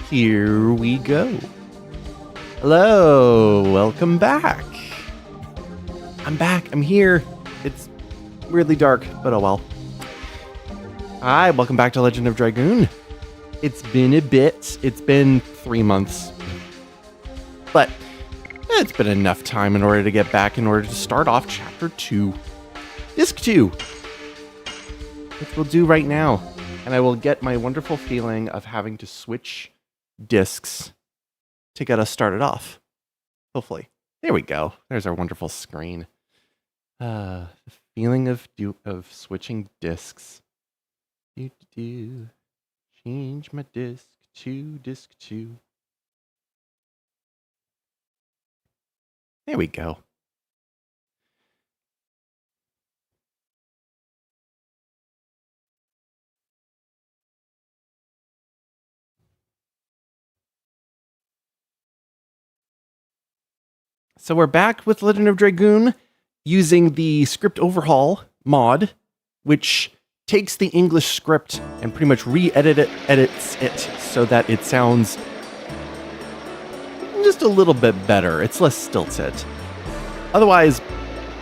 Here we go. Hello, welcome back. I'm back, I'm here. It's weirdly dark, but oh well. Hi, welcome back to Legend of Dragoon. It's been a bit. It's been 3 months. But it's been enough time in order to get back, in order to start off Chapter 2. Disc 2. Which we'll do right now. And I will get my wonderful feeling of having to switch discs to get us started off. Hopefully. There we go. There's our wonderful screen. The feeling of switching discs. Change my disc to disc 2. There we go. So we're back with Legend of Dragoon using the script overhaul mod, which takes the English script and pretty much edits it so that it sounds just a little bit better. It's less stilted. Otherwise,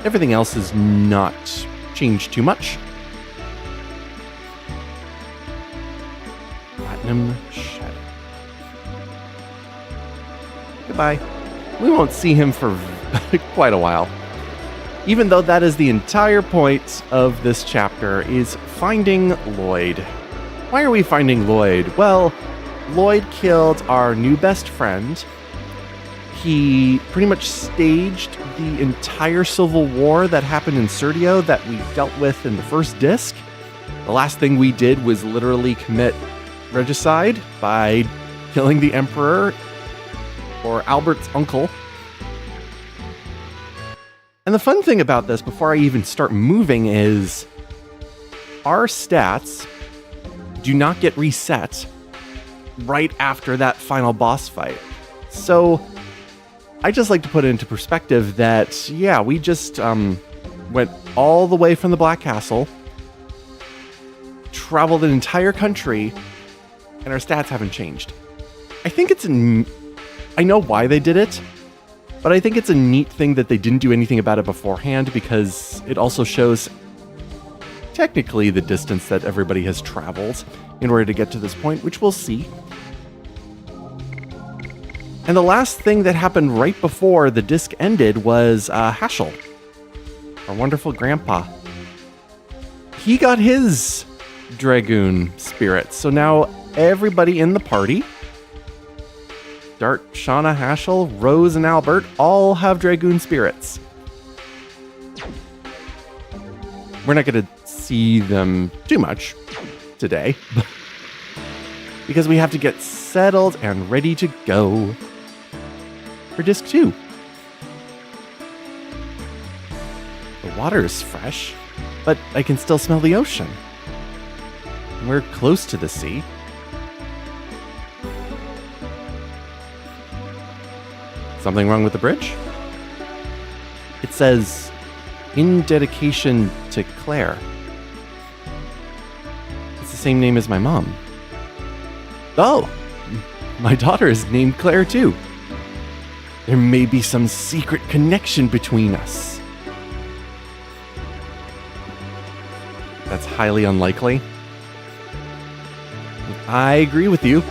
everything else is not changed too much. Platinum Shadow. Goodbye. We won't see him for quite a while. Even though that is the entire point of this chapter, is finding Lloyd. Why are we finding Lloyd? Well, Lloyd killed our new best friend. He pretty much staged the entire civil war that happened in Serdio that we dealt with in the first disc. The last thing we did was literally commit regicide by killing the Emperor, or Albert's uncle. And the fun thing about this, before I even start moving, is our stats do not get reset right after that final boss fight. So I just like to put it into perspective that, yeah, we just went all the way from the Black Castle, traveled an entire country, and our stats haven't changed. I think I know why they did it, but I think it's a neat thing that they didn't do anything about it beforehand, because it also shows technically the distance that everybody has traveled in order to get to this point, which we'll see. And the last thing that happened right before the disc ended was Haschel, our wonderful grandpa. He got his Dragoon spirit, so now everybody in the party, Dart, Shauna, Haschel, Rose, and Albert all have Dragoon spirits. We're not going to see them too much today, because we have to get settled and ready to go for Disc 2. The water is fresh, but I can still smell the ocean. We're close to the sea. Something wrong with the bridge? It says, in dedication to Claire. It's the same name as my mom. Oh, my daughter is named Claire too. There may be some secret connection between us. That's highly unlikely. I agree with you.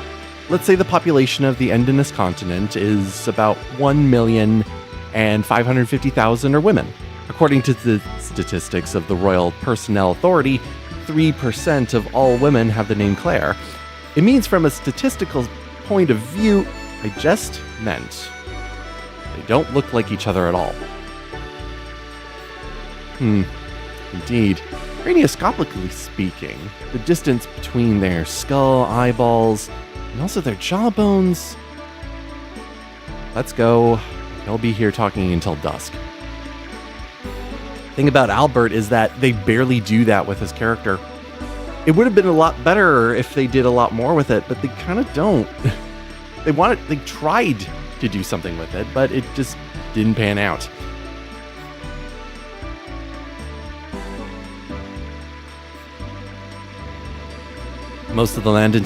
Let's say the population of the Endinus continent is about 1,550,000 are women. According to the statistics of the Royal Personnel Authority, 3% of all women have the name Claire. It means from a statistical point of view, I just meant they don't look like each other at all. Indeed. Cranioscopically speaking, the distance between their skull, eyeballs, and also their jawbones. Let's go. He'll be here talking until dusk. Thing about Albert is that they barely do that with his character. It would have been a lot better if they did a lot more with it, but they kind of don't. They tried to do something with it, but it just didn't pan out. Most of the land in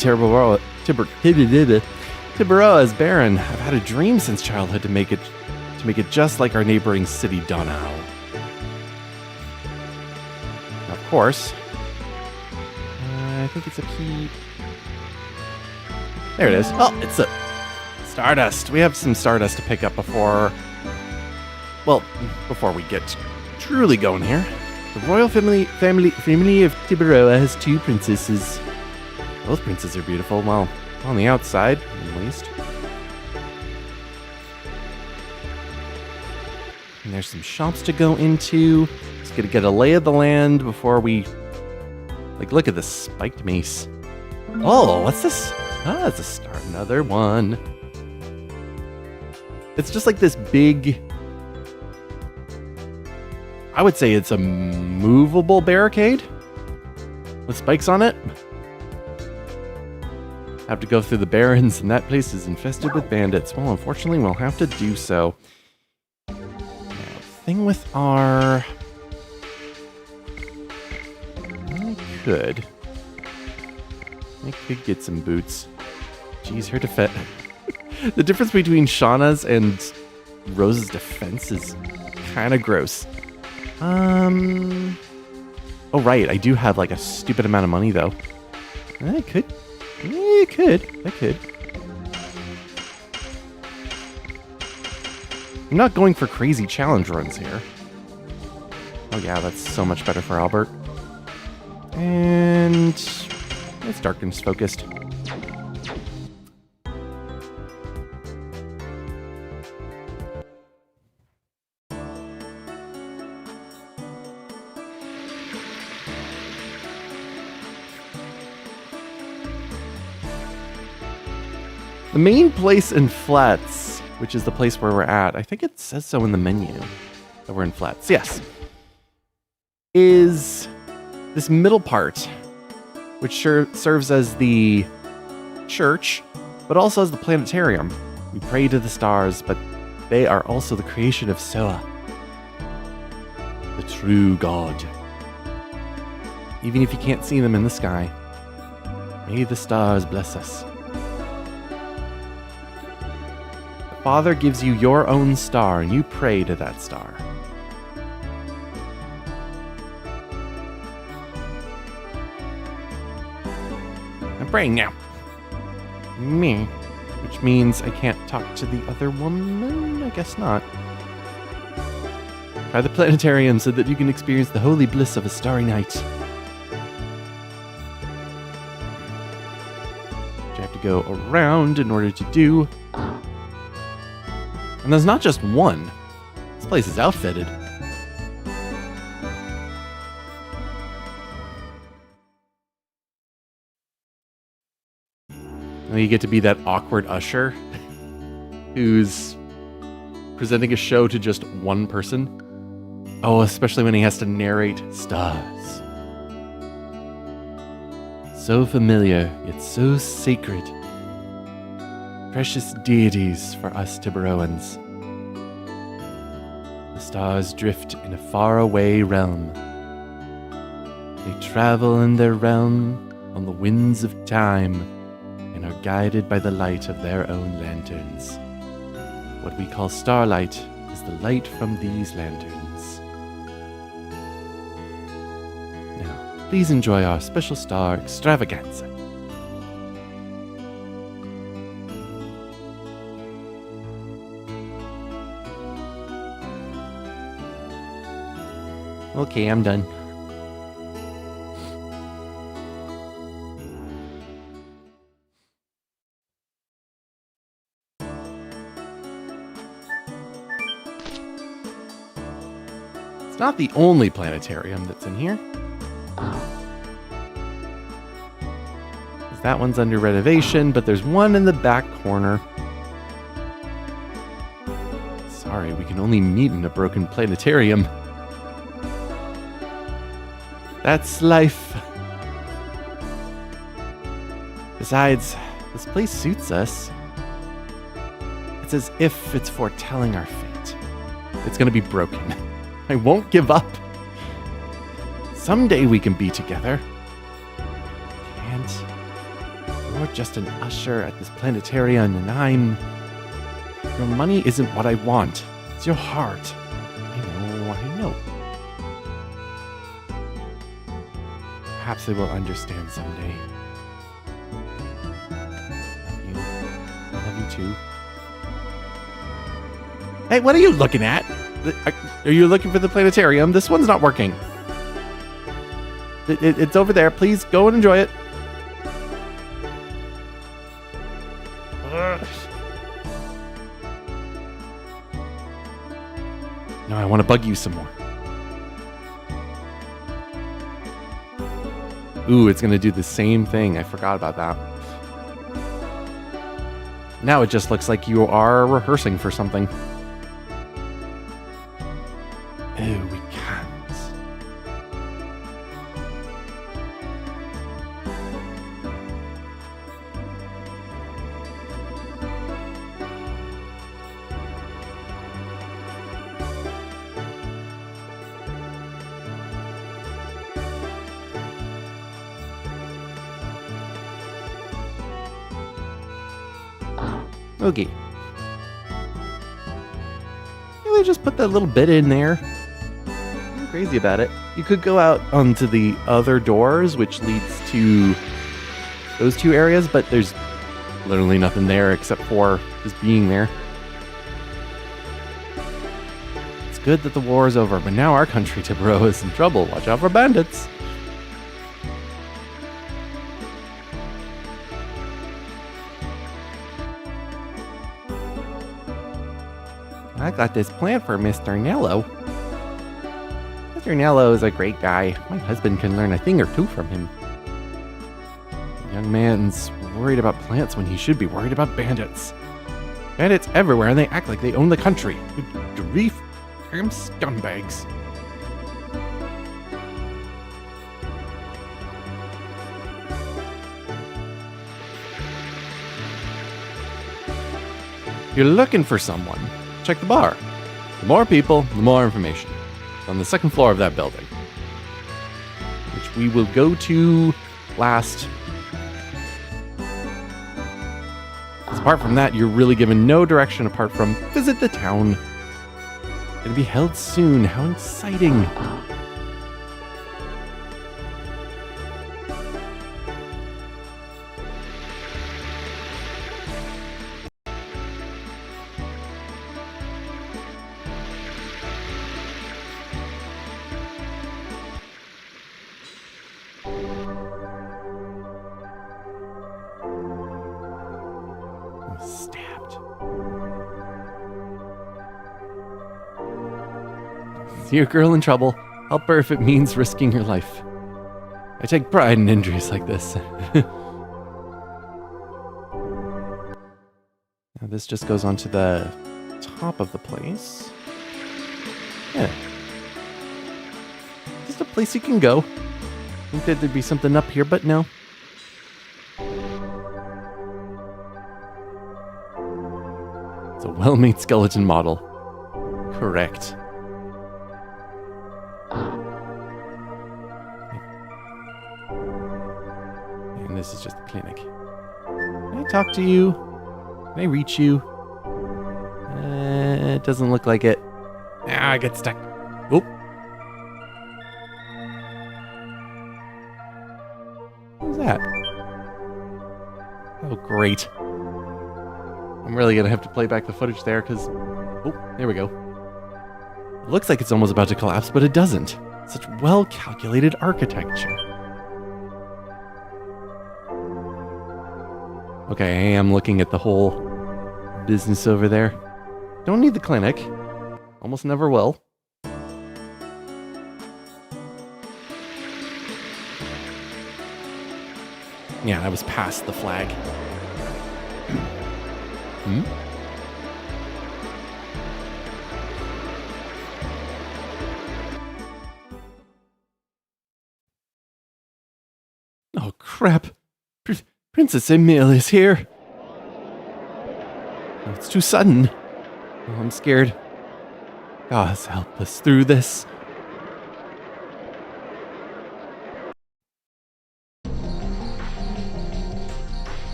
Tiburoa is barren. I've had a dream since childhood to make it just like our neighboring city, Donau. Of course, I think it's a key. There it is. Oh, it's a stardust. We have some stardust to pick up before we get truly going here. The royal family of Tiburoa has 2 princesses. Both princes are beautiful. Well, on the outside, at least. And there's some shops to go into. Just gotta get a lay of the land before we... Like, look at this spiked mace. Oh, what's this? Ah, it's a star. Another one. It's just like this big... I would say it's a movable barricade with spikes on it. Have to go through the barrens, and that place is infested with bandits. Well, unfortunately, we'll have to do so. Now, the thing with our... I could get some boots. Jeez, her defense... The difference between Shauna's and Rose's defense is kind of gross. Oh, right. I do have, like, a stupid amount of money, though. I could. I'm not going for crazy challenge runs here. Oh, yeah, that's so much better for Albert. And it's darkness focused. The main place in Flats, which is the place where we're at, I think it says so in the menu that we're in Flats, yes, is this middle part, which serves as the church, but also as the planetarium. We pray to the stars, but they are also the creation of Soa, the true God. Even if you can't see them in the sky, may the stars bless us. Father gives you your own star, and you pray to that star. I'm praying now. Me. Which means I can't talk to the other woman? I guess not. Try the planetarium so that you can experience the holy bliss of a starry night. You have to go around in order to do. And there's not just one. This place is outfitted. Now you get to be that awkward usher who's presenting a show to just one person. Oh, especially when he has to narrate stars. So familiar, yet so sacred. Precious deities for us Tiburoans. The stars drift in a faraway realm. They travel in their realm on the winds of time and are guided by the light of their own lanterns. What we call starlight is the light from these lanterns. Now, please enjoy our special star extravaganza. Okay, I'm done. It's not the only planetarium that's in here. That one's under renovation, but there's one in the back corner. Sorry, we can only meet in a broken planetarium. That's life. Besides, this place suits us. It's as if it's foretelling our fate. It's gonna be broken. I won't give up. Someday we can be together. Can't You're just an usher at this planetarium, and your money isn't what I want. It's your heart. I know. Perhaps they will understand someday. I love you too. Hey, what are you looking at? Are you looking for the planetarium? This one's not working. It's over there. Please go and enjoy it. No, I want to bug you some more. Ooh, it's going to do the same thing. I forgot about that. Now it just looks like you are rehearsing for something. Oh, we can't. Okay. Really just put that little bit in there. I'm crazy about it. You could go out onto the other doors, which leads to those two areas, but there's literally nothing there except for just being there. It's good that the war is over, but now our country, Tibero, is in trouble. Watch out for bandits. I got this plant for Mr. Nello. Mr. Nello is a great guy. My husband can learn a thing or two from him. The young man's worried about plants when he should be worried about bandits. Bandits everywhere, and they act like they own the country. Good grief. Damn scumbags. You're looking for someone. Check the bar. The more people, the more information. It's on the second floor of that building, which we will go to last. Apart from that, you're really given no direction apart from visit the town. It'll be held soon. How exciting. Stabbed. See your girl in trouble. Help her if it means risking your life. I take pride in injuries like this. Now this just goes on to the top of the place. Yeah. Just a place you can go. I think that there'd be something up here, but no. It's a well-made skeleton model. Correct. And this is just the clinic. Can I talk to you? Can I reach you? It doesn't look like it. Ah, I get stuck. Oh. What was that? Oh, great. I'm really going to have to play back the footage there because... Oh, there we go. It looks like it's almost about to collapse, but it doesn't. Such well-calculated architecture. Okay, I am looking at the whole business over there. Don't need the clinic. Almost never will. Yeah, that was past the flag. Hmm? Oh, crap. Princess Emil is here. Oh, it's too sudden. Oh, I'm scared. Gods, help us through this.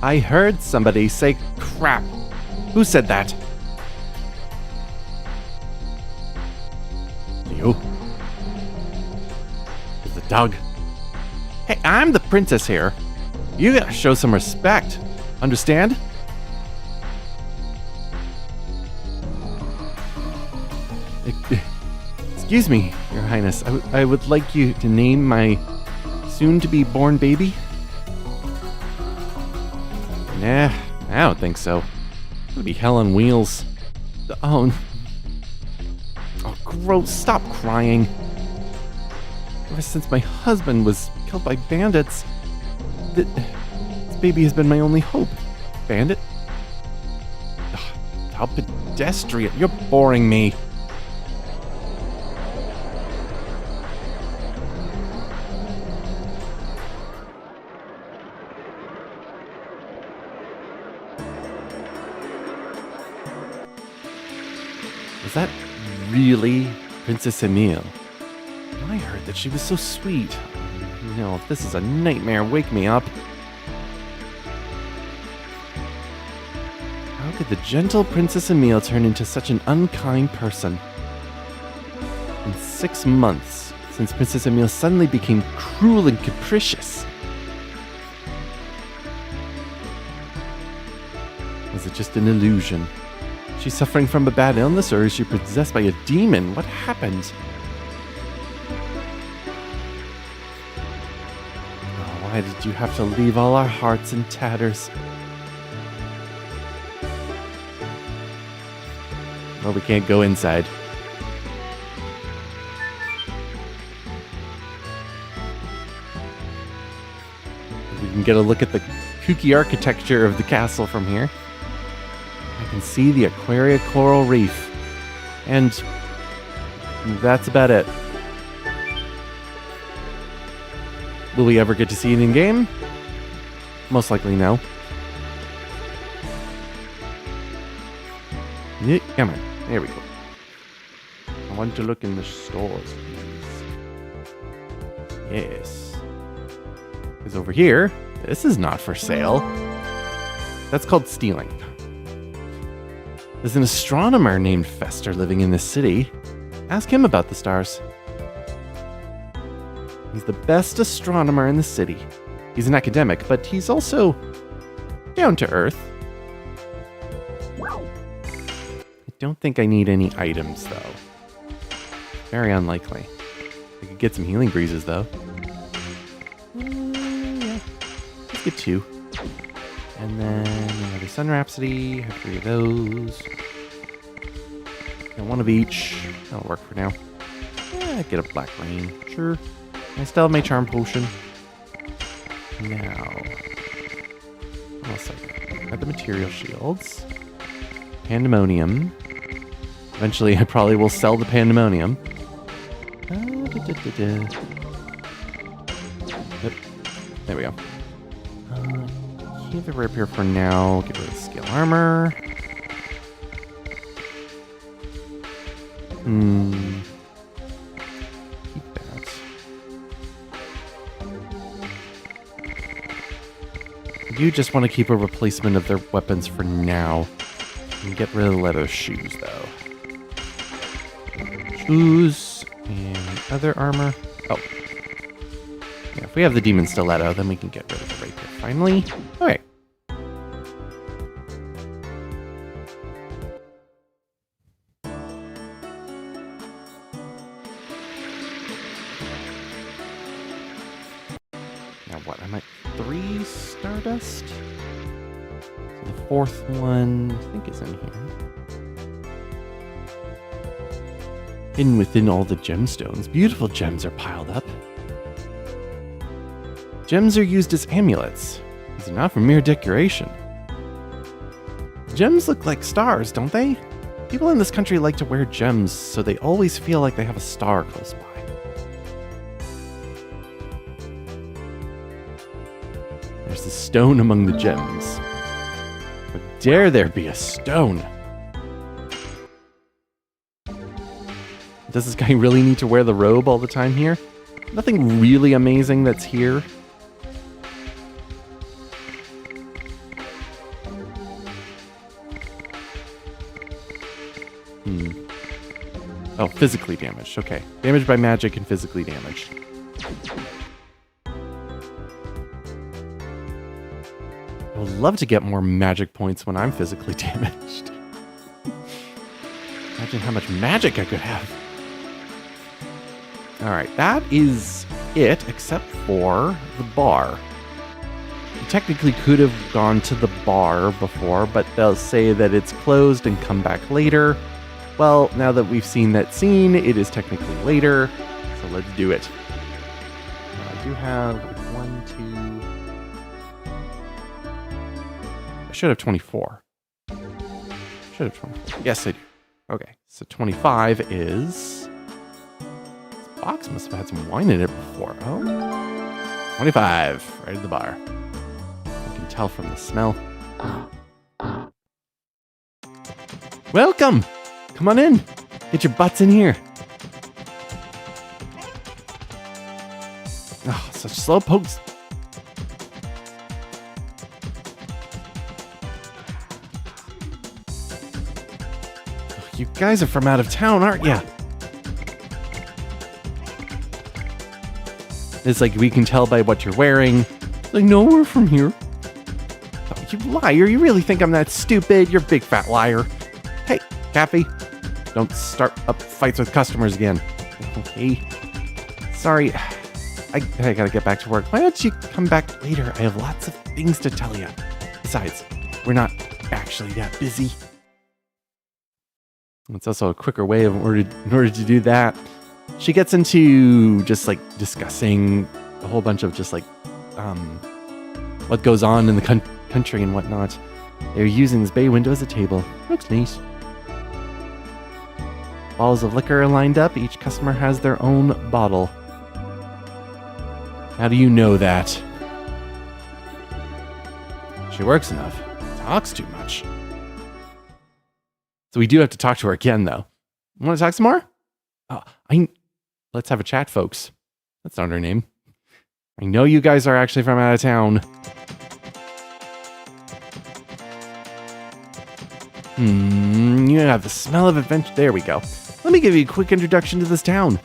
I heard somebody say crap. Who said that? You? Is it Doug? Hey, I'm the princess here. You gotta show some respect. Understand? Excuse me, Your Highness. I would like you to name my soon-to-be-born baby. Nah, I don't think so. It'll be hell on wheels. Oh, gross, stop crying. Ever since my husband was killed by bandits, this baby has been my only hope. Bandit? Ugh, how pedestrian. You're boring me. Was that really Princess Emile? I heard that she was so sweet. No, if this is a nightmare, wake me up. How could the gentle Princess Emile turn into such an unkind person? In 6 months, since Princess Emile suddenly became cruel and capricious. Was it just an illusion? She's suffering from a bad illness, or is she possessed by a demon? What happened? Oh, why did you have to leave all our hearts in tatters? Well, we can't go inside. We can get a look at the kooky architecture of the castle from here. I can see the Aquaria Coral Reef. And that's about it. Will we ever get to see it in game? Most likely no. Yeah, come on. There we go. I want to look in the stores, please. Yes. Because over here, this is not for sale. That's called stealing. There's an astronomer named Fester living in this city. Ask him about the stars. He's the best astronomer in the city. He's an academic, but he's also down to earth. I don't think I need any items, though. Very unlikely. I could get some healing breezes, though. Yeah. Let's get 2. And then another Sun Rhapsody. I have 3 of those. And 1 of each. That'll work for now. Yeah, get a Black Rain. Sure. I still have my Charm Potion. Now. What else I got the Material Shields. Pandemonium. Eventually, I probably will sell the Pandemonium. Yep. There we go. Keep the Rapier for now. Get rid of the Scale Armor. Keep that. I do just want to keep a replacement of their weapons for now. And get rid of the leather shoes, though. Shoes and other armor. Oh. Yeah, if we have the Demon Stiletto, then we can get rid of the Rapier finally. Okay. Now what? I'm at 3 Stardust? So the 4th one, I think, is in here. Hidden within all the gemstones, beautiful gems are piled up. Gems are used as amulets. These are not for mere decoration. Gems look like stars, don't they? People in this country like to wear gems, so they always feel like they have a star close by. There's a stone among the gems. How dare there be a stone? Does this guy really need to wear the robe all the time here? Nothing really amazing that's here. Oh, physically damaged. Okay. Damaged by magic and physically damaged. I would love to get more magic points when I'm physically damaged. Imagine how much magic I could have. Alright, that is it, except for the bar. You technically could have gone to the bar before, but they'll say that it's closed and come back later. Well, now that we've seen that scene, it is technically later, so let's do it. I do have 1, 2... I should have 24. Should have 24. Yes, I do. Okay, so 25 is... This box must have had some wine in it before. Oh. 25, right at the bar. You can tell from the smell. Welcome! Come on in. Get your butts in here. Oh, such slow pokes. You guys are from out of town, aren't you? It's like we can tell by what you're wearing. It's like, no, we're from here. Oh, you liar. You really think I'm that stupid? You're a big fat liar. Hey, Kathy. Don't start up fights with customers again. Okay. Sorry. I gotta get back to work. Why don't you come back later? I have lots of things to tell you. Besides, we're not actually that busy. It's also a quicker way in order to do that. She gets into just like discussing a whole bunch of just like what goes on in the country and whatnot. They're using this bay window as a table. Looks nice. Bottles of liquor are lined up. Each customer has their own bottle. How do you know that? She works enough. Talks too much. So we do have to talk to her again, though. Want to talk some more? Let's have a chat, folks. That's not her name. I know you guys are actually from out of town. You have the smell of adventure. There we go. Let me give you a quick introduction to this town.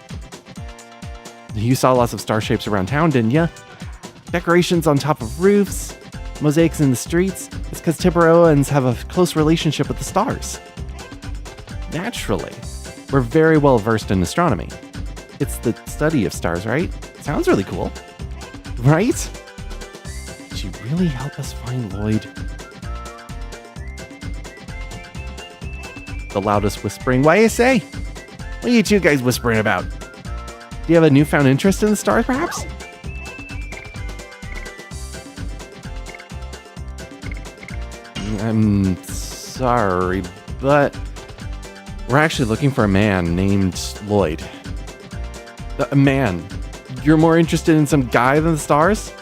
You saw lots of star shapes around town, didn't you? Decorations on top of roofs, mosaics in the streets. It's because Tiburoans have a close relationship with the stars. Naturally, we're very well versed in astronomy. It's the study of stars, right? Sounds really cool. Right? Did you really help us find Lloyd? The loudest whispering. Why you say? What are you two guys whispering about? Do you have a newfound interest in the stars, perhaps? I'm sorry, but we're actually looking for a man named Lloyd. A man. You're more interested in some guy than the stars?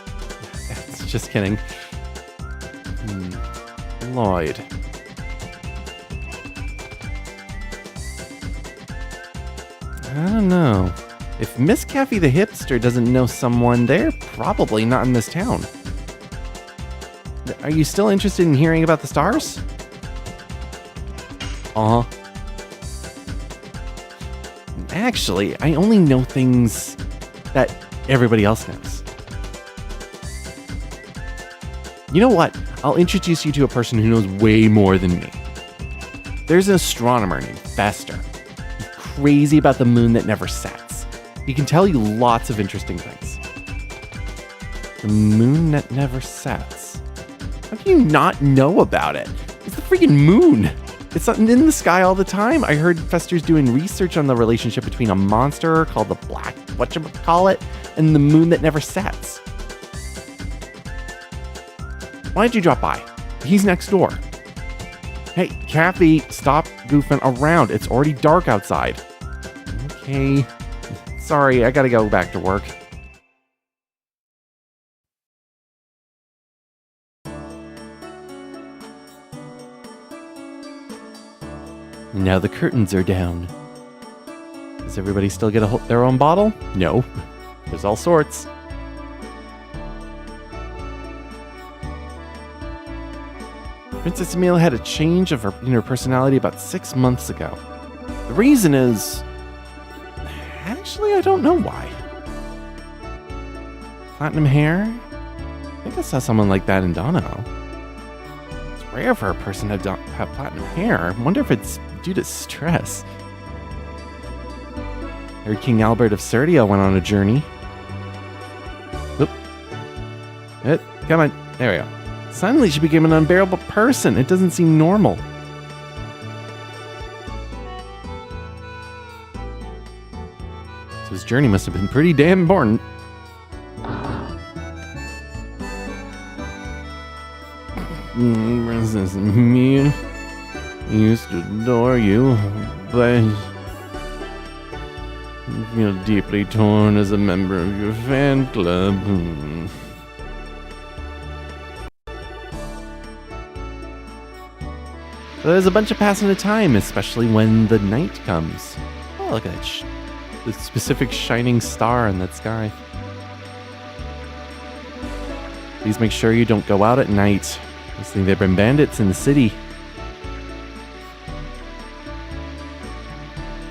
Just kidding. Lloyd. I don't know. If Miss Kathy the hipster doesn't know someone, they're probably not in this town. Are you still interested in hearing about the stars? Actually, I only know things that everybody else knows. You know what? I'll introduce you to a person who knows way more than me. There's an astronomer named Fester. He's crazy about the moon that never sets. He can tell you lots of interesting things. The moon that never sets. How can you not know about it? It's the freaking moon. It's in the sky all the time. I heard Fester's doing research on the relationship between a monster called the Black whatchamacallit and the moon that never sets. Why don't you drop by? He's next door. Hey, Kathy, stop goofing around. It's already dark outside. Okay. Sorry, I gotta go back to work. Now the curtains are down. Does everybody still get their own bottle? No. There's all sorts. Princess Emile had a change in her personality about 6 months ago. The reason is... Actually, I don't know why. Platinum hair? I think I saw someone like that in Dono. It's rare for a person to have platinum hair. I wonder if it's due to stress. Heard King Albert of Serdia went on a journey. Oop. Come on. There we go. Suddenly she became an unbearable person. It doesn't seem normal. So his journey must have been pretty damn important. Princess me used to adore you, but I feel deeply torn as a member of your fan club. So there's a bunch of passing of time, especially when the night comes. Oh, look at that. The specific shining star in that sky. Please make sure you don't go out at night. I think there have been bandits in the city.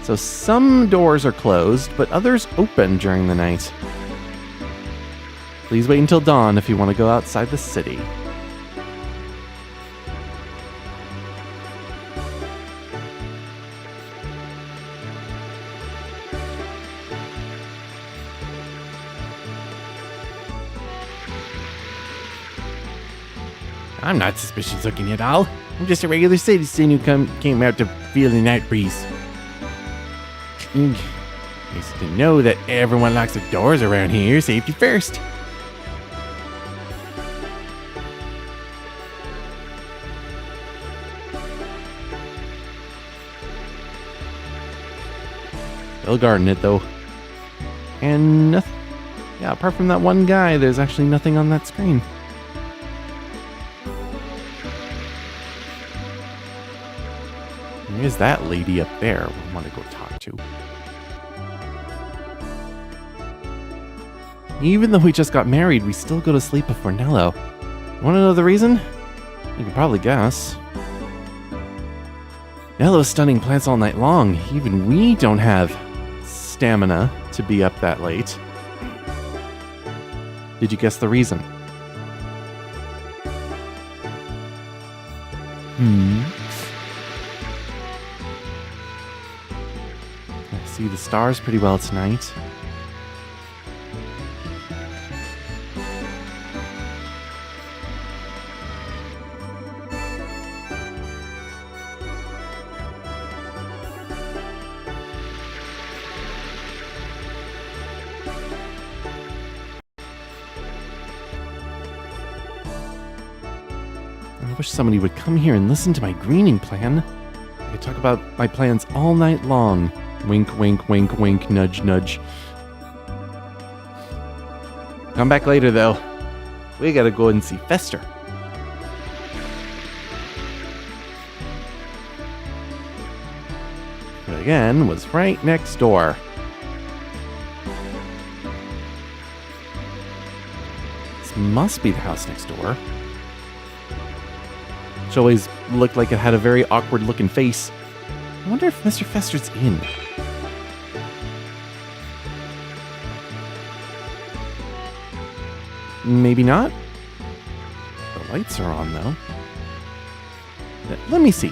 So some doors are closed, but others open during the night. Please wait until dawn if you want to go outside the city. I'm not suspicious looking at all. I'm just a regular citizen who came out to feel the night breeze. Nice to know that everyone locks their doors around here. Safety first. Still guarding it though. And nothing. Yeah, apart from that one guy, there's actually nothing on that screen. There's that lady up there we want to go talk to. Even though we just got married, we still go to sleep before Nello. Want to know the reason? You can probably guess. Nello's stunning plants all night long. Even we don't have stamina to be up that late. Did you guess the reason? I see the stars pretty well tonight. I wish somebody would come here and listen to my greening plan. I could talk about my plans all night long. Wink, wink, wink, wink, nudge, nudge. Come back later, though. We gotta go and see Fester. But again, was right next door. This must be the house next door. Which always looked like it had a very awkward looking face. I wonder if Mr. Fester's in. Maybe not. The lights are on, though. Let me see.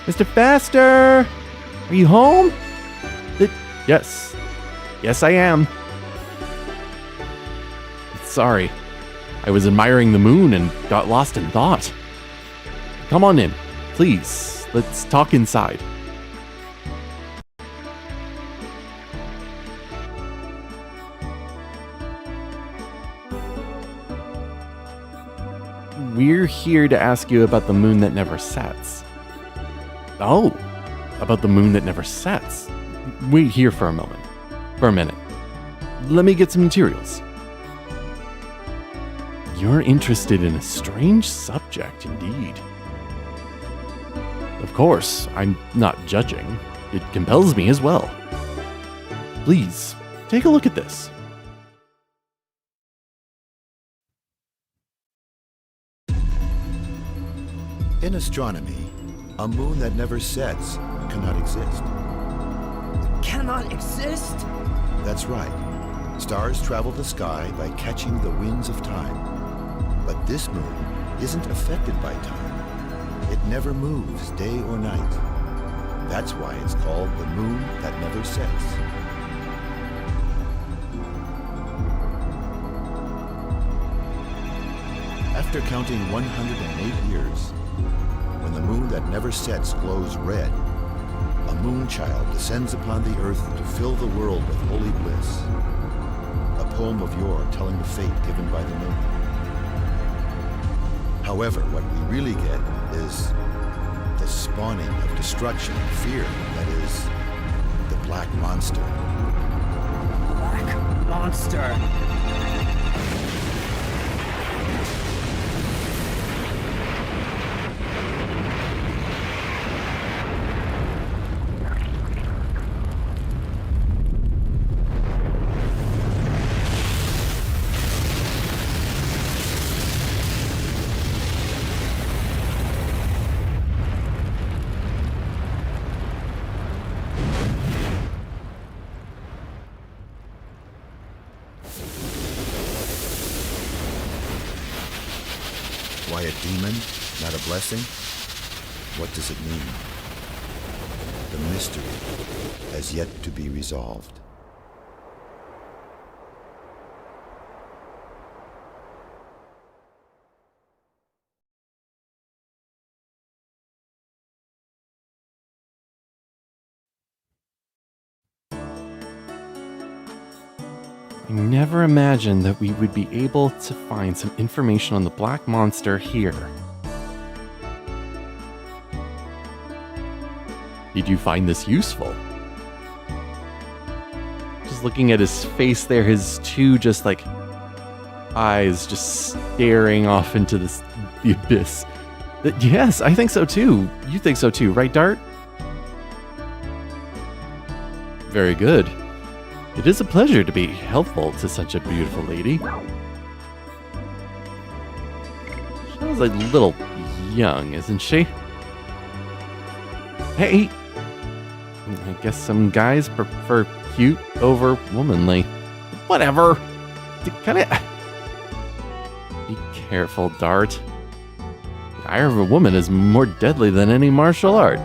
Mr. Fester! Are you home? Yes. Yes, I am. Sorry. I was admiring the moon and got lost in thought. Come on in, please. Let's talk inside. We're here to ask you about the moon that never sets. Oh, about the moon that never sets. Wait here for a moment. For a minute. Let me get some materials. You're interested in a strange subject indeed. Of course, I'm not judging. It compels me as well. Please, take a look at this. In astronomy, A moon that never sets cannot exist. Cannot exist? That's right. Stars travel the sky by catching the winds of time. But this moon isn't affected by time. It never moves day or night. That's why it's called the moon that never sets. After counting 108 years, when the moon that never sets glows red, a moon child descends upon the earth to fill the world with holy bliss. A poem of yore telling the fate given by the moon. However, what we really get is the spawning of destruction and fear, that is, the Black Monster. Black monster. Why a demon, not a blessing? What does it mean? The mystery has yet to be resolved. I never imagined that we would be able to find some information on the Black Monster here. Did you find this useful? Just looking at his face there, his two just like eyes just staring off into the abyss. Yes, I think so too. You think so too, right, Dart? Very good. It is a pleasure to be helpful to such a beautiful lady. She's a little young, isn't she? Hey! I guess some guys prefer cute over womanly. Whatever! Be careful, Dart. The ire of a woman is more deadly than any martial art.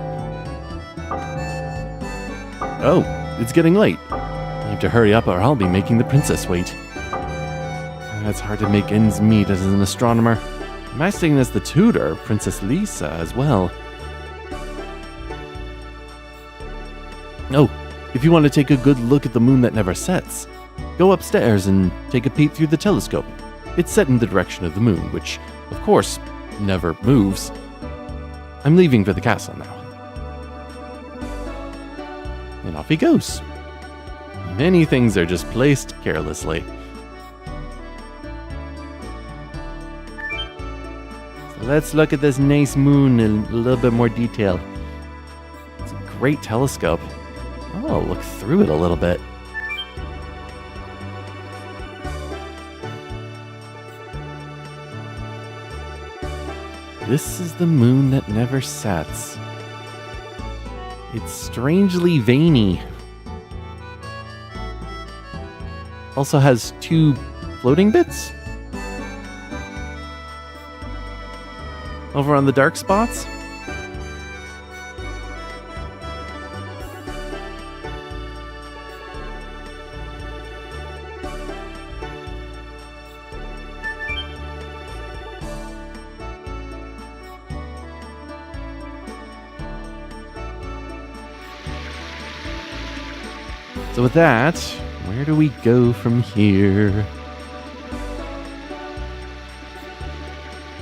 Oh, it's getting late. I have to hurry up or I'll be making the princess wait. It's hard to make ends meet as an astronomer. I'm staying as the tutor, Princess Lisa, as well. Oh, if you want to take a good look at the moon that never sets, go upstairs and take a peek through the telescope. It's set in the direction of the moon, which, of course, never moves. I'm leaving for the castle now. And off he goes. Many things are just placed carelessly. So let's look at this nice moon in a little bit more detail. It's a great telescope. Oh, look through it a little bit. This is the moon that never sets. It's strangely veiny. Also has two floating bits over on the dark spots. So with that, where do we go from here?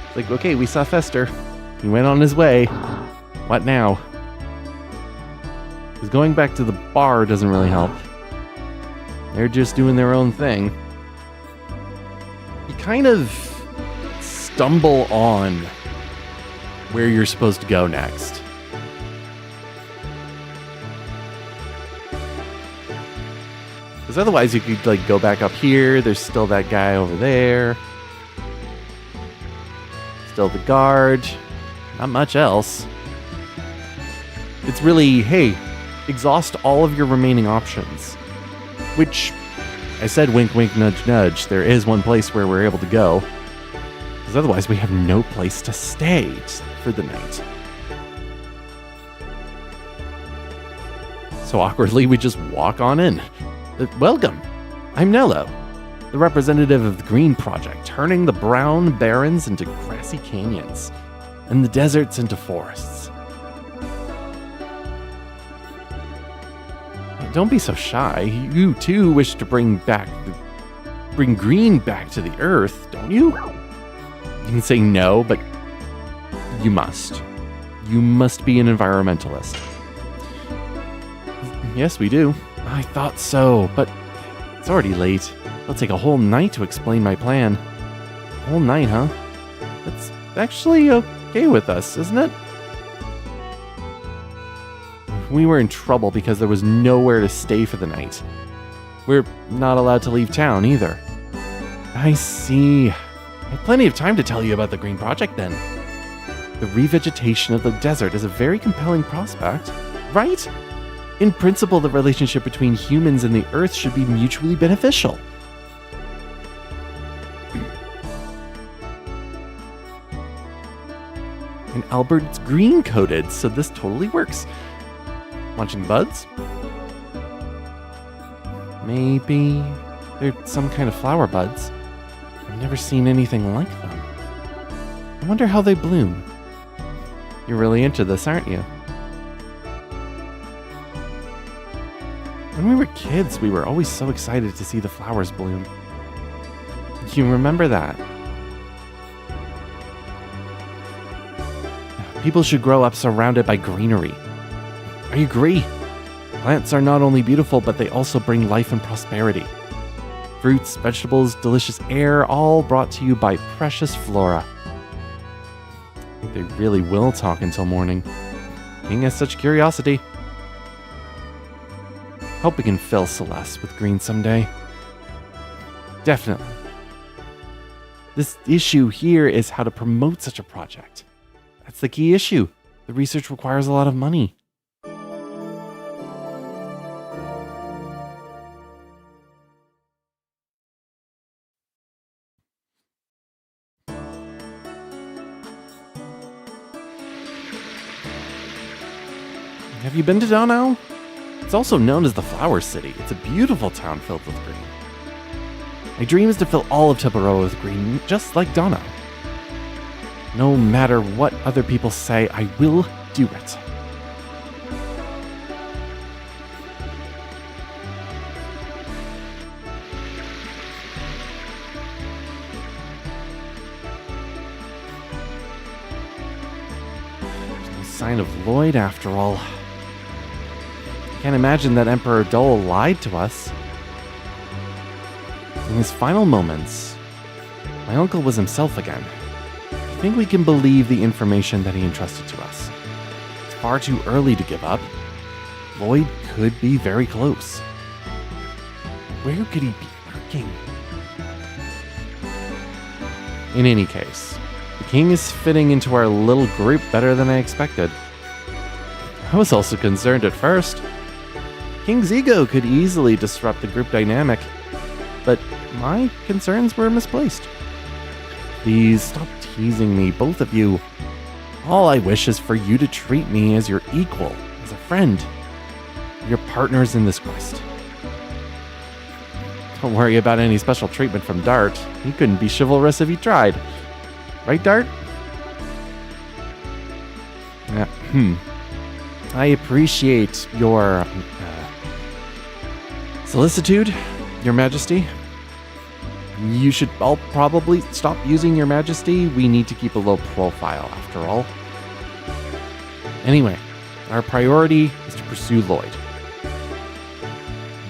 It's like, okay, we saw Fester. He went on his way. What now? Because going back to the bar doesn't really help. They're just doing their own thing. You kind of stumble on where you're supposed to go next. Because otherwise you could like go back up here. There's still that guy over there. Still the guard. Not much else. It's really, hey, exhaust all of your remaining options. Which, I said wink, wink, nudge, nudge. There is one place where we're able to go. Because otherwise we have no place to stay for the night. So awkwardly, we just walk on in. Welcome. I'm Nello, the representative of the Green Project, turning the brown barrens into grassy canyons and the deserts into forests. Don't be so shy. You too wish to bring green back to the earth, don't you? You can say no, but you must. You must be an environmentalist. Yes, we do. I thought so, but it's already late. It'll take a whole night to explain my plan. A whole night, huh? That's actually okay with us, isn't it? We were in trouble because there was nowhere to stay for the night. We're not allowed to leave town either. I see. I have plenty of time to tell you about the Green Project then. The revegetation of the desert is a very compelling prospect, right? In principle, the relationship between humans and the earth should be mutually beneficial. And Albert's green coated, so this totally works. Watching buds? Maybe they're some kind of flower buds. I've never seen anything like them. I wonder how they bloom. You're really into this, aren't you? When we were kids, we were always so excited to see the flowers bloom. You remember that? People should grow up surrounded by greenery. I agree. Plants are not only beautiful, but they also bring life and prosperity. Fruits, vegetables, delicious air, all brought to you by precious flora. I think they really will talk until morning. King has such curiosity. Hope we can fill Celeste with green someday. Definitely. This issue here is how to promote such a project. That's the key issue. The research requires a lot of money. Have you been to Donau? It's also known as the Flower City. It's a beautiful town filled with green. My dream is to fill all of Tibbaroa with green, just like Donau. No matter what other people say, I will do it. There's no sign of Lloyd after all. Can't imagine that Emperor Dole lied to us. In his final moments, my uncle was himself again. I think we can believe the information that he entrusted to us. It's far too early to give up. Lloyd could be very close. Where could he be lurking? In any case, the king is fitting into our little group better than I expected. I was also concerned at first. King's ego could easily disrupt the group dynamic, but my concerns were misplaced. Please stop teasing me, both of you. All I wish is for you to treat me as your equal, as a friend. Your partners in this quest. Don't worry about any special treatment from Dart. He couldn't be chivalrous if he tried. Right, Dart? I appreciate your solicitude, Your Majesty. You should all probably stop using Your Majesty. We need to keep a low profile, after all. Anyway, our priority is to pursue Lloyd.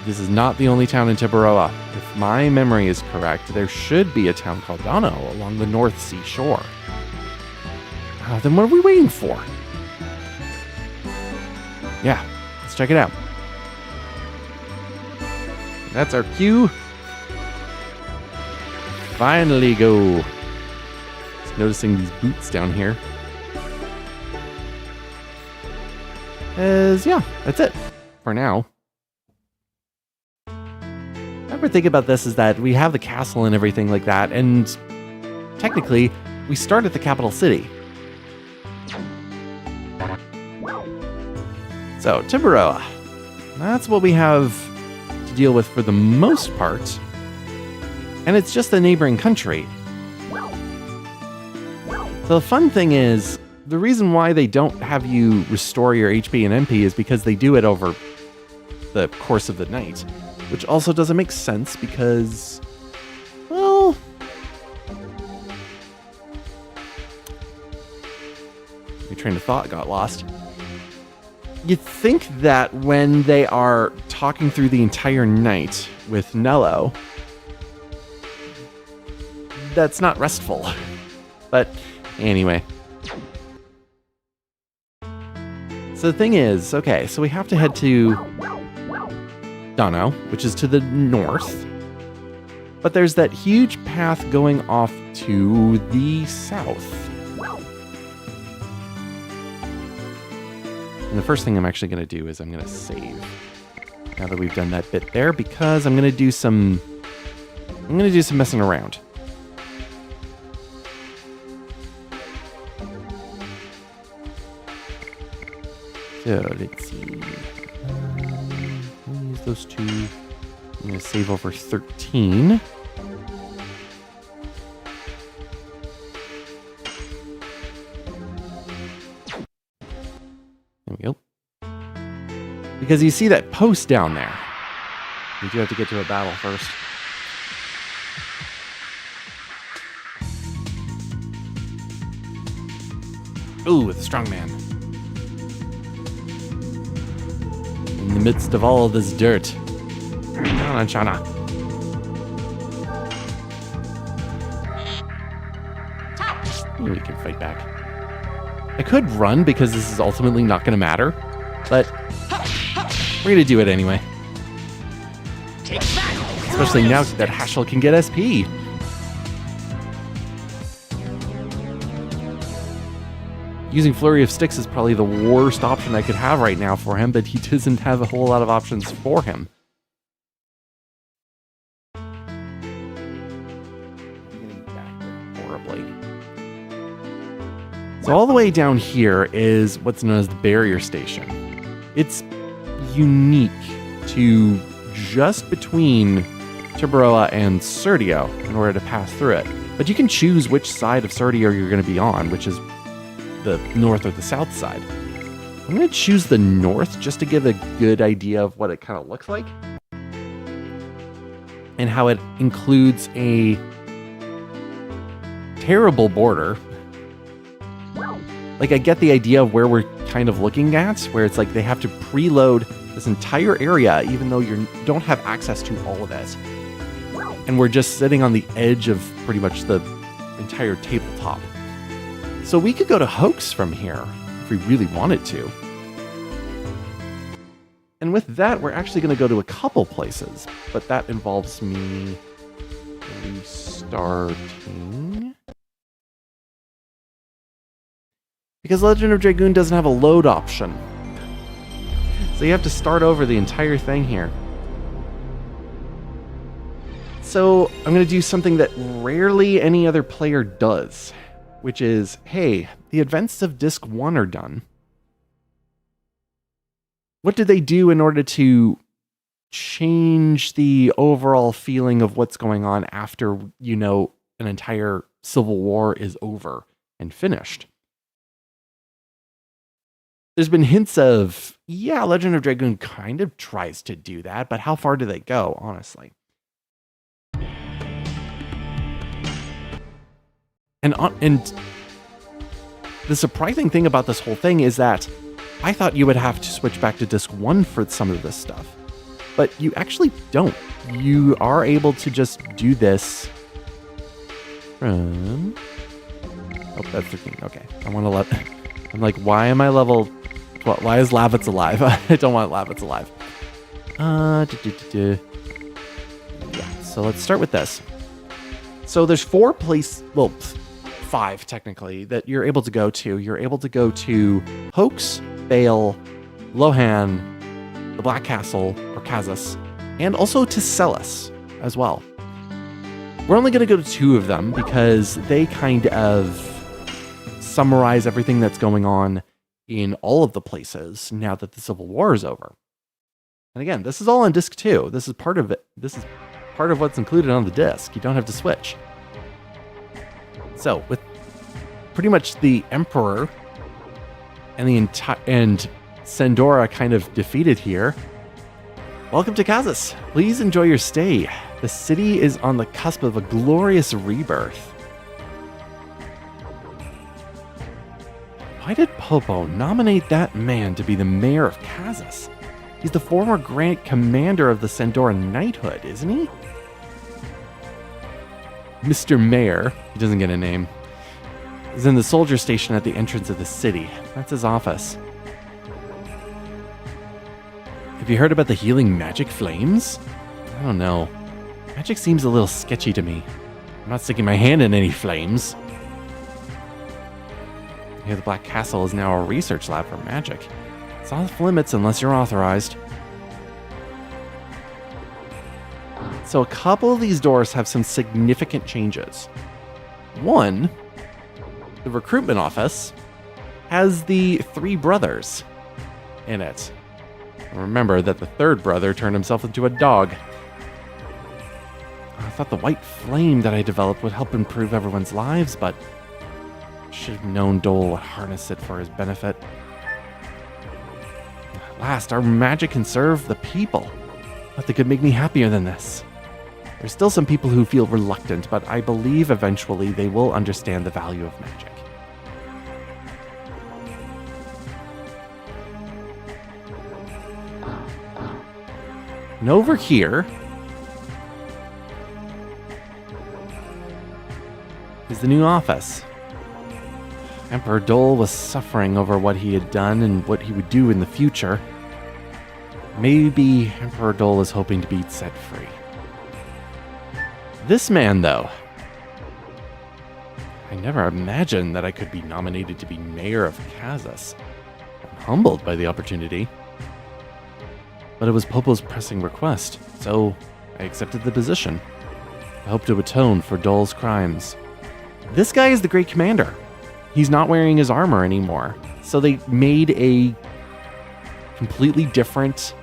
This is not the only town in Tibbaroa. If my memory is correct, there should be a town called Donau along the North Sea shore. Then what are we waiting for? Yeah, let's check it out. That's our cue. Finally go. Just noticing these boots down here. yeah, that's it for now. Another thing about this is that we have the castle and everything like that, and technically, we start at the capital city. So, Tiburoa. That's what we have to deal with for the most part. And it's just a neighboring country. So the fun thing is, the reason why they don't have you restore your HP and MP is because they do it over the course of the night. Which also doesn't make sense because, well, my train of thought got lost. You'd think that when they are talking through the entire night with Nello, that's not restful. But anyway. So the thing is, okay, so we have to head to Dono, which is to the north. But there's that huge path going off to the south. And the first thing I'm actually going to do is I'm going to save. Now that we've done that bit there, because I'm going to do some messing around. So let's see. We'll use those two. I'm going to save over 13. There we go. Because you see that post down there. You do have to get to a battle first. Ooh, with a strong man. In the midst of all of this dirt. Come on, Shauna. Maybe we can fight back. I could run because this is ultimately not going to matter, but we're going to do it anyway. Especially now that Hashel can get SP. Using Flurry of Sticks is probably the worst option I could have right now for him, but he doesn't have a whole lot of options for him. Getting back there horribly. So all the way down here is what's known as the barrier station. It's unique to just between Tiburoa and Serdio in order to pass through it. But you can choose which side of Serdio you're going to be on, which is the north or the south side. I'm going to choose the north just to give a good idea of what it kind of looks like. And how it includes a terrible border. Like, I get the idea of where we're kind of looking at, where it's like they have to preload this entire area, even though you don't have access to all of it. And we're just sitting on the edge of pretty much the entire tabletop. So we could go to Hoax from here, if we really wanted to. And with that, we're actually going to go to a couple places, but that involves me restarting. Because Legend of Dragoon doesn't have a load option. So you have to start over the entire thing here. So I'm going to do something that rarely any other player does, which is, hey, the events of Disc 1 are done. What did they do in order to change the overall feeling of what's going on after, you know, an entire civil war is over and finished? There's been hints of, yeah, Legend of Dragoon kind of tries to do that, but how far do they go, honestly? And the surprising thing about this whole thing is that I thought you would have to switch back to Disc 1 for some of this stuff. But you actually don't. You are able to just do this from... Oh, that's 13. Okay. I want to let... I'm like, why am I level... Why is Lavitz alive? I don't want Lavitz alive. Yeah, so let's start with this. So there's 4 places... Well, 5 technically, that you're able to go to. You're able to go to Hoax, Bale, Lohan, the Black Castle, or Kazas, and also Tisellus as well. We're only going to go to 2 of them because they kind of summarize everything that's going on in all of the places now that the Civil War is over. And again, this is all on disc 2. This is part of it. This is part of what's included on the disc. You don't have to switch. So, with pretty much the Emperor and Sandora kind of defeated here, welcome to Kazas. Please enjoy your stay. The city is on the cusp of a glorious rebirth. Why did Popo nominate that man to be the mayor of Kazas? He's the former Grand Commander of the Sandora Knighthood, isn't he? Mr. Mayor, he doesn't get a name, is in the soldier station at the entrance of the city. That's his office. Have you heard about the healing magic flames? I don't know. Magic seems a little sketchy to me. I'm not sticking my hand in any flames. Here, the Black Castle is now a research lab for magic. It's off limits unless you're authorized. So a couple of these doors have some significant changes. One, the recruitment office has the 3 brothers in it. Remember that the 3rd brother turned himself into a dog. I thought the white flame that I developed would help improve everyone's lives, but I should have known Dole would harness it for his benefit. At last, our magic can serve the people. Nothing could make me happier than this. There's still some people who feel reluctant, but I believe eventually they will understand the value of magic. And over here is the new office. Emperor Dole was suffering over what he had done and what he would do in the future. Maybe Emperor Dole is hoping to be set free. This man, though, I never imagined that I could be nominated to be mayor of Kazas. I'm humbled by the opportunity. But it was Popo's pressing request, so I accepted the position. I hope to atone for Dole's crimes. This guy is the Great Commander. He's not wearing his armor anymore. So they made a completely different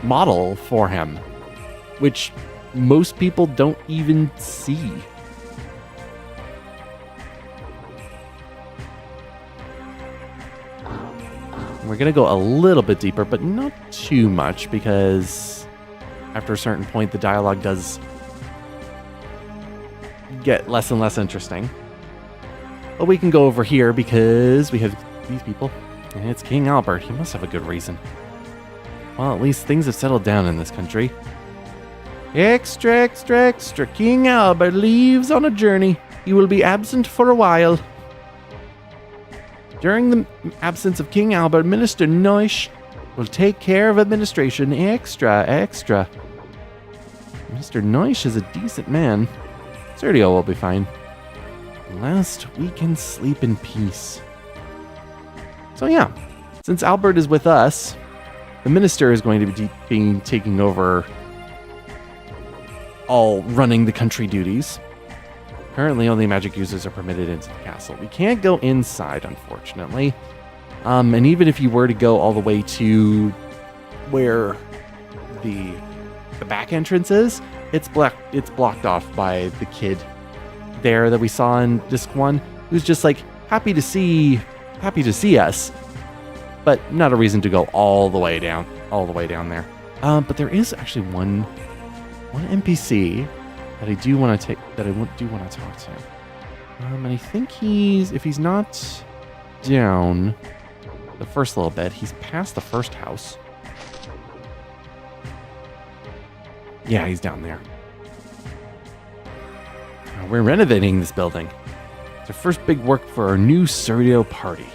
model for him, which most people don't even see. We're going to go a little bit deeper, but not too much, because after a certain point, the dialogue does get less and less interesting. But we can go over here because we have these people. And it's King Albert. He must have a good reason. Well, at least things have settled down in this country. Extra, extra, extra. King Albert leaves on a journey. He will be absent for a while. During the absence of King Albert, Minister Neusch will take care of administration. Extra, extra. Mr. Neusch is a decent man. Sergio will be fine. Last we can sleep in peace. So yeah, since Albert is with us, the minister is going to be taking over all running the country duties. Currently, only magic users are permitted into the castle. We can't go inside, unfortunately. And even if you were to go all the way to where the back entrance is, it's blocked off by the kid there that we saw in disc 1, who's just like happy to see us, but not a reason to go all the way down there. But there is actually one NPC that I do want to talk to. And I think if he's not down the first little bit, he's past the first house. Yeah, he's down there. We're renovating this building. It's our first big work for our new Sergio party.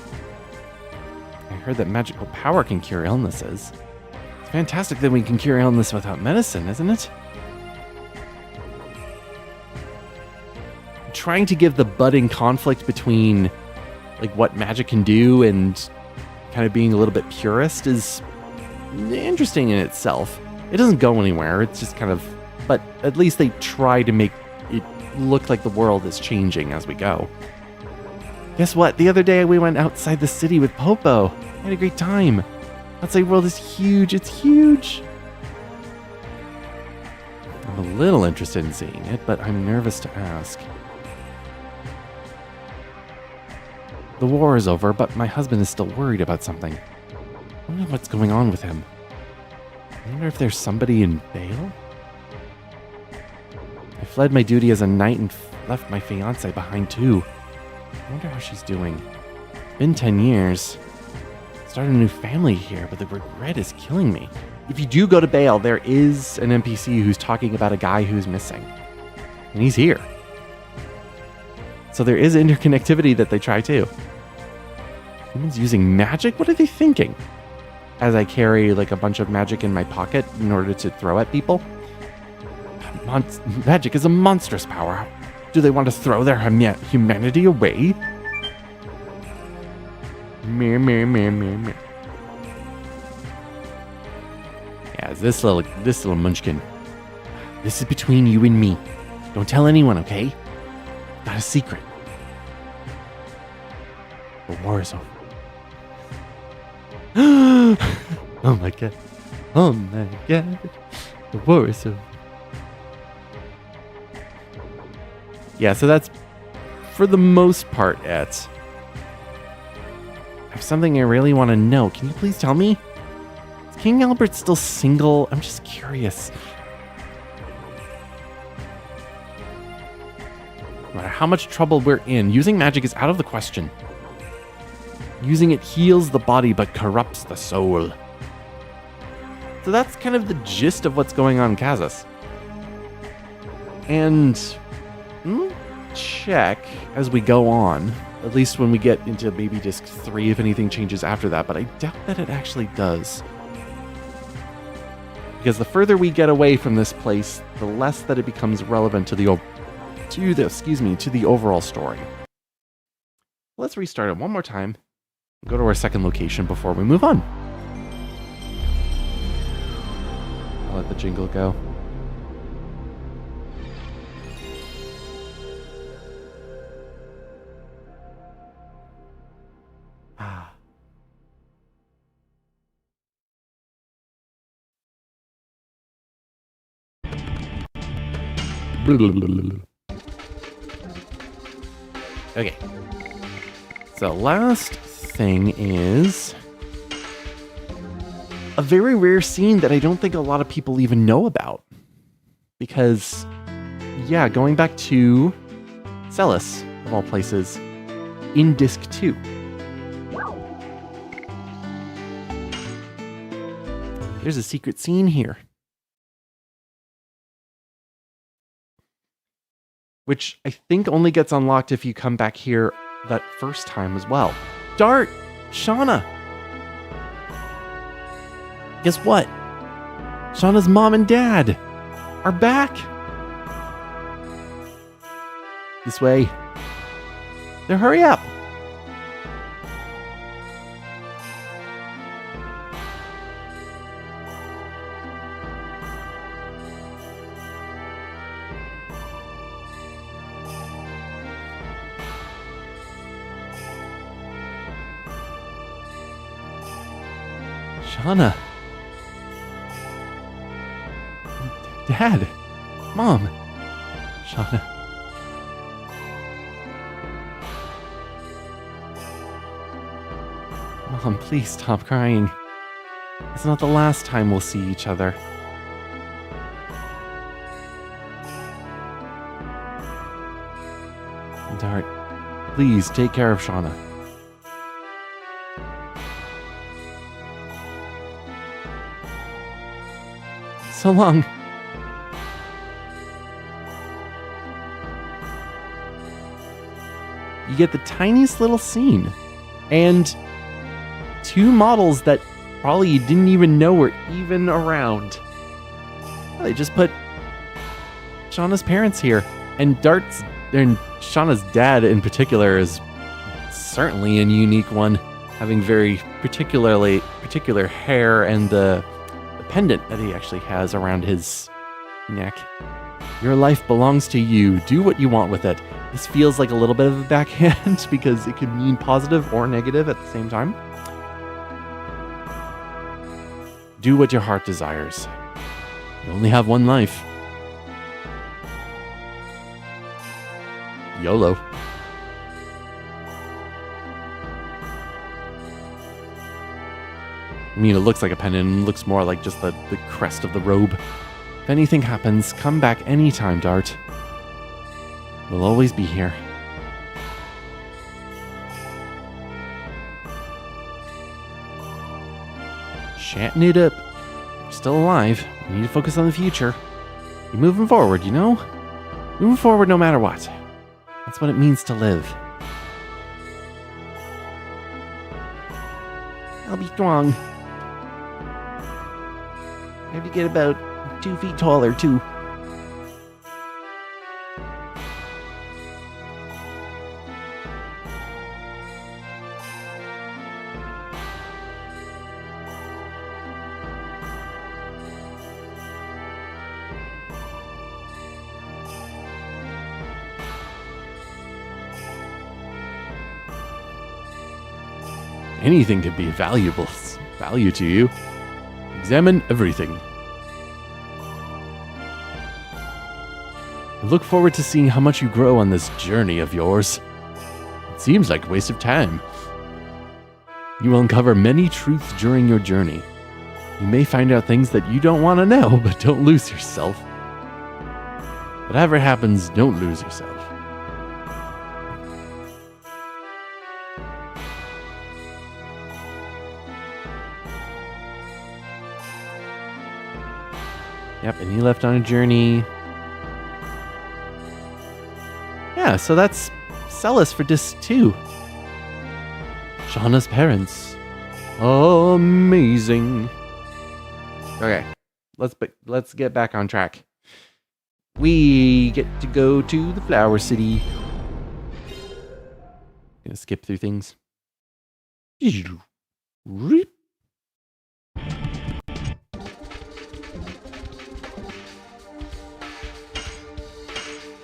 I heard that magical power can cure illnesses. It's fantastic that we can cure illness without medicine, isn't it? Trying to give the budding conflict between like what magic can do and kind of being a little bit purist is interesting in itself. It doesn't go anywhere. It's just kind of, but at least they try to make it look like the world is changing as we go. Guess what? The other day we went outside the city with Popo. I had a great time. Outside world is huge. It's huge. I'm a little interested in seeing it, but I'm nervous to ask. The war is over, but my husband is still worried about something. I wonder what's going on with him. I wonder if there's somebody in Bale? I fled my duty as a knight and left my fiancée behind too. I wonder how she's doing. It's been 10 years. Started a new family here, but the regret is killing me. If you do go to Bale, there is an NPC who's talking about a guy who's missing. And he's here. So there is interconnectivity that they try too. Humans using magic? What are they thinking? As I carry like a bunch of magic in my pocket in order to throw at people? Magic is a monstrous power. Do they want to throw their humanity away? Meh, meh, meh, meh, meh. Yeah, this little munchkin. This is between you and me. Don't tell anyone, okay? Not a secret. The war is over. Oh my god. Oh my god. The war is over. Yeah, so that's for the most part it. I have something I really want to know. Can you please tell me? Is King Albert still single? I'm just curious. No matter how much trouble we're in, using magic is out of the question. Using it heals the body but corrupts the soul. So that's kind of the gist of what's going on in Kazas. And check as we go on, at least when we get into maybe disc 3 if anything changes after that, but I doubt that it actually does. Because the further we get away from this place, the less that it becomes relevant to the overall story. Let's restart it one more time and go to our second location before we move on. I'll let the jingle go. Okay. So last thing is a very rare scene that I don't think a lot of people even know about. Because, yeah, going back to Celis, of all places, in Disc 2. There's a secret scene here. Which I think only gets unlocked if you come back here that first time as well. Dart! Shauna! Guess what? Shauna's mom and dad are back! This way. Now hurry up! Shauna. Dad. Mom. Shauna. Mom, please stop crying. It's not the last time we'll see each other. Dart, please take care of Shauna. So long. You get the tiniest little scene and 2 models that probably you didn't even know were even around. They just put Shauna's parents here, and Shauna's dad in particular is certainly a unique one. having very particular hair and the pendant that he actually has around his neck. Your life belongs to you. Do what you want with it. This feels like a little bit of a backhand because it could mean positive or negative at the same time. Do what your heart desires. You only have one life. YOLO. I mean, it looks like a pendant and looks more like just the crest of the robe. If anything happens, come back anytime, Dart. We'll always be here. Chatting it up. You're still alive. We need to focus on the future. You're moving forward, you know? Moving forward no matter what. That's what it means to live. I'll be strong. I have to get about 2 feet taller, too. Anything could be value to you. Examine everything. I look forward to seeing how much you grow on this journey of yours. It seems like a waste of time. You will uncover many truths during your journey. You may find out things that you don't want to know, but don't lose yourself. Whatever happens, don't lose yourself. Yep, and he left on a journey. Yeah, so that's Celis for Disc 2. Shauna's parents. Amazing. Okay, let's get back on track. We get to go to the Flower City. Gonna skip through things.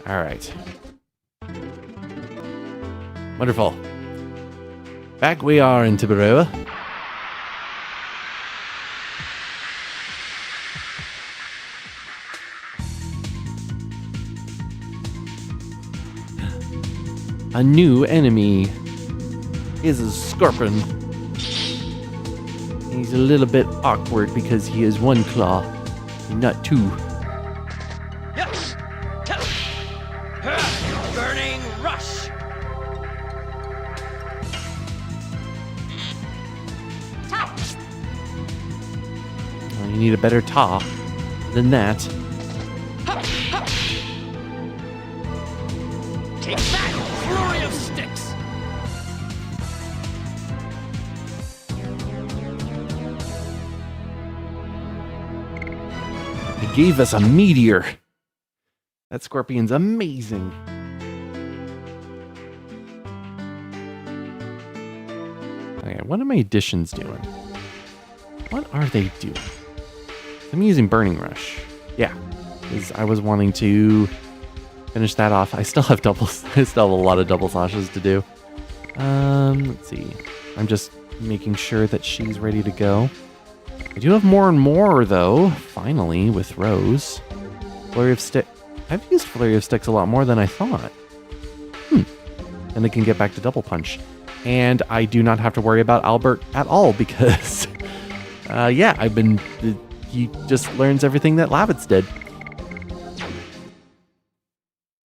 All right. Wonderful. Back we are in Tiberoa. A new enemy is a scorpion. He's a little bit awkward because he has one claw, not two. Burning rush. Well, you need a better taw than that. Take that, flurry of sticks. He gave us a meteor. That scorpion's amazing. Okay, what are my additions doing? What are they doing? I'm using Burning Rush. Yeah, because I was wanting to finish that off. I still have doubles. I still have a lot of double slashes to do. Let's see. I'm just making sure that she's ready to go. I do have more and more, though, finally, with Rose. Flurry of Stick. I've used Flurry of Sticks a lot more than I thought. And I can get back to Double Punch. And I do not have to worry about Albert at all because, yeah, he just learns everything that Lavitz did.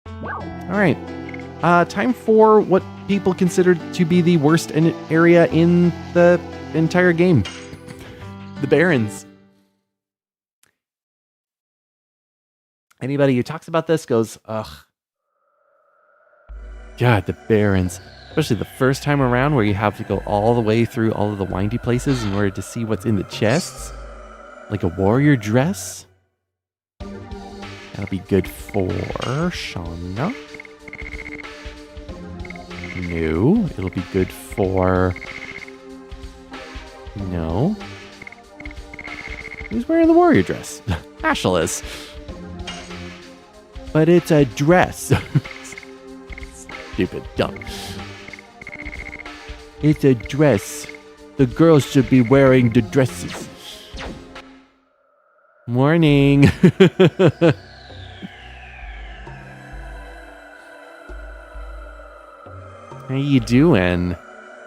All right. Time for what people consider to be the worst area in the entire game. The Barrens. Anybody who talks about this goes, ugh. God, the Barrens. Especially the first time around where you have to go all the way through all of the windy places in order to see what's in the chests. Like a warrior dress. That'll be good for Shauna. No, it'll be good for No. Who's wearing the warrior dress? Ashel is. But it's a dress. Stupid. Dumb. It's a dress. The girls should be wearing the dresses. Morning. How you doing?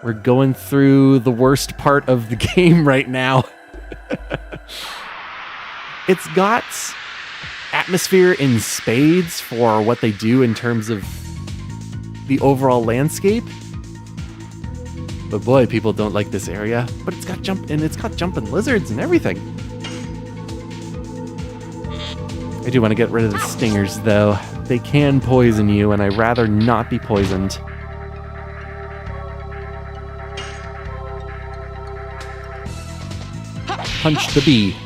We're going through the worst part of the game right now. It's got atmosphere in spades for what they do in terms of the overall landscape. But boy, people don't like this area. But it's got jumping lizards and everything. I do want to get rid of the stingers, though. They can poison you, and I'd rather not be poisoned. Punch the bee.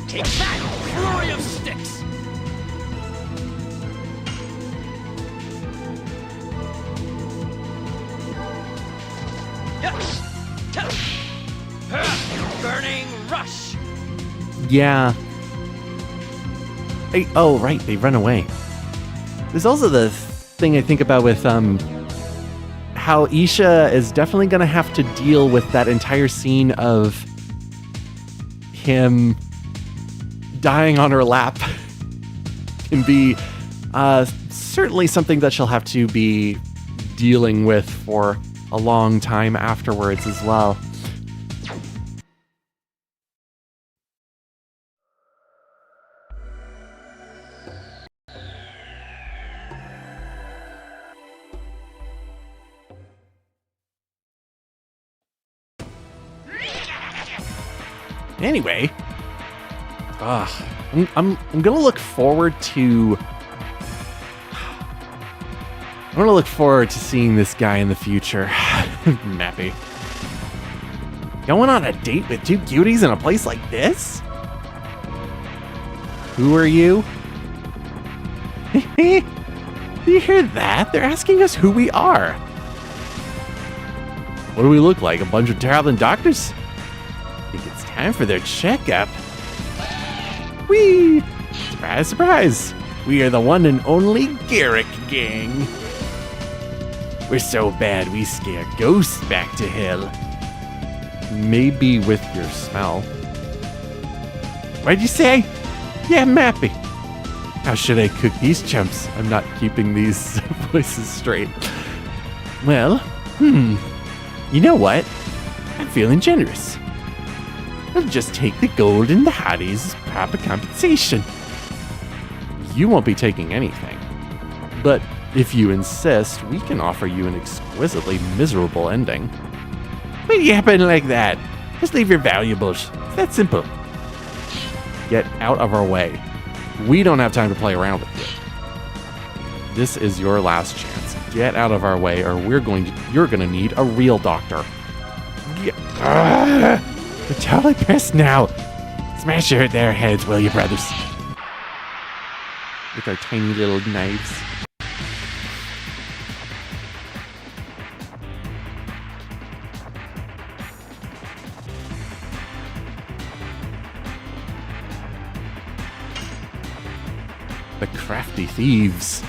Take that! Flurry of sticks! Burning rush! Yeah. Oh, right, they run away. There's also the thing I think about with how Isha is definitely going to have to deal with that entire scene of him dying on her lap. Can be certainly something that she'll have to be dealing with for a long time afterwards as well. Anyway, I'm gonna look forward to. I'm gonna look forward to seeing this guy in the future. Mappy. Going on a date with two cuties in a place like this? Who are you? Do you hear that? They're asking us who we are. What do we look like? A bunch of traveling doctors? I think it's time for their checkup. Whee! Surprise, surprise! We are the one and only Garrick Gang. We're so bad we scare ghosts back to hell. Maybe with your smell. What'd you say? Yeah, Mappy. How should I cook these chumps? I'm not keeping these voices straight. Well, you know what? I'm feeling generous. I'll just take the gold and the hotties as proper compensation. You won't be taking anything. But if you insist, we can offer you an exquisitely miserable ending. Quit yapping like that. Just leave your valuables. It's that simple. Get out of our way. We don't have time to play around with you. This is your last chance. Get out of our way, or you're gonna need a real doctor. We're totally pissed now. Smash their heads, will you, brothers? With our tiny little knives. The crafty thieves.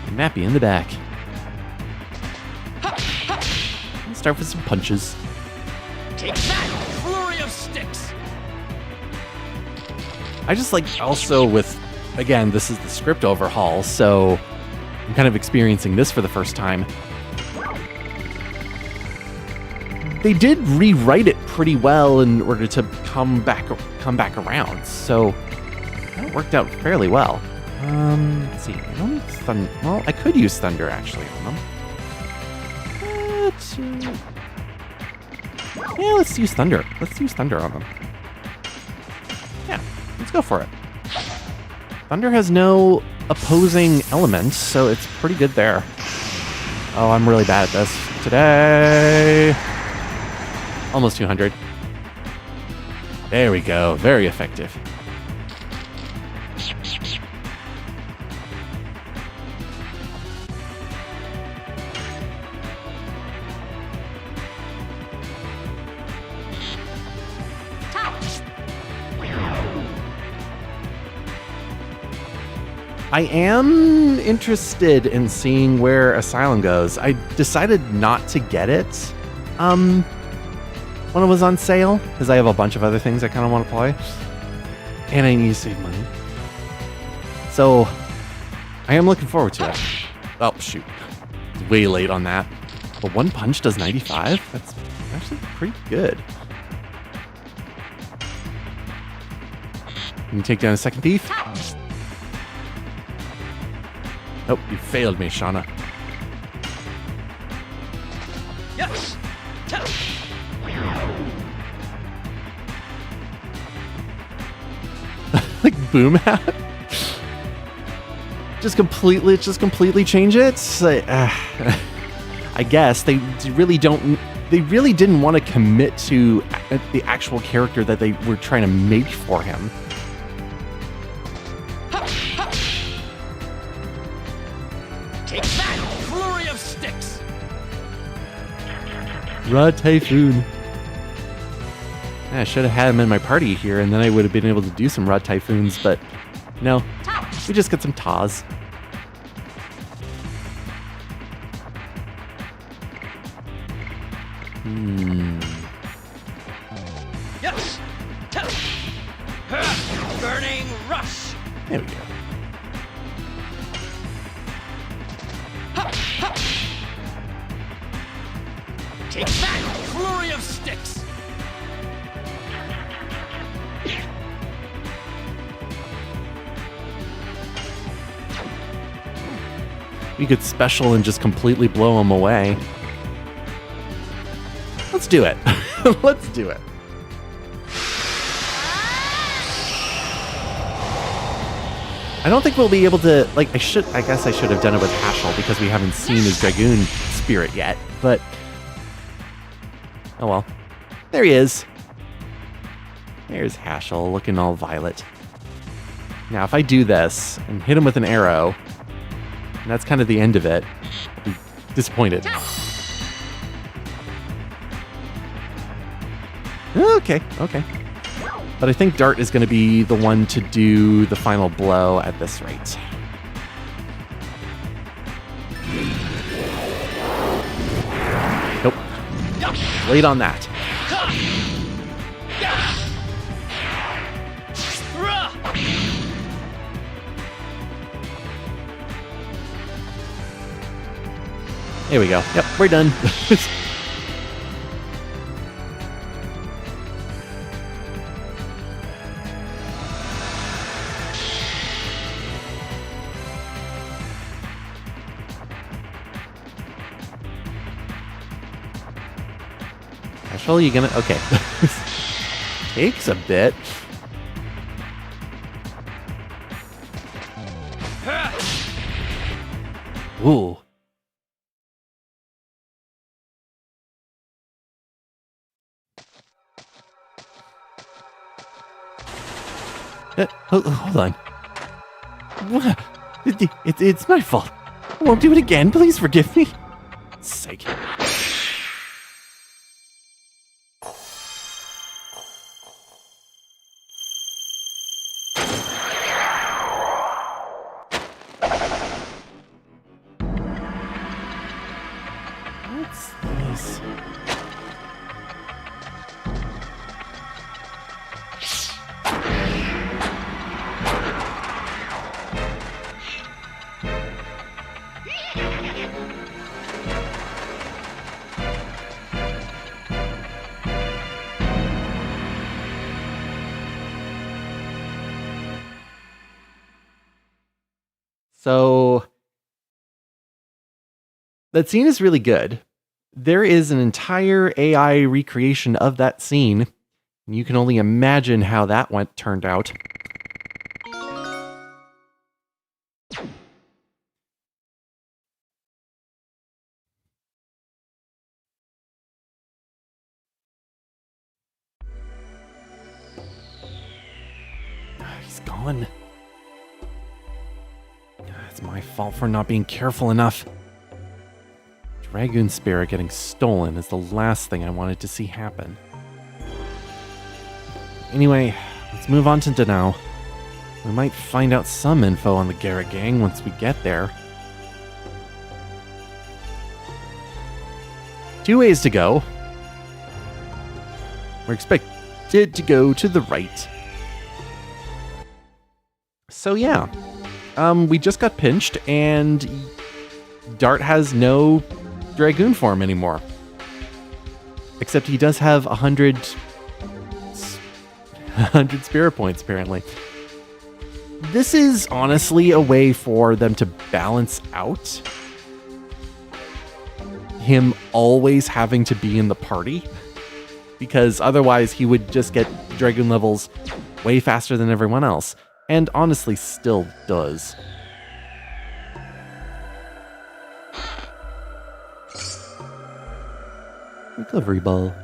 Mappy in the back. Let's start with some punches. Take that! Flurry of sticks! I just like also with, again, this is the script overhaul, so I'm kind of experiencing this for the first time. They did rewrite it pretty well in order to come back around, so that worked out fairly well. Let's see. I don't need thunder. Well, I could use thunder actually on them. Yeah, let's use thunder. Let's use thunder on them. Yeah, let's go for it. Thunder has no opposing elements, so it's pretty good there. Oh, I'm really bad at this today. Almost 200. There we go. Very effective. I am interested in seeing where Asylum goes. I decided not to get it when it was on sale, because I have a bunch of other things I kind of want to play. And I need to save money. So, I am looking forward to it. Oh, shoot. It's way late on that. But one punch does 95? That's actually pretty good. Can you take down a second thief? Nope, you failed me, Shauna. Yes. Like boom hat? Just completely change it? I guess they really didn't want to commit to the actual character that they were trying to make for him. Take that! Flurry of sticks! Rod Typhoon. Yeah, I should have had him in my party here, and then I would have been able to do some Rod Typhoons, but no. We just get some Taz. Yes! Burning rush! There we go. Take that! Flurry of sticks! We could special and just completely blow him away. Let's do it. Let's do it. I don't think we'll be able to, like, I guess I should have done it with Hashel because we haven't seen his Dragoon spirit yet, but oh well. There he is. There's Hashel looking all violet. Now, if I do this and hit him with an arrow, and that's kind of the end of it, I'll be disappointed. Okay. But I think Dart is going to be the one to do the final blow at this rate. Nope. Late on that. There we go. Yep, we're done. Actually, you gonna... Okay. Takes a bit. Ooh. Hold on. What? It's my fault. I won't do it again. Please forgive me. Sake. What's this? So that scene is really good. There is an entire AI recreation of that scene. And you can only imagine how that turned out. He's gone. It's my fault for not being careful enough. Dragoon spirit getting stolen is the last thing I wanted to see happen. Anyway, let's move on to Danao. We might find out some info on the Garrett gang once we get there. 2 ways to go. We're expected to go to the right. So yeah, we just got pinched, and Dart has no Dragoon form anymore. Except he does have 100 spirit points, apparently. This is honestly a way for them to balance out him always having to be in the party, because otherwise he would just get Dragoon levels way faster than everyone else, and honestly still does. Recovery ball.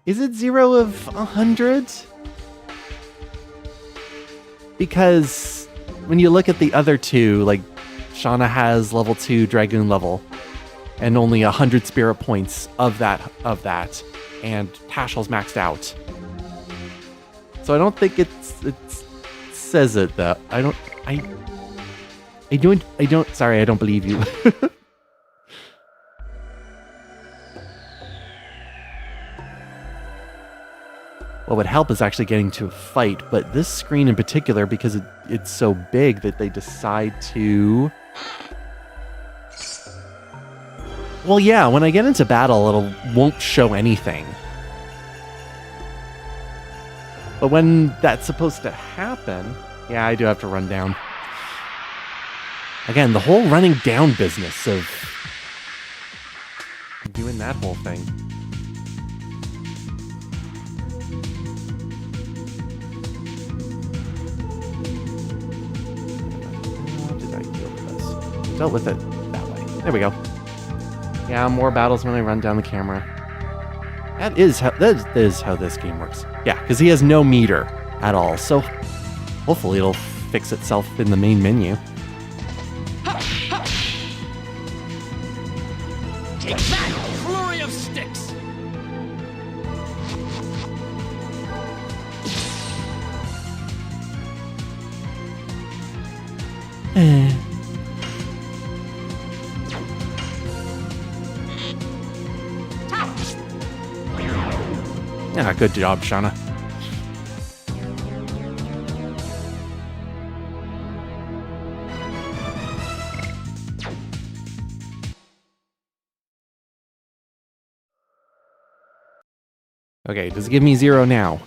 Is it 0 of 100? Because when you look at the other two, like Shauna has level 2 Dragoon level and only 100 spirit points of that, and Tashel's maxed out. So I don't think it says it though. I don't believe you. What would help is actually getting to a fight, but this screen in particular, because it's so big that they decide to... Well, yeah, when I get into battle, it won't show anything. But when that's supposed to happen... Yeah, I do have to run down. Again, the whole running down business of doing that whole thing. How did I deal with this? Dealt with it that way. There we go. Yeah, more battles when I run down the camera. That is how this game works. Yeah, because he has no meter at all, so hopefully it'll fix itself in the main menu. Take that, flurry of sticks! Yeah, good job, Shauna. Okay, does it give me 0 now?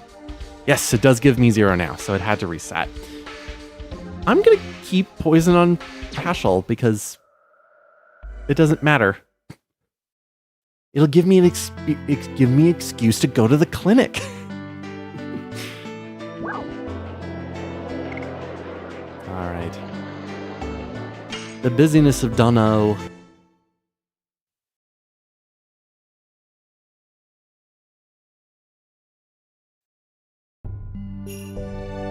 Yes, it does give me 0 now, so it had to reset. I'm gonna keep poison on Tashel because it doesn't matter. It'll give me an excuse to go to the clinic. All right. The busyness of Dunno.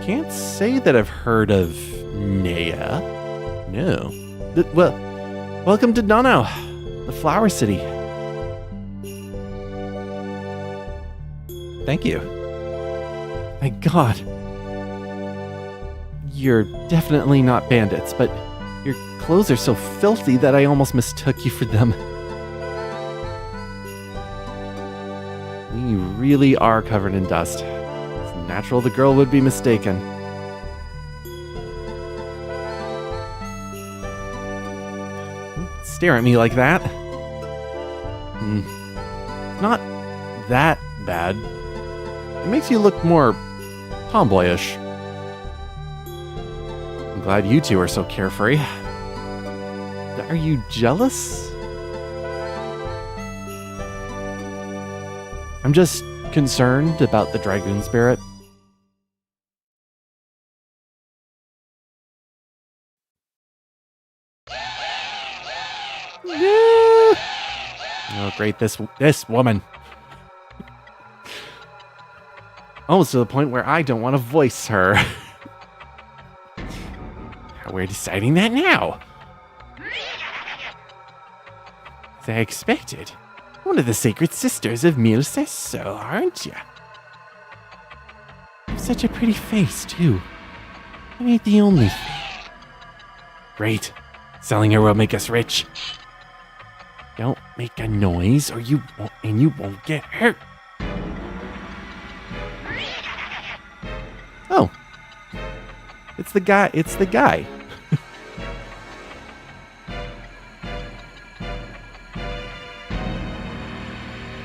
Can't say that I've heard of Nea. No. Well, welcome to Dunno, the Flower City. Thank you. Thank God. You're definitely not bandits, but your clothes are so filthy that I almost mistook you for them. We really are covered in dust. It's natural the girl would be mistaken. Don't stare at me like that. Not that bad. It makes you look more tomboyish. I'm glad you two are so carefree. Are you jealous? I'm just concerned about the Dragoon spirit. Oh, great, this woman. Almost to the point where I don't want to voice her. We're deciding that now. As I expected. One of the sacred sisters of Mil says so, aren't you? such a pretty face, too. I ain't the only thing. Great. Selling her will make us rich. Don't make a noise or you won't get hurt. Oh. It's the guy.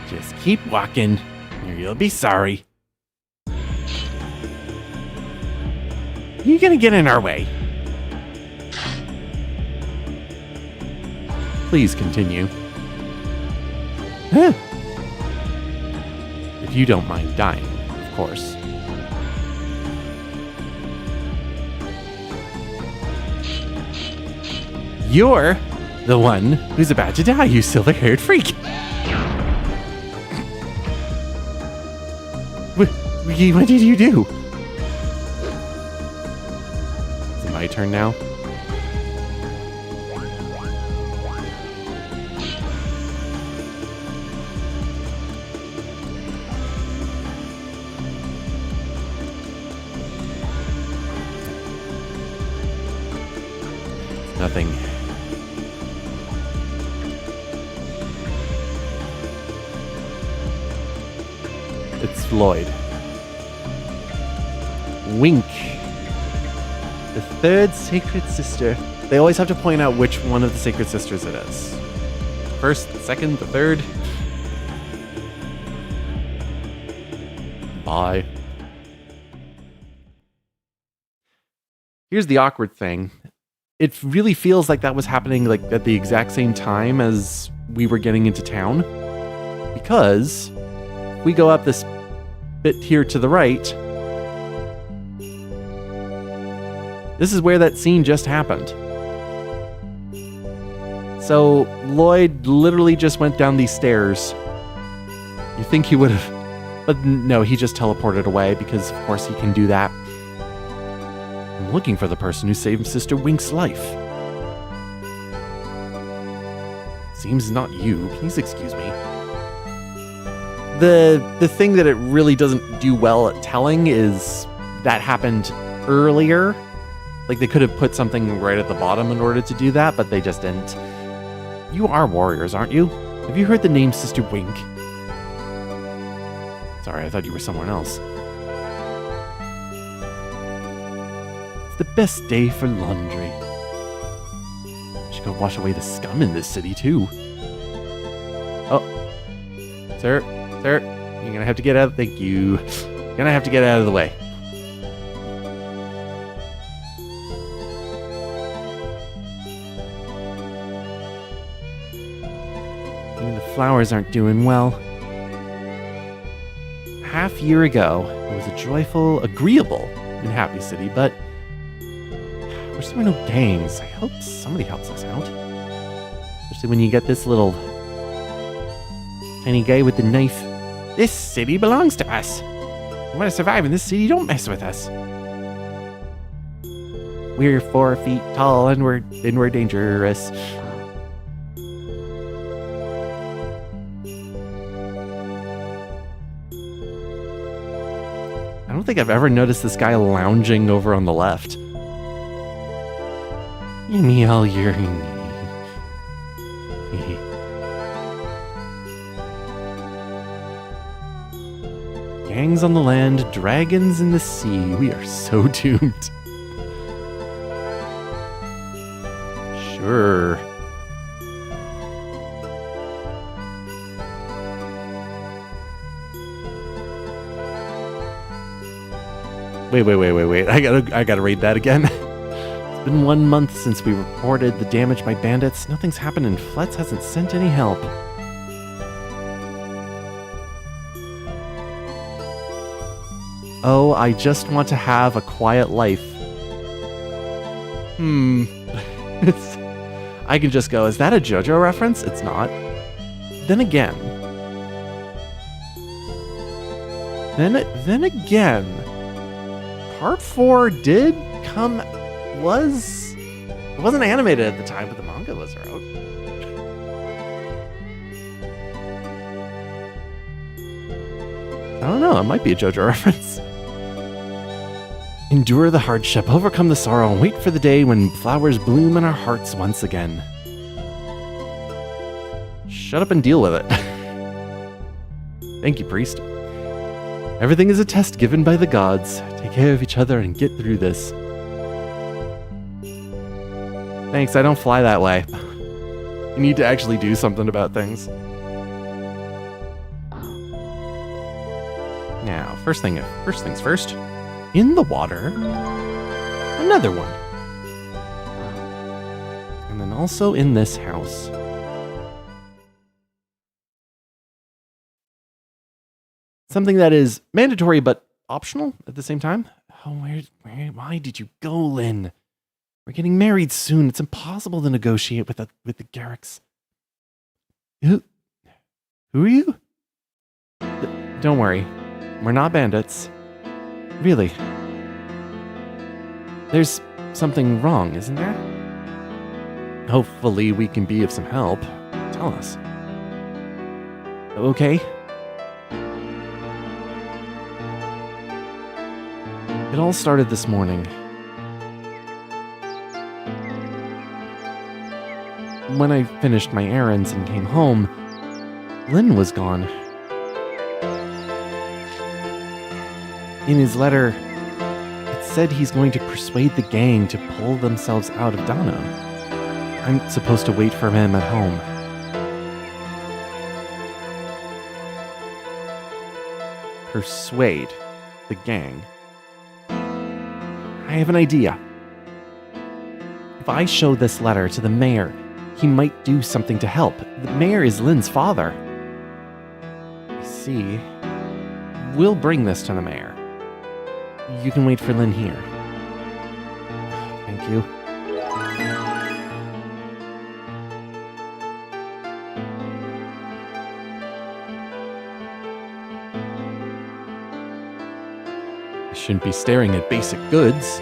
Just keep walking or you'll be sorry. You're gonna get in our way. Please continue. Huh. If you don't mind dying, of course. You're the one who's about to die, you silver-haired freak. What did you do? Is it my turn now? Nothing. It's Lloyd. Wink. The third sacred sister. They always have to point out which one of the sacred sisters it is. First, the second, the third. Bye. Here's the awkward thing. It really feels like that was happening like at the exact same time as we were getting into town. Because we go up this bit here to the right. This is where that scene just happened. So Lloyd literally just went down these stairs. You think he would have, but no, he just teleported away because of course he can do that. I'm looking for the person who saved Sister Wink's life. Seems not you. Please excuse me. The thing that it really doesn't do well at telling is that happened earlier. Like they could have put something right at the bottom in order to do that, but they just didn't. You are warriors, aren't you? Have you heard the name Sister Wink? Sorry, I thought you were someone else. It's the best day for laundry. Should go wash away the scum in this city too. Oh, sir, you're gonna have to get out. Thank you. You're gonna have to get out of the way. The flowers aren't doing well. Half year ago, it was a joyful, agreeable, and happy city, but there's there no gangs. I hope somebody helps us out. Especially when you get this little tiny guy with the knife. This city belongs to us. You want to survive in this city, don't mess with us. We're 4 feet tall and we're dangerous. I don't think I've ever noticed this guy lounging over on the left. Give me all your... Gangs on the land, dragons in the sea. We are so doomed. Sure. Wait. I gotta read that again. It's been 1 month since we reported the damage by bandits. Nothing's happened and Fletz hasn't sent any help. Oh, I just want to have a quiet life. I can just go, is that a JoJo reference? It's not. Then again, Part 4 did come, it wasn't animated at the time, but the manga was out. I don't know, it might be a JoJo reference. Endure the hardship, overcome the sorrow, and wait for the day when flowers bloom in our hearts once again. Shut up and deal with it. Thank you, priest. Everything is a test given by the gods. Take care of each other and get through this. Thanks, I don't fly that way. You need to actually do something about things. Now, first things first. In the water, another one. And then also in this house. Something that is mandatory but optional at the same time. Oh, why did you go, Lynn? We're getting married soon. It's impossible to negotiate with the Garricks. Who are you? Don't worry. We're not bandits. Really. There's something wrong, isn't there? Hopefully we can be of some help. Tell us. Okay. It all started this morning. When I finished my errands and came home, Lynn was gone. In his letter, it said he's going to persuade the gang to pull themselves out of Dano. I'm supposed to wait for him at home. Persuade the gang. I have an idea. If I show this letter to the mayor, he might do something to help. The mayor is Lynn's father. I see. We'll bring this to the mayor. You can wait for Lynn here. Thank you. I shouldn't be staring at basic goods.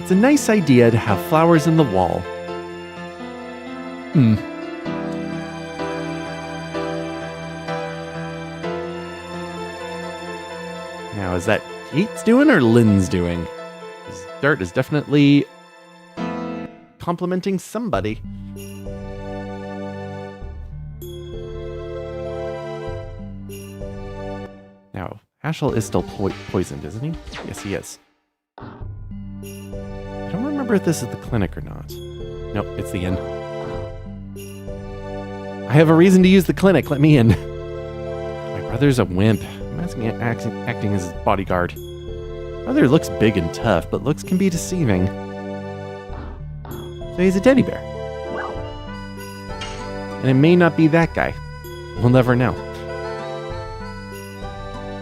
It's a nice idea to have flowers in the wall. Now, is that Kate's doing or Lynn's doing? This dirt is definitely complimenting somebody. Now, Ashel is still poisoned, isn't he? Yes, he is. I don't remember if this is the clinic or not. Nope, it's the inn. I have a reason to use the clinic. Let me in. My brother's a wimp. I'm acting as his bodyguard. Brother looks big and tough, but looks can be deceiving. So he's a teddy bear. And it may not be that guy. We'll never know.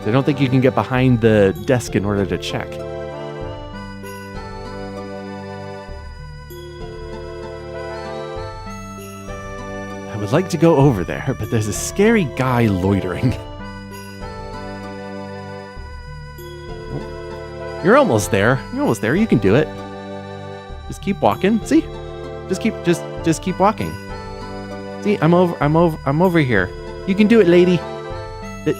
I don't think you can get behind the desk in order to check. I would like to go over there, but there's a scary guy loitering. You're almost there. You're almost there. You can do it. Just keep walking. See? Just keep walking. See, I'm over here. You can do it, lady. I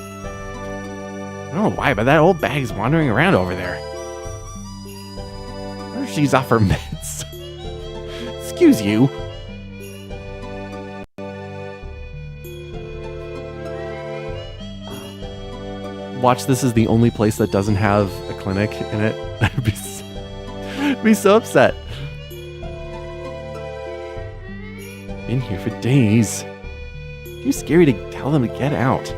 don't know why, but that old bag's wandering around over there. I wonder if she's off her meds. Excuse you. Watch, this is the only place that doesn't have a clinic in it. I'd be so upset. Been here for days. Too scary to tell them to get out.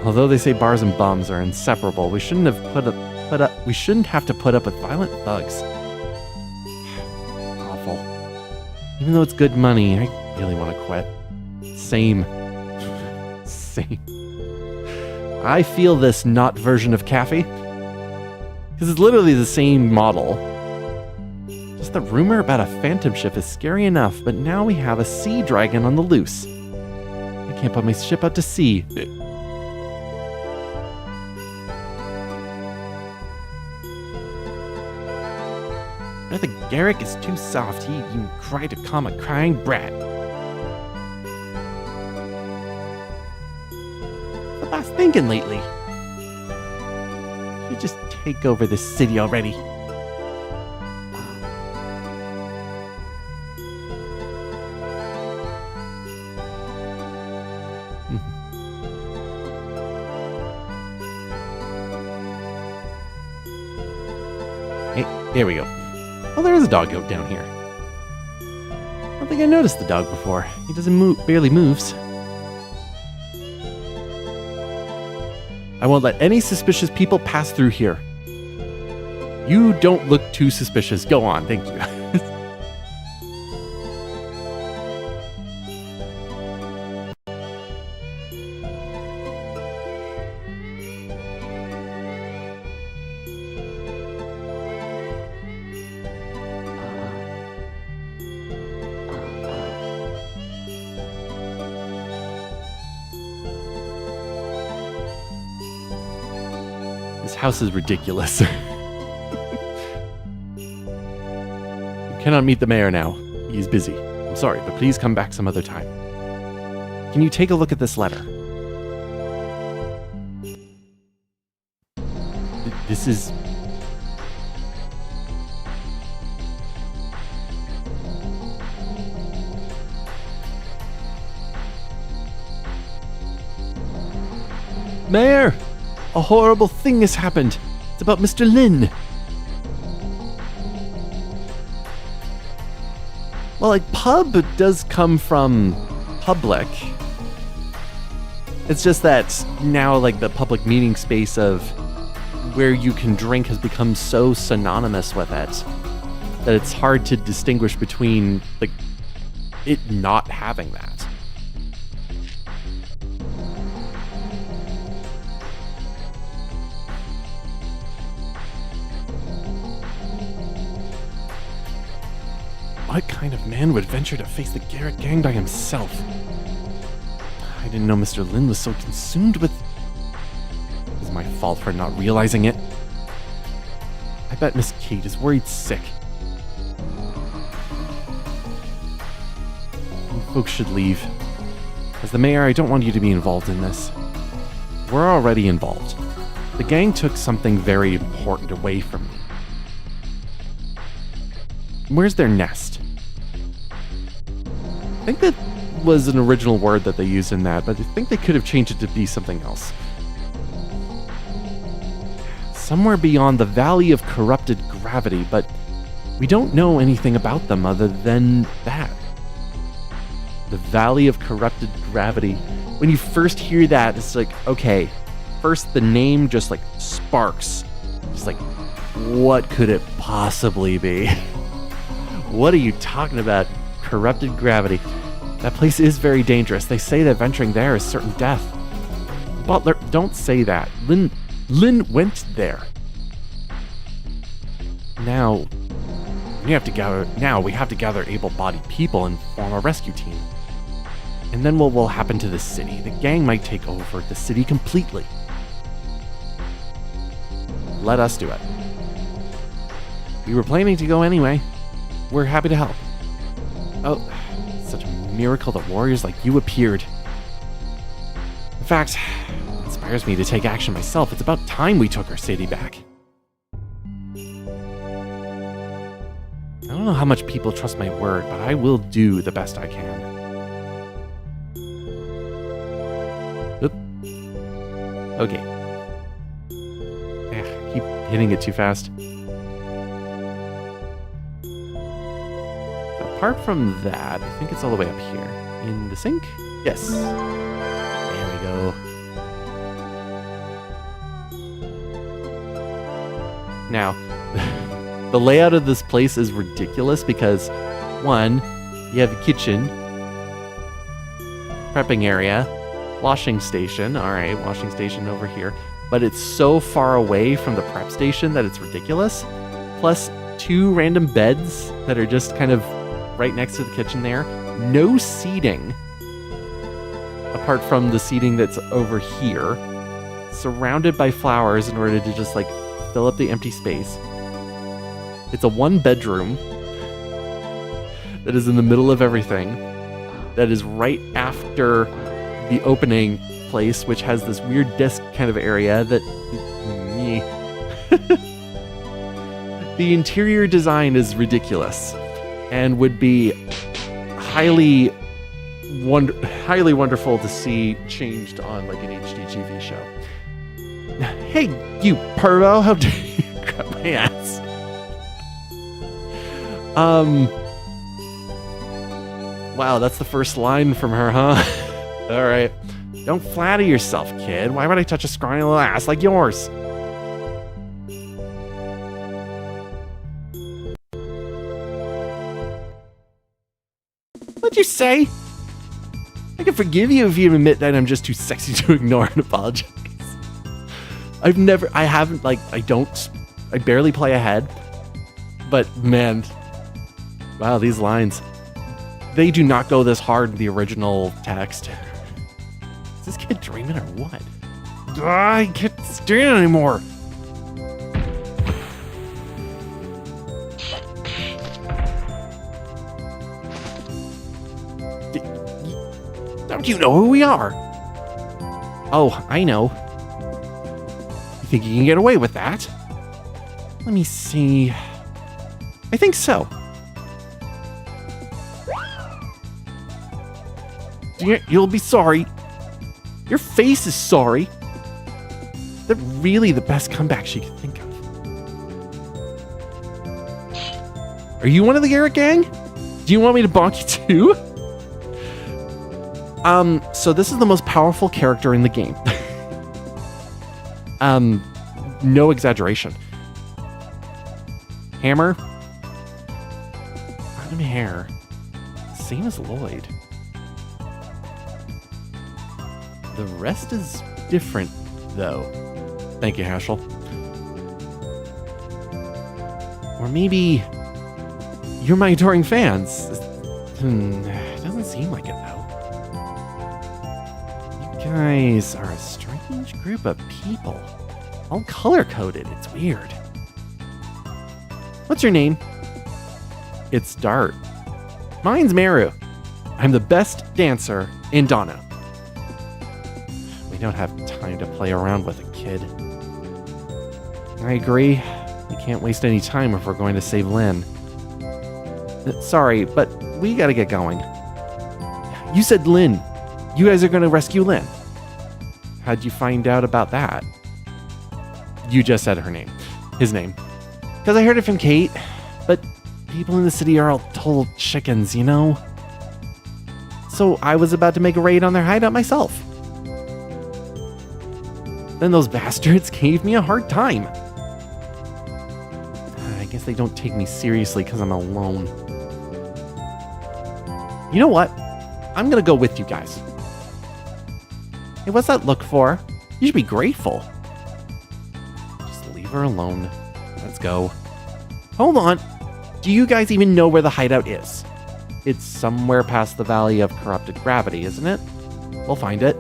Although they say bars and bums are inseparable, we shouldn't have we shouldn't have to put up with violent thugs. Awful. Even though it's good money, I really want to quit. Same. I feel this not version of Cafe. Because it's literally the same model. Just the rumor about a phantom ship is scary enough, but now we have a sea dragon on the loose. I can't put my ship out to sea. Brother Garrick is too soft. He even cried to calm a crying brat. What's thinking lately? take over this city already. Hey, there we go. Oh, there is a dog goat down here. I don't think I noticed the dog before. He doesn't move, barely moves. I won't let any suspicious people pass through here. You don't look too suspicious. Go on, thank you. This house is ridiculous. You cannot meet the mayor now. He is busy. I'm sorry, but please come back some other time. Can you take a look at this letter? This is... Mayor! A horrible thing has happened. It's about Mr. Lin. Well, like, pub does come from public. It's just that now, like, the public meeting space of where you can drink has become so synonymous with it that it's hard to distinguish between, like, it not having that. What kind of man would venture to face the Garrett gang by himself? I didn't know Mr. Lin was so consumed with... It was my fault for not realizing it. I bet Miss Kate is worried sick. You folks should leave. As the mayor, I don't want you to be involved in this. We're already involved. The gang took something very important away from me. Where's their nest? I think that was an original word that they used in that, but I think they could have changed it to be something else. Somewhere beyond the Valley of Corrupted Gravity, but we don't know anything about them other than that. The Valley of Corrupted Gravity. When you first hear that, it's like, okay, first the name just like sparks. Just like, what could it possibly be? What are you talking about? Corrupted Gravity. That place is very dangerous. They say that venturing there is certain death. Butler, don't say that. Lin went there. Now we have to gather able-bodied people and form a rescue team. And then what will happen to the city? The gang might take over the city completely. Let us do it. We were planning to go anyway. We're happy to help. Oh, such a miracle that warriors like you appeared. In fact, it inspires me to take action myself. It's about time we took our city back. I don't know how much people trust my word, but I will do the best I can. Oop. Okay. Keep hitting it too fast. Apart from that, I think it's all the way up here. In the sink? Yes. There we go. Now, the layout of this place is ridiculous because, one, you have the kitchen, prepping area, washing station. All right, washing station over here. But it's so far away from the prep station that it's ridiculous. Plus, two random beds that are just kind of right next to the kitchen there. No seating apart from the seating that's over here, surrounded by flowers in order to just like fill up the empty space. It's a one bedroom that is in the middle of everything, that is right after the opening place, which has this weird desk kind of area that The interior design is ridiculous and would be highly wonderful to see changed on like an HD TV show. Hey, you pervo, how dare you grab my ass? Wow, that's the first line from her, huh? All right. Don't flatter yourself, kid. Why would I touch a scrawny little ass like yours? What'd you say? I can forgive you if you admit that I'm just too sexy to ignore and apologize. I barely play ahead. But man, wow, these lines. They do not go this hard in the original text. Is this kid dreaming or what? I can't stand it anymore. Don't you know who we are? Oh, I know. You think you can get away with that? Let me see. I think so. You'll be sorry. Your face is sorry. They're really the best comeback she could think of. Are you one of the Eric gang? Do you want me to bonk you too? So this is the most powerful character in the game. No exaggeration. Hammer. Random hair. Same as Lloyd. The rest is different, though. Thank you, Haschel. Or maybe you're my adoring fans. Doesn't seem like it, though. You guys are a strange group of people. All color-coded. It's weird. What's your name? It's Dart. Mine's Meru. I'm the best dancer in Donna. We don't have time to play around with a kid. I agree. We can't waste any time if we're going to save Lynn. Sorry, but we gotta get going. You said Lynn. You guys are gonna rescue Lynn. How'd you find out about that? You just said her name. His name. Because I heard it from Kate. But people in the city are all total chickens, you know? So I was about to make a raid on their hideout myself. Then those bastards gave me a hard time. I guess they don't take me seriously because I'm alone. You know what? I'm gonna go with you guys. Hey, what's that look for? You should be grateful. Just leave her alone. Let's go. Hold on. Do you guys even know where the hideout is? It's somewhere past the Valley of Corrupted Gravity, isn't it? We'll find it.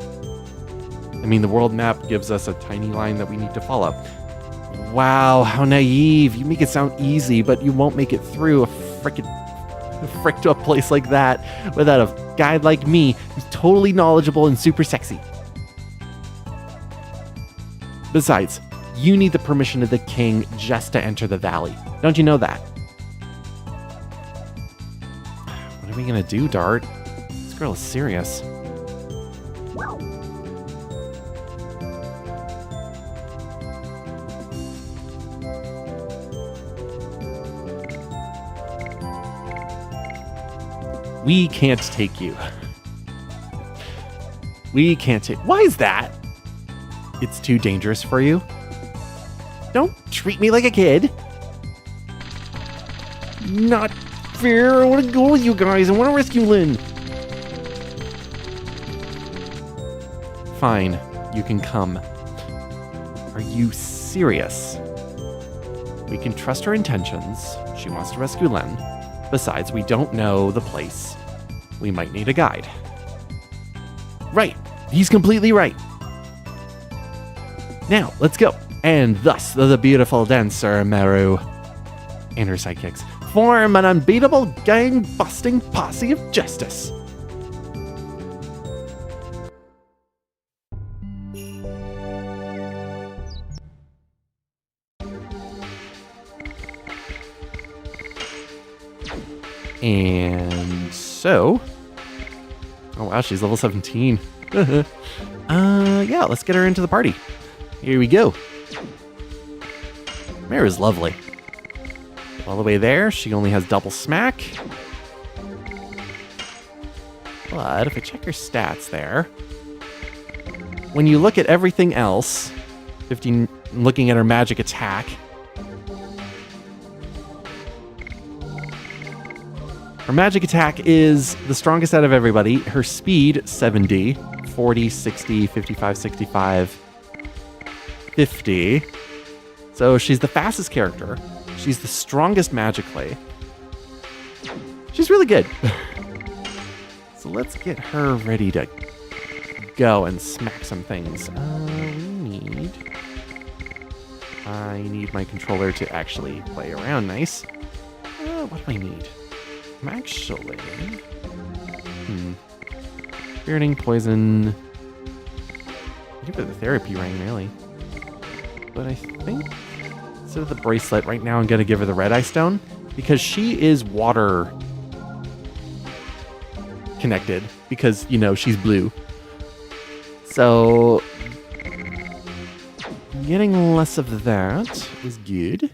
I mean, the world map gives us a tiny line that we need to follow. Wow, how naive. You make it sound easy, but you won't make it through a frick to a place like that without a guy like me who's totally knowledgeable and super sexy. Besides, you need the permission of the king just to enter the valley. Don't you know that? What are we gonna do, Dart? This girl is serious. We can't take you. We can't take... Why is that? It's too dangerous for you? Don't treat me like a kid. Not fair. I want to go with you guys. I want to rescue Lynn. Fine. You can come. Are you serious? We can trust her intentions. She wants to rescue Lynn. Besides, we don't know the place. We might need a guide. Right. He's completely right. Now, let's go. And thus, the beautiful dancer, Meru, and her sidekicks form an unbeatable gang-busting posse of justice. And so... Oh wow, she's level 17. Yeah, let's get her into the party. Here we go. Mara's lovely. All the way there, she only has double smack. But if I check her stats there, when you look at everything else, 15, looking at her magic attack, her magic attack is the strongest out of everybody. Her speed, 70, 40, 60, 55, 65, 50. So she's the fastest character. She's the strongest magically. She's really good. So let's get her ready to go and smack some things. I need my controller to actually play around nice. What do I need? I'm actually... Spiriting, poison... Give her the therapy ring, really. But I think... Instead of the bracelet, right now I'm going to give her the red eye stone. Because she is water... connected. Because, you know, she's blue. So... Getting less of that is good.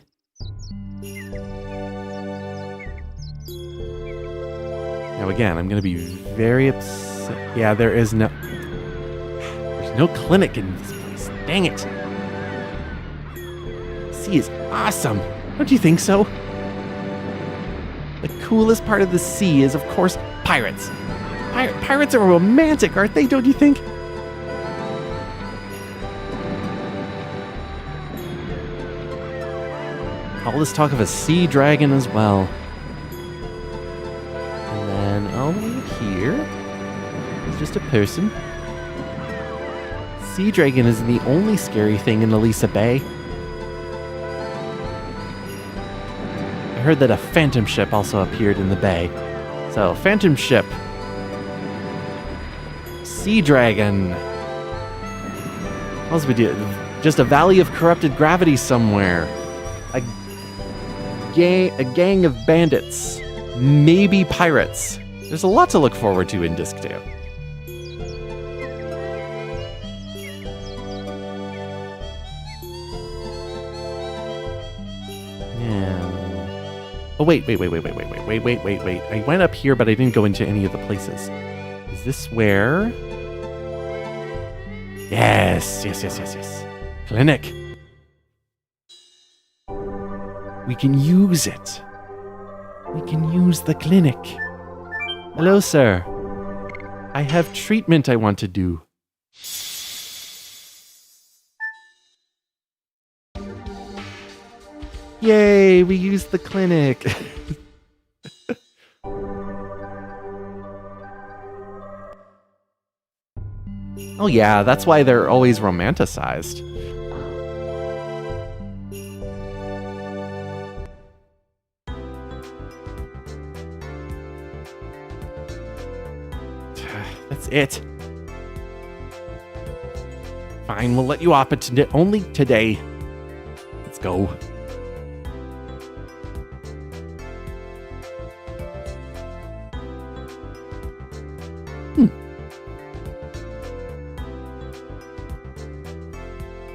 Now again, I'm going to be very upset. Yeah, there's no clinic in this place. Dang it. Sea is awesome. Don't you think so? The coolest part of the sea is, of course, pirates. Pirates are romantic, aren't they? Don't you think? All this talk of a sea dragon as well. And then all the way here is just a person. Sea dragon isn't the only scary thing in Elisa Bay. I heard that a phantom ship also appeared in the bay. So, phantom ship. Sea dragon. What else we do? Just a valley of corrupted gravity somewhere. A gang of bandits. Maybe pirates. There's a lot to look forward to in Disc 2. Yeah. Oh, wait. I went up here, but I didn't go into any of the places. Is this where... Yes. Clinic. We can use it. We can use the clinic. Hello, sir. I have treatment I want to do. Yay, we used the clinic. Oh yeah, that's why they're always romanticized. That's it. Fine, we'll let you off, but only today. Let's go.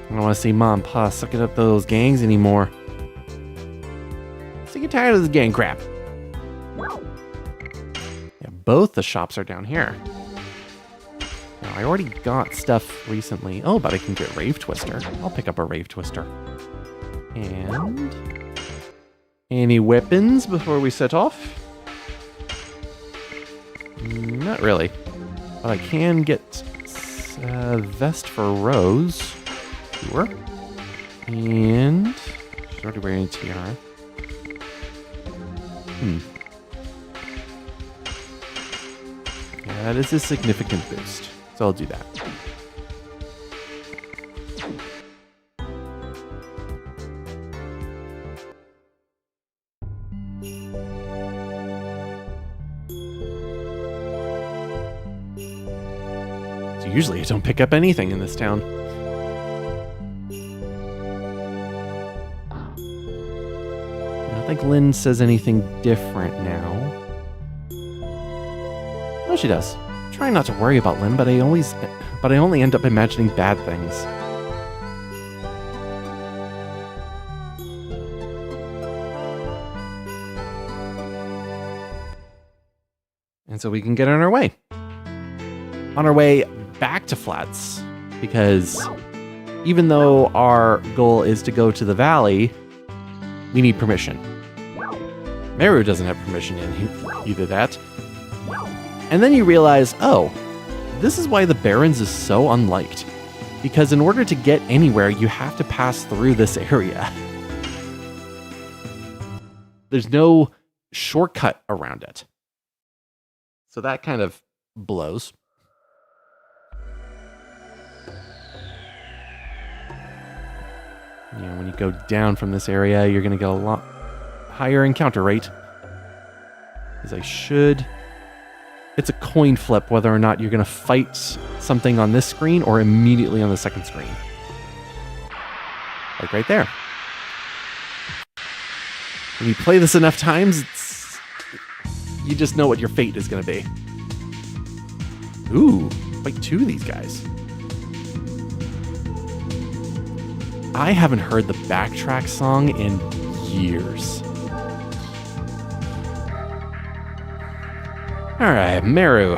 I don't want to see Mom and Pa sucking up those gangs anymore. Sick and tired of this gang crap. Yeah, both the shops are down here. Now, I already got stuff recently. Oh, but I can get Rave Twister. I'll pick up a Rave Twister. And... any weapons before we set off? Not really. But I can get a vest for Rose. Sure. And... she's already wearing a tiara. Yeah, that is a significant boost. So I'll do that. So usually I don't pick up anything in this town. I don't think Lynn says anything different now. Oh, she does. Trying not to worry about Lynn, but I only end up imagining bad things. And so we can get on our way. On our way back to Flats, because even though our goal is to go to the valley, we need permission. Meru doesn't have permission in either that. And then you realize, oh, this is why the Barrens is so unliked. Because in order to get anywhere, you have to pass through this area. There's no shortcut around it. So that kind of blows. You know, when you go down from this area, you're going to get a lot higher encounter rate. As I should. It's a coin flip whether or not you're going to fight something on this screen or immediately on the second screen. Like right there. When you play this enough times, you just know what your fate is going to be. Ooh, fight two of these guys. I haven't heard the Backtrack song in years. Alright, Meru.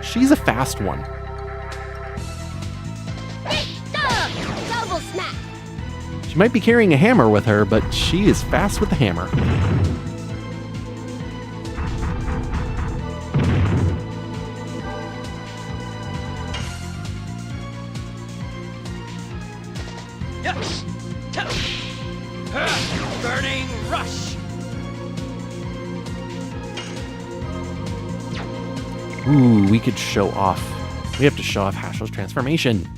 She's a fast one. Double smack. She might be carrying a hammer with her, but she is fast with the hammer. Burning rush. Ooh, we could show off. We have to show off Hashel's transformation.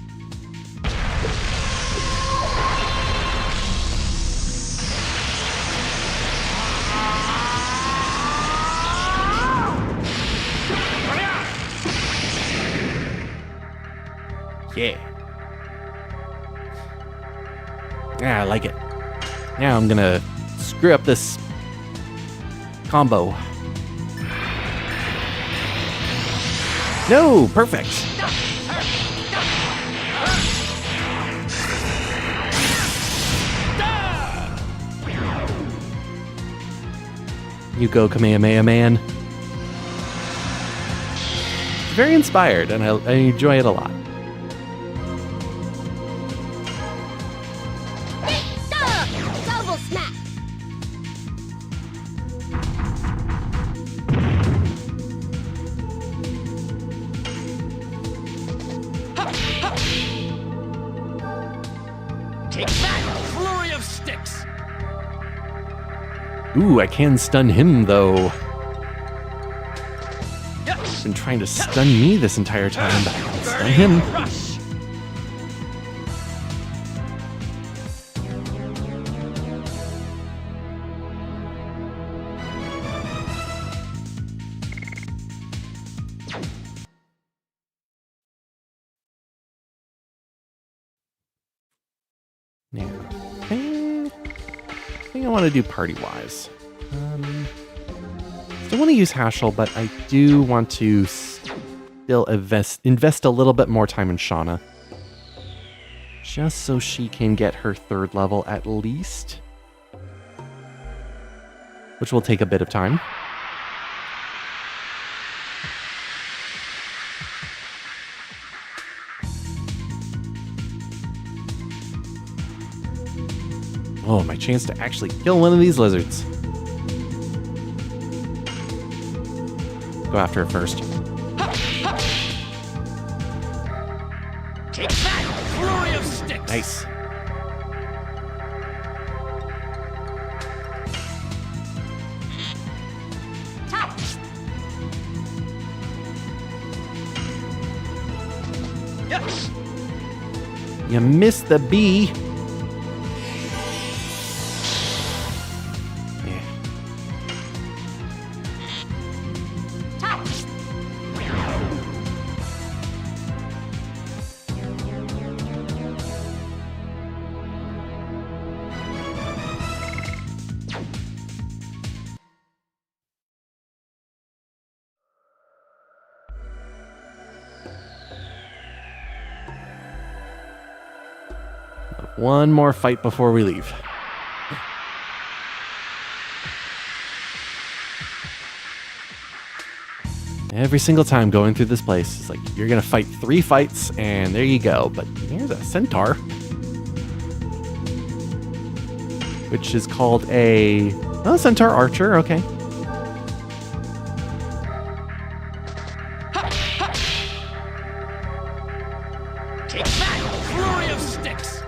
Yeah. Yeah, I like it. Now I'm gonna screw up this combo. No, perfect. You go, Kamehameha Man. Very inspired, and I enjoy it a lot. Double smack. Take that, flurry of sticks. Ooh, I can stun him, though. He's been trying to stun me this entire time, but I can stun him. Rush. Now, I think I want to do party-wise. Still want to use Hashel, but I do want to still invest a little bit more time in Shauna. Just so she can get her 3rd level at least. Which will take a bit of time. Oh, my chance to actually kill one of these lizards. Go after it first. Take that, flurry of sticks. Nice. Yes. You missed the bee. Yeah. One more fight before we leave. Every single time going through this place, it's like you're gonna fight 3 fights, and there you go. But here's a centaur, which is called a centaur archer. Okay. Take that! Flurry of sticks!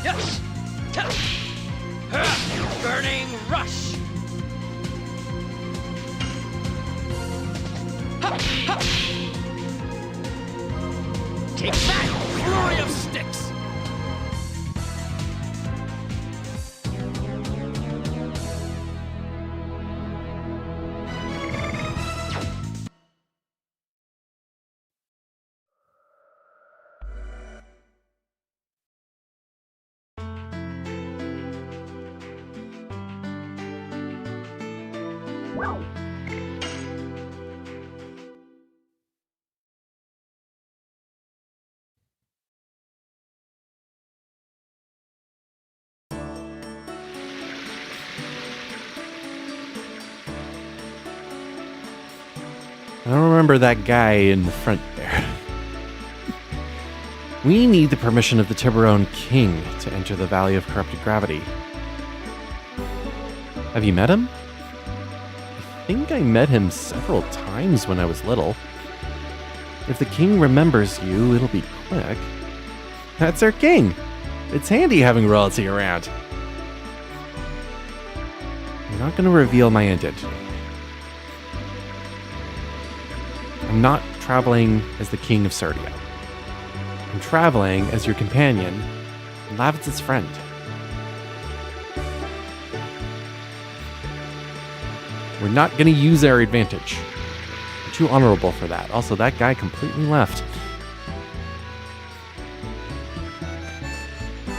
Yes! Burning rush! Take that! Flurry of sticks! I don't remember that guy in the front there. We need the permission of the Tiburon King to enter the Valley of Corrupted Gravity. Have you met him? I think I met him several times when I was little. If the king remembers you, it'll be quick. That's our king! It's handy having royalty around. I'm not going to reveal my identity. I'm not traveling as the king of Sardia. I'm traveling as your companion, Lavitz's friend. We're not going to use our advantage. We're too honorable for that. Also, that guy completely left. I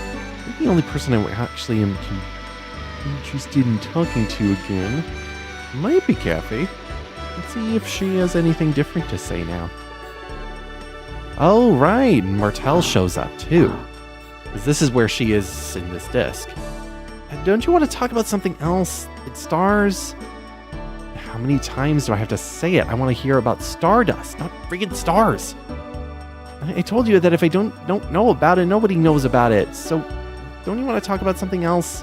think the only person I actually am interested in talking to again might be Kathy. Let's see if she has anything different to say now. Oh, right. Martel shows up, too. Because this is where she is in this disc. Don't you want to talk about something else? Like stars? How many times do I have to say it? I want to hear about Stardust, not friggin' stars. I told you that if I don't know about it, nobody knows about it. So, don't you want to talk about something else?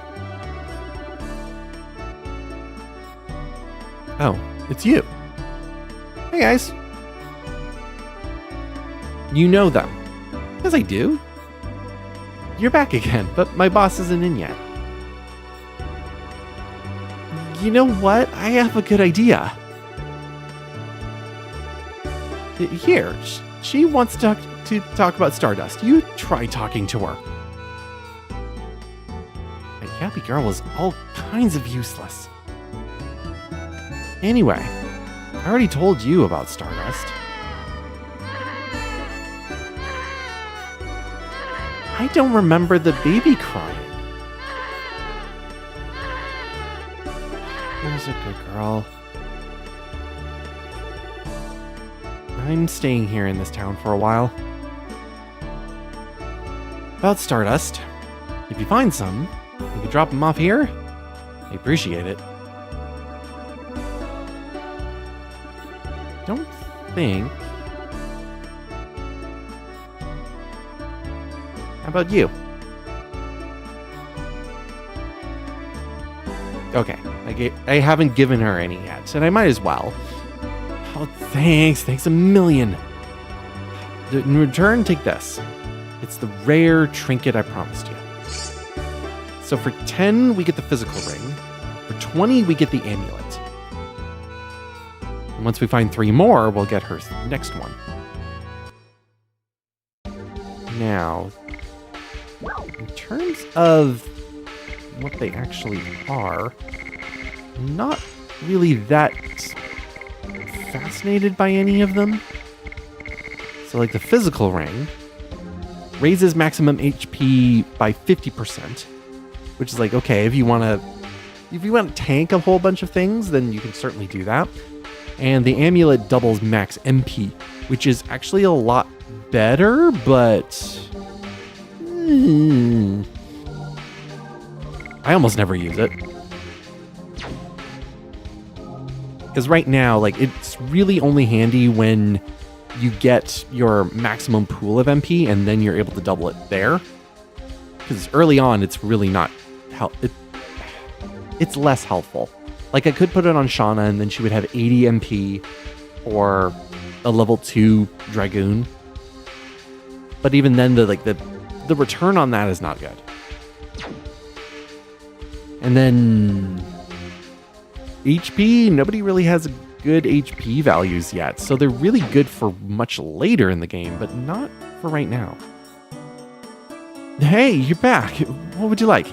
Oh, it's you. Hey, guys. You know them. Yes, I do. You're back again, but my boss isn't in yet. You know what? I have a good idea. Here, she wants to talk about Stardust. You try talking to her. That happy girl is all kinds of useless. Anyway, I already told you about Stardust. I don't remember the baby crying. There's a good girl. I'm staying here in this town for a while. About Stardust, if you find some, you can drop them off here. I appreciate it. Don't think. How about you? Okay, I haven't given her any yet, and I might as well. Oh, thanks a million. In return, take this. It's the rare trinket I promised you. So for 10, we get the physical ring. For 20, we get the amulet. And once we find 3 more, we'll get her next one. Now, in terms of what they actually are, I'm not really that fascinated by any of them. So like the physical ring raises maximum HP by 50%, which is like, okay, if you want to tank a whole bunch of things, then you can certainly do that. And the amulet doubles max MP, which is actually a lot better, but I almost never use it. Because right now, like, it's really only handy when you get your maximum pool of MP and then you're able to double it there. Because early on, it's really not it's less helpful. Like, I could put it on Shauna and then she would have 80 MP or a level 2 Dragoon. But even then, the return on that is not good. And then HP, nobody really has good HP values yet. So they're really good for much later in the game, but not for right now. Hey, you're back. What would you like?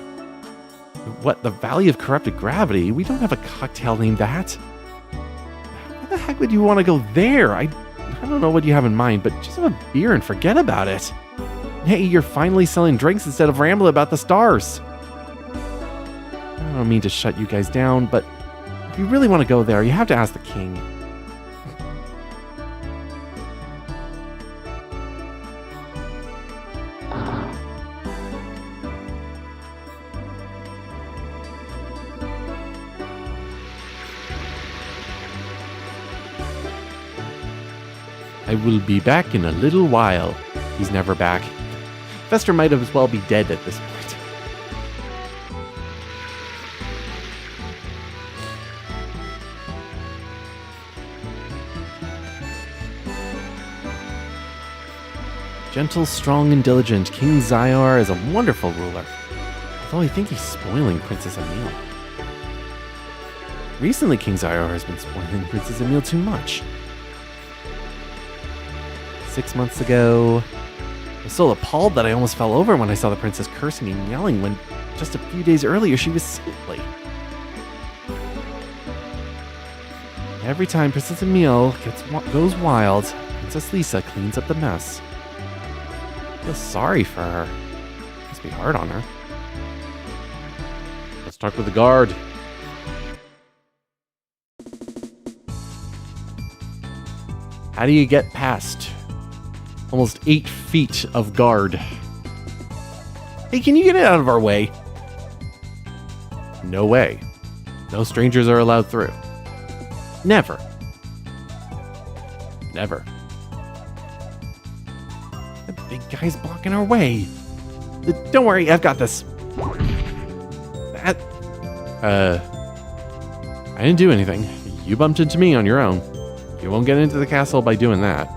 What, the Valley of Corrupted Gravity? We don't have a cocktail named that. Why the heck would you want to go there? I don't know what you have in mind, but just have a beer and forget about it. Hey, you're finally selling drinks instead of rambling about the stars. I don't mean to shut you guys down, but if you really want to go there, you have to ask the king. I will be back in a little while. He's never back. Fester might as well be dead at this point. Gentle, strong, and diligent, King Zyar is a wonderful ruler. Although I think he's spoiling Princess Emil. Recently, King Zyar has been spoiling Princess Emil too much. 6 months ago, I was so appalled that I almost fell over when I saw the princess cursing and yelling when just a few days earlier she was saintly. Every time Princess Emil goes wild, Princess Lisa cleans up the mess. I feel sorry for her. Must be hard on her. Let's talk with the guard. How do you get past almost 8 feet of guard? Hey, can you get it out of our way? No way. No strangers are allowed through. Never. Never. The big guy's blocking our way. Don't worry, I've got this. I didn't do anything. You bumped into me on your own. You won't get into the castle by doing that.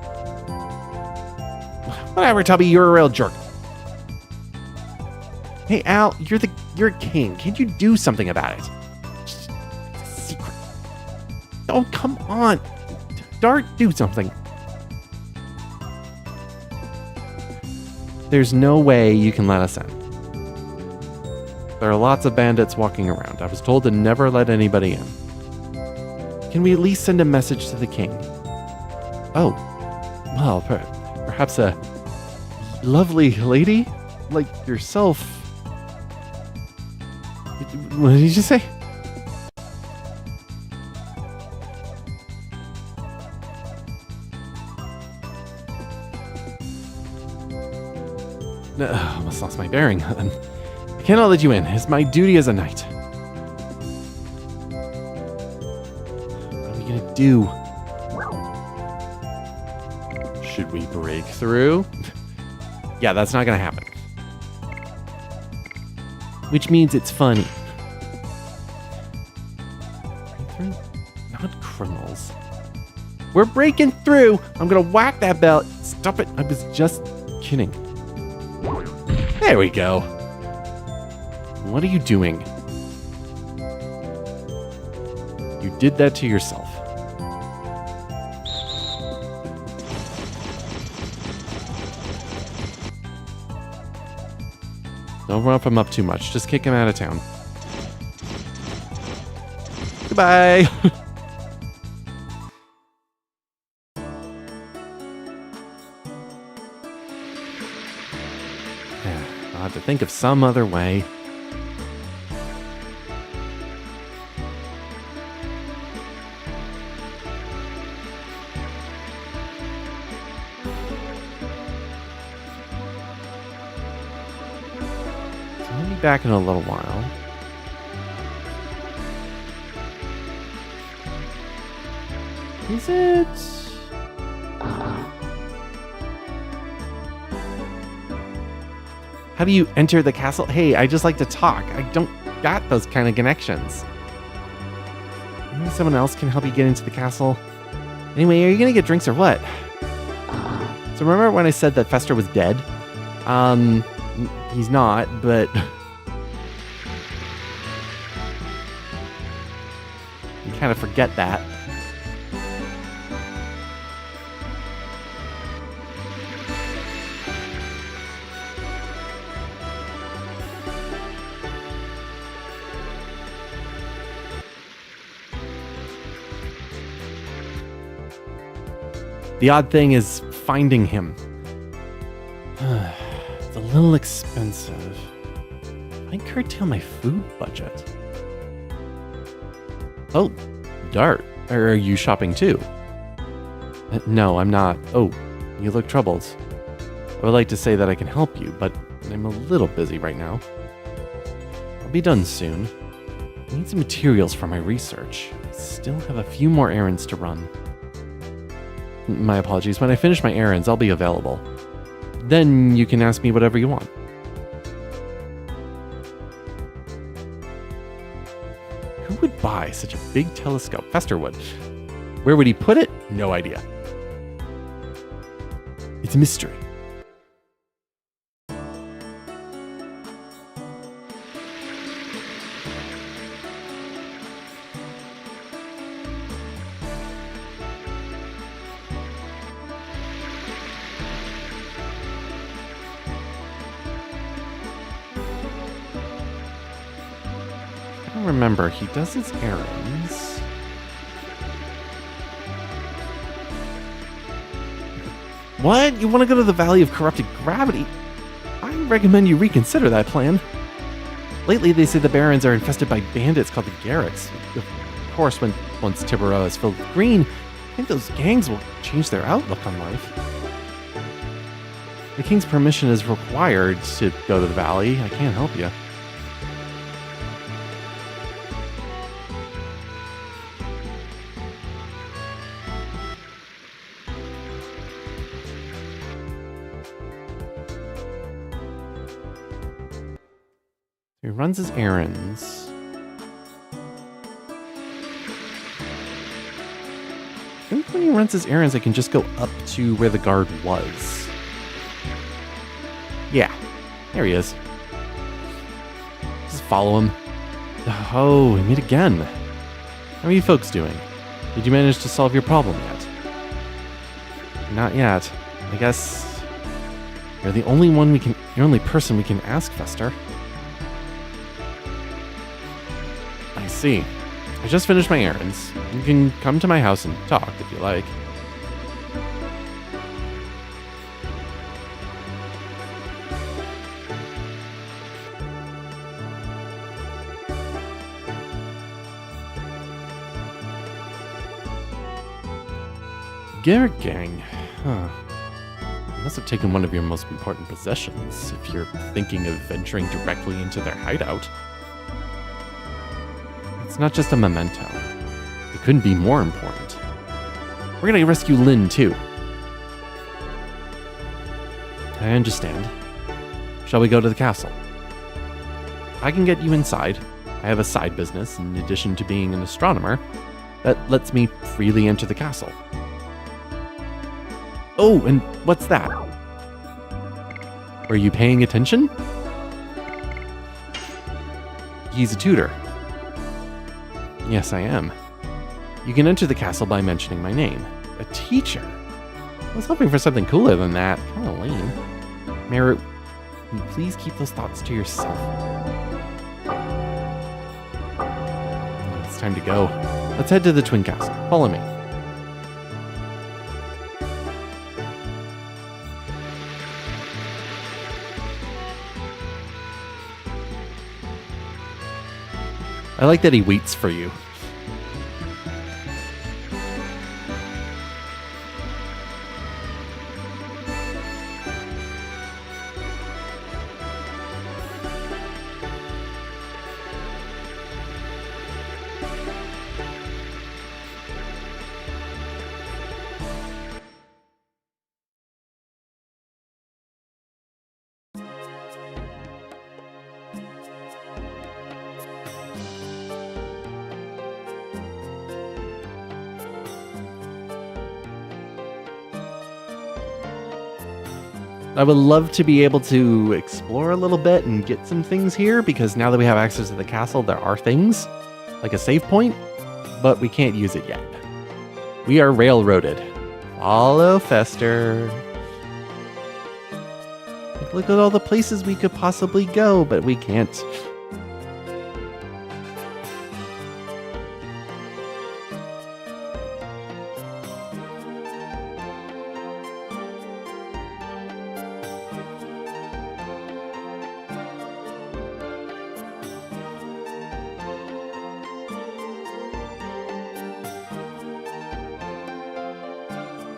Whatever, Tubby, you're a real jerk. Hey, Al, you're king. Can't you do something about it? It's a secret. Oh, come on. Dart, do something. There's no way you can let us in. There are lots of bandits walking around. I was told to never let anybody in. Can we at least send a message to the king? Oh, well, perhaps a lovely lady like yourself. What did you say? No, I almost lost my bearing. I cannot let you in. It's my duty as a knight. What are we gonna do? Should we break through? Yeah, that's not gonna happen. Which means it's funny. Break through? Not criminals. We're breaking through! I'm gonna whack that bell. Stop it, I was just kidding. There we go. What are you doing? You did that to yourself. Don't rough him up too much. Just kick him out of town. Goodbye. I'll have to think of some other way. back in a little while. Is it? How do you enter the castle? Hey, I just like to talk. I don't got those kind of connections. Maybe someone else can help you get into the castle. Anyway, are you gonna get drinks or what? So remember when I said that Fester was dead? He's not, but you kind of forget that. The odd thing is finding him. It's a little expensive. I curtail my food budget. Oh, Dart. Are you shopping too? No, I'm not. Oh, you look troubled. I would like to say that I can help you, but I'm a little busy right now. I'll be done soon. I need some materials for my research. I still have a few more errands to run. My apologies. When I finish my errands, I'll be available. Then you can ask me whatever you want. Who would buy such a big telescope? Fester would. Where would he put it? No idea. It's a mystery. Remember, he does his errands. What? You want to go to the Valley of Corrupted Gravity? I recommend you reconsider that plan. Lately, they say the Barrens are infested by bandits called the Garricks. Of course, once Tiburon is filled with green, I think those gangs will change their outlook on life. The King's permission is required to go to the Valley. I can't help you. He runs his errands. I think when he runs his errands, I can just go up to where the guard was. Yeah, there he is. Just follow him. Oh, we meet again. How are you folks doing? Did you manage to solve your problem yet? Not yet. I guess you're the only person we can ask, Fester. I see. I just finished my errands. You can come to my house and talk if you like. Garrick Gang. Huh. You must have taken one of your most important possessions if you're thinking of venturing directly into their hideout. It's not just a memento. It couldn't be more important. We're gonna rescue Lynn, too. I understand. Shall we go to the castle? I can get you inside. I have a side business, in addition to being an astronomer, that lets me freely enter the castle. Oh, and what's that? Are you paying attention? He's a tutor. Yes, I am. You can enter the castle by mentioning my name. A teacher? I was hoping for something cooler than that. Kind of lame. Merit, will you please keep those thoughts to yourself? It's time to go. Let's head to the Twin Castle. Follow me. I like that he waits for you. I would love to be able to explore a little bit and get some things here, because now that we have access to the castle, there are things, like a save point, but we can't use it yet. We are railroaded. Follow Fester. Look at all the places we could possibly go, but we can't.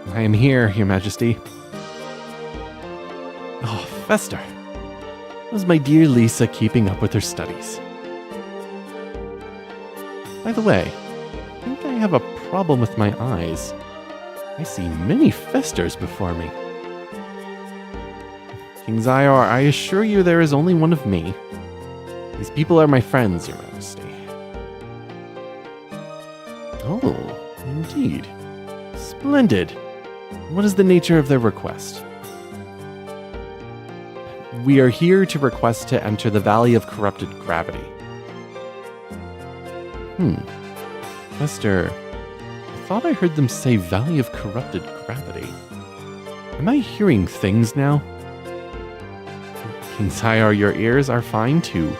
I am here, Your Majesty. Oh, Fester. How's my dear Lisa keeping up with her studies? By the way, I think I have a problem with my eyes. I see many Festers before me. King Zyar, I assure you there is only one of me. These people are my friends, Your Majesty. Oh, indeed. Splendid. What is the nature of their request? We are here to request to enter the Valley of Corrupted Gravity. Fester, I thought I heard them say Valley of Corrupted Gravity. Am I hearing things now? King Zyar, your ears are fine too.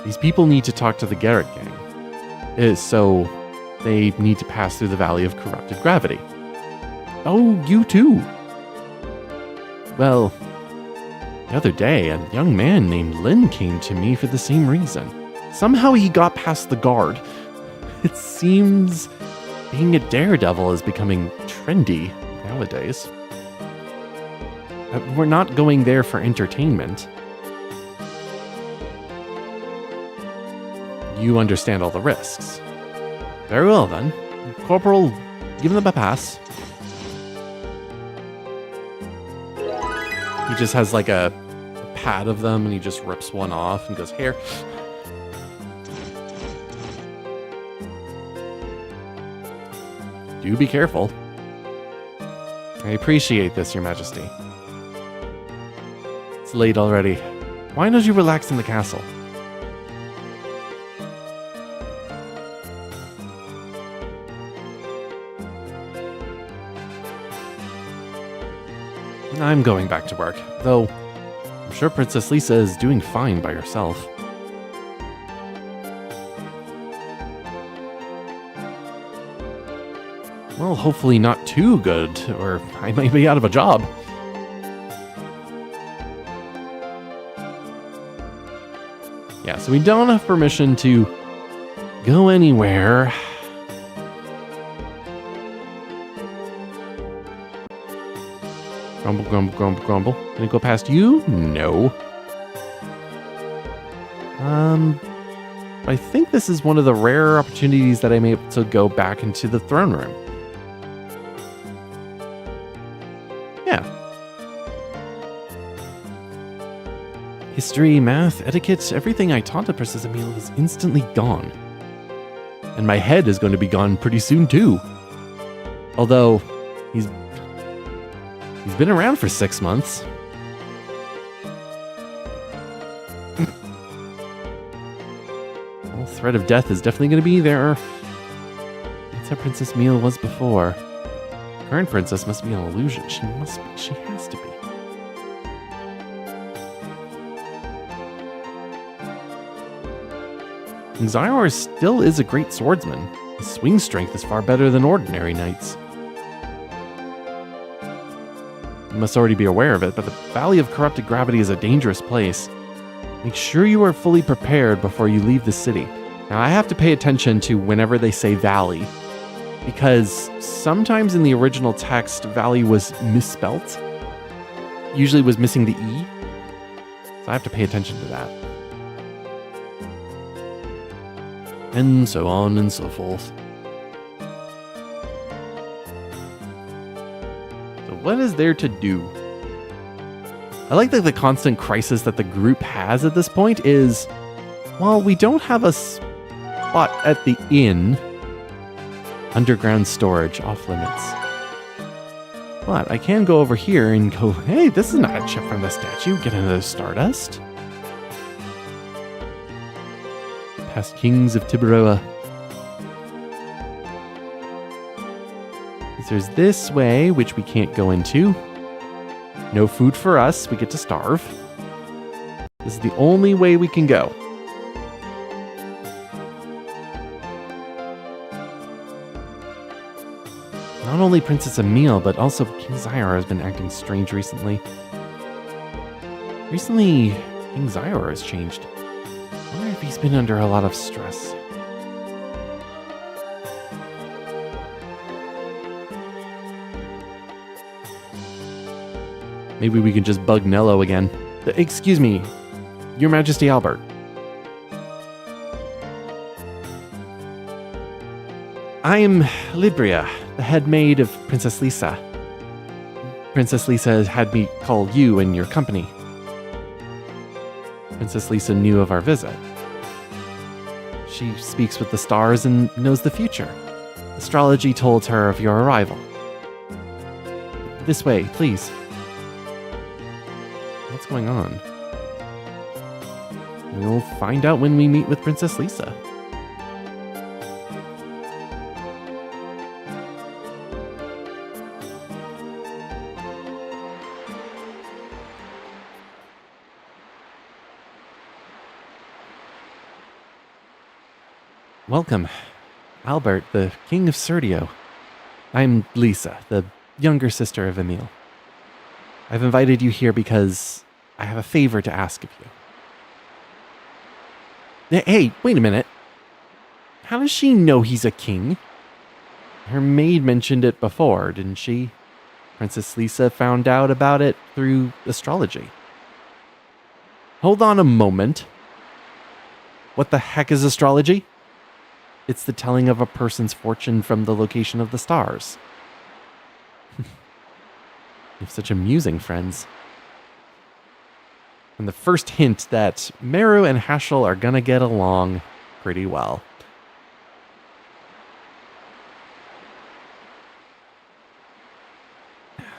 These people need to talk to the Garrett gang. So they need to pass through the Valley of Corrupted Gravity. Oh, you too. Well, the other day, a young man named Lin came to me for the same reason. Somehow he got past the guard. It seems being a daredevil is becoming trendy nowadays. We're not going there for entertainment. You understand all the risks. Very well then. Corporal, give them a pass. He just has like a pad of them and he just rips one off and goes, here. Do be careful. I appreciate this, Your Majesty. It's late already. Why don't you relax in the castle? I'm going back to work, though I'm sure Princess Lisa is doing fine by herself. Well, hopefully not too good, or I might be out of a job. Yeah, so we don't have permission to go anywhere. Grumble, grumble, grumble, grumble. Can I go past you? No. I think this is one of the rare opportunities that I'm able to go back into the throne room. Yeah. History, math, etiquette, everything I taught at Princess Emile is instantly gone. And my head is going to be gone pretty soon too. Although, he's been around for 6 months. Well, threat of death is definitely going to be there. That's how Princess Emile was before. Current princess must be an illusion. She has to be. King Zyar still is a great swordsman. His swing strength is far better than ordinary knights. You must already be aware of it, but the Valley of Corrupted Gravity is a dangerous place. Make sure you are fully prepared before you leave the city. Now, I have to pay attention to whenever they say valley, because sometimes in the original text, valley was misspelt. Usually was missing the E. So I have to pay attention to that. And so on and so forth. What is there to do? I like that the constant crisis that the group has at this point is, while we don't have a spot at the inn, underground storage off limits. But I can go over here and go, hey, this is not a chip from the statue. Get into the stardust. Past kings of Tiburoa. There's this way, which we can't go into. No food for us. We get to starve. This is the only way we can go. Not only Princess Emile, but also King Zyar has been acting strange recently. Recently, King Zyar has changed. I wonder if he's been under a lot of stress. Maybe we can just bug Nello again. Excuse me, Your Majesty Albert. I am Libria, the head maid of Princess Lisa. Princess Lisa had me call you and your company. Princess Lisa knew of our visit. She speaks with the stars and knows the future. Astrology told her of your arrival. This way, please. What's going on? We'll find out when we meet with Princess Lisa. Welcome, Albert, the King of Serdio. I'm Lisa, the younger sister of Emile. I've invited you here because I have a favor to ask of you. Hey, wait a minute. How does she know he's a king? Her maid mentioned it before, didn't she? Princess Lisa found out about it through astrology. Hold on a moment. What the heck is astrology? It's the telling of a person's fortune from the location of the stars. You have such amusing friends. And the first hint that Meru and Haschel are gonna get along pretty well.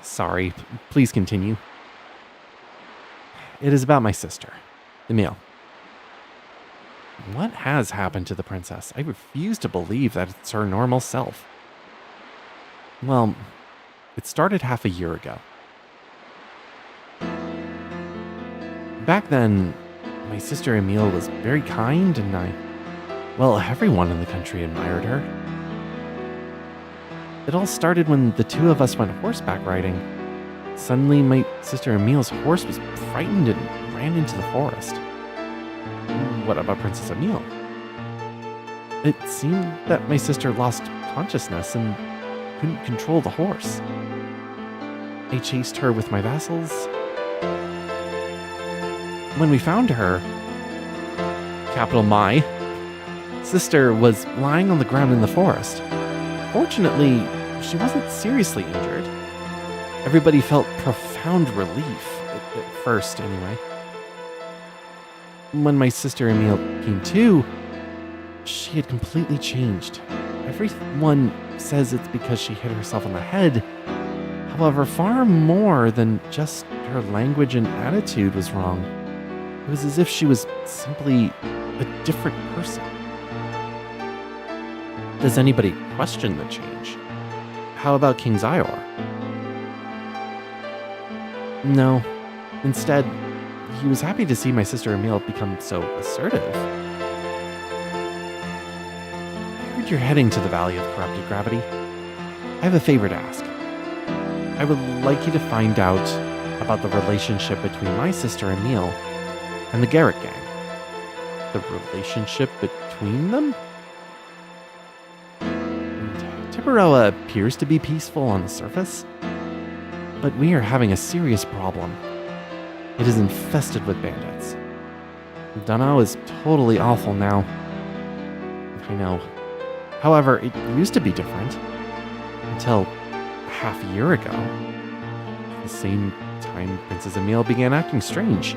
Sorry, please continue. It is about my sister, Emile. What has happened to the princess? I refuse to believe that it's her normal self. Well, it started half a year ago. Back then, my sister Emile was very kind and everyone in the country admired her. It all started when the two of us went horseback riding. Suddenly, my sister Emile's horse was frightened and ran into the forest. What about Princess Emile? It seemed that my sister lost consciousness and couldn't control the horse. I chased her with my vassals. When we found her, capital my, sister was lying on the ground in the forest. Fortunately, she wasn't seriously injured. Everybody felt profound relief, at first anyway. When my sister Emile came to, she had completely changed. Everyone says it's because she hit herself on the head. However, far more than just her language and attitude was wrong. It was as if she was simply a different person. Does anybody question the change? How about King Zyar? No. Instead, he was happy to see my sister Emile become so assertive. I heard you're heading to the Valley of Corrupted Gravity. I have a favor to ask. I would like you to find out about the relationship between my sister Emile and the Garrett gang. The relationship between them? Tiburoa appears to be peaceful on the surface, but we are having a serious problem. It is infested with bandits. Danao is totally awful now. I know. However, it used to be different. Until half a year ago. The same time Princess Emile began acting strange.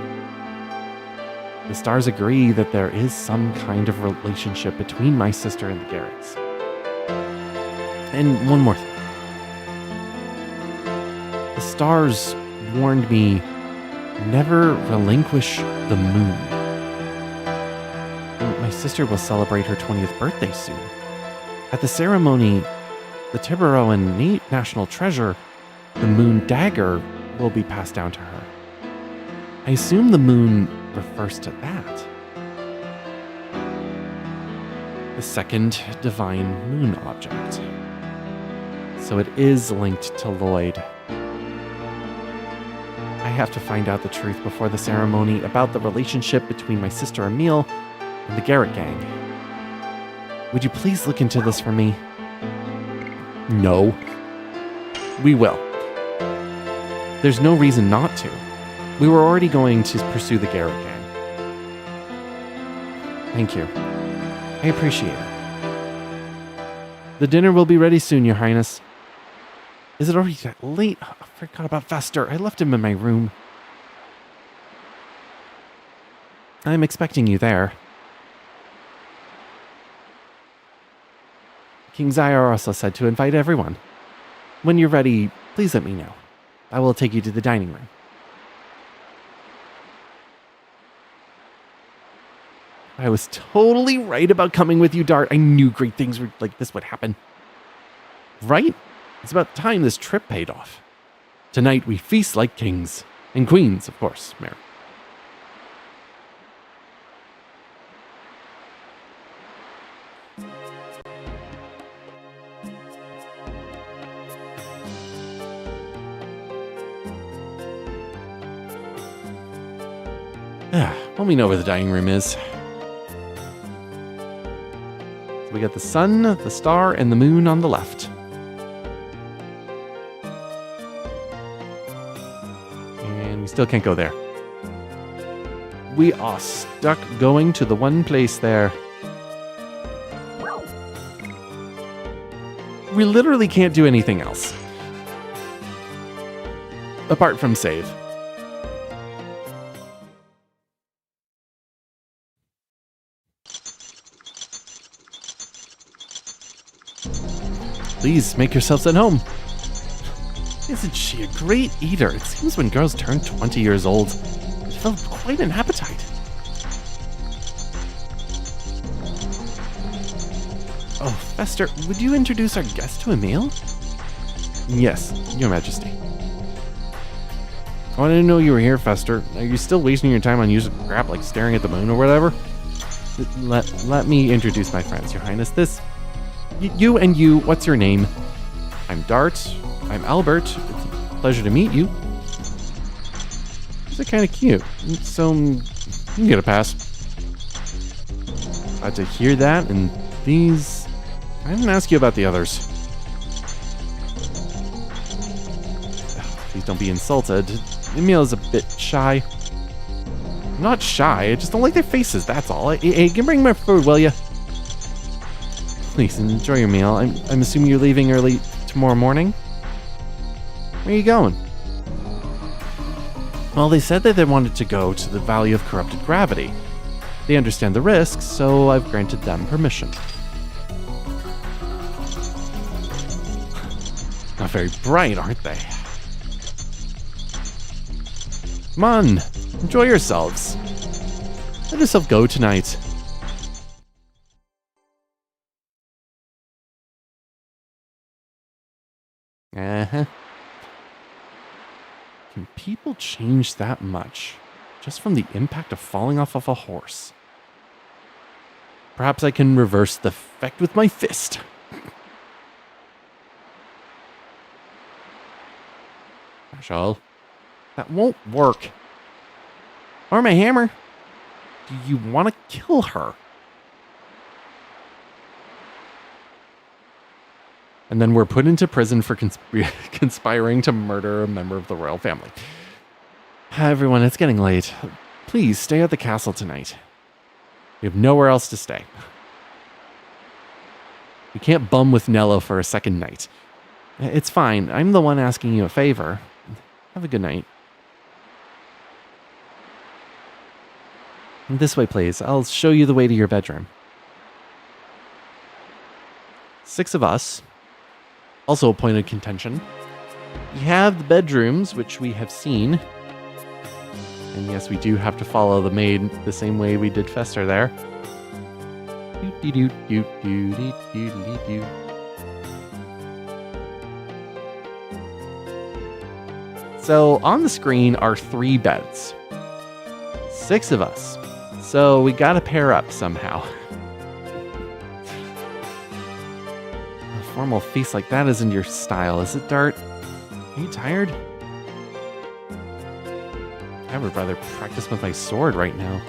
The stars agree that there is some kind of relationship between my sister and the Garretts. And one more thing. The stars warned me never relinquish the moon. My sister will celebrate her 20th birthday soon. At the ceremony, the Tiburoan national treasure, the moon dagger, will be passed down to her. I assume the moon refers to that. The second divine moon object. So it is linked to Lloyd. I have to find out the truth before the ceremony about the relationship between my sister Emile and the Garrett gang. Would you please look into this for me? No. We will. There's no reason not to. We were already going to pursue the Garrett gang. Thank you. I appreciate it. The dinner will be ready soon, Your Highness. Is it already that late? Oh, I forgot about Fester. I left him in my room. I'm expecting you there. King Zyar also said to invite everyone. When you're ready, please let me know. I will take you to the dining room. I was totally right about coming with you, Dart. I knew great things like this would happen. Right? It's about time this trip paid off. Tonight we feast like kings. And queens, of course, Mary. Let me know where the dining room is. So we got the sun, the star, and the moon on the left. And we still can't go there. We are stuck going to the one place there. We literally can't do anything else. Apart from save. Please make yourselves at home. Isn't she a great eater? It seems when girls turn 20 years old, they develop quite an appetite. Oh, Fester, would you introduce our guest to Emile? Yes, Your Majesty. Oh, I didn't know you were here, Fester. Are you still wasting your time on using crap like staring at the moon or whatever? Let me introduce my friends, Your Highness. This... You and you, what's your name? I'm Dart. I'm Albert. It's a pleasure to meet you. These are kind of cute. So, you can get a pass. Glad to hear that, and these... I didn't ask you about the others. Please don't be insulted. Emile's a bit shy. I'm not shy, I just don't like their faces, that's all. Hey, can you bring my food, will you? Please, enjoy your meal. I'm assuming you're leaving early tomorrow morning? Where are you going? Well, they said that they wanted to go to the Valley of Corrupted Gravity. They understand the risks, so I've granted them permission. Not very bright, aren't they? Come on, enjoy yourselves. Let yourself go tonight. Uh-huh. Can people change that much just from the impact of falling off of a horse? Perhaps I can reverse the effect with my fist. Marshall, that won't work. Or my hammer. Do you want to kill her? And then we're put into prison for conspiring to murder a member of the royal family. Everyone, it's getting late. Please stay at the castle tonight. We have nowhere else to stay. We can't bum with Nello for a second night. It's fine. I'm the one asking you a favor. Have a good night. This way, please. I'll show you the way to your bedroom. 6 of us. Also a point of contention. We have the bedrooms, which we have seen. And yes, we do have to follow the maid the same way we did Fester there. Doot-dee-doot-doot-doot-dee-doot-dee-doot. So on the screen are 3 beds. 6 of us. So we gotta pair up somehow. A formal feast like that isn't your style, is it, Dart? Are you tired? I would rather practice with my sword right now.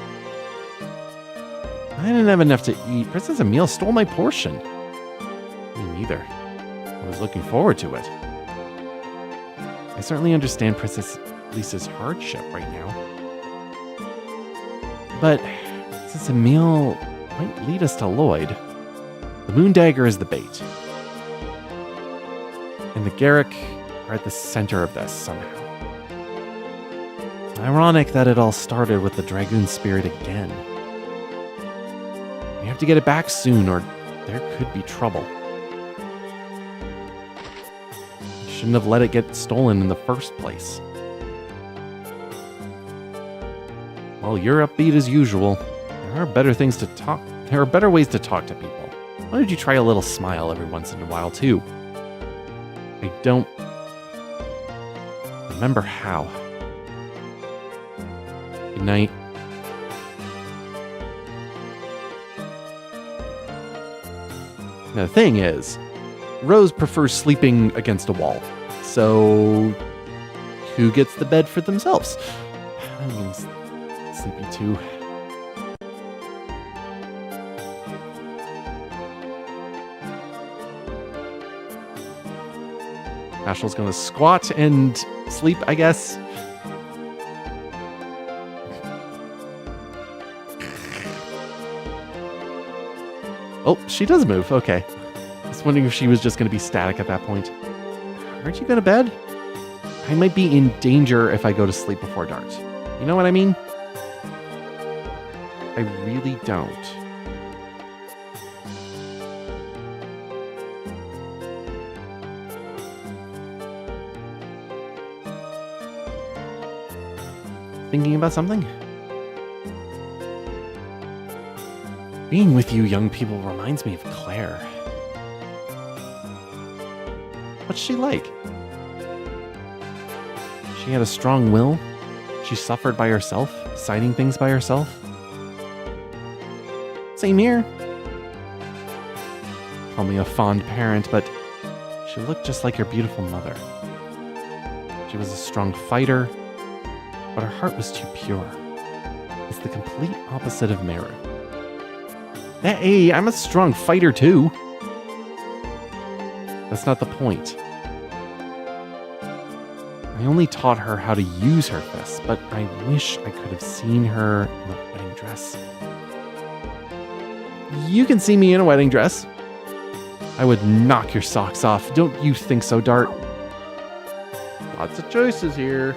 I didn't have enough to eat. Princess Emile stole my portion. Me neither. I was looking forward to it. I certainly understand Princess Lisa's hardship right now. But Princess Emile might lead us to Lloyd. The moon dagger is the bait. And the Garrick are at the center of this somehow. Ironic that it all started with the Dragoon spirit again. We have to get it back soon or there could be trouble. Shouldn't have let it get stolen in the first place. Well, you're upbeat as usual. There are better ways to talk to people. Why don't you try a little smile every once in a while, too? I don't remember how. Good night. Now, the thing is, Rose prefers sleeping against a wall. So, who gets the bed for themselves? I'm sleepy too. Ashley's gonna squat and sleep, I guess. Oh, she does move. Okay. I was wondering if she was just going to be static at that point. Aren't you going to bed? I might be in danger if I go to sleep before dark. You know what I mean? I really don't. Thinking about something? Being with you young people reminds me of Claire. What's she like? She had a strong will. She suffered by herself, deciding things by herself. Same here. Call me a fond parent, but she looked just like your beautiful mother. She was a strong fighter, but her heart was too pure. It's the complete opposite of Meru. Hey, I'm a strong fighter too. That's not the point. I only taught her how to use her fists, but I wish I could have seen her in a wedding dress. You can see me in a wedding dress. I would knock your socks off. Don't you think so, Dart? Lots of choices here.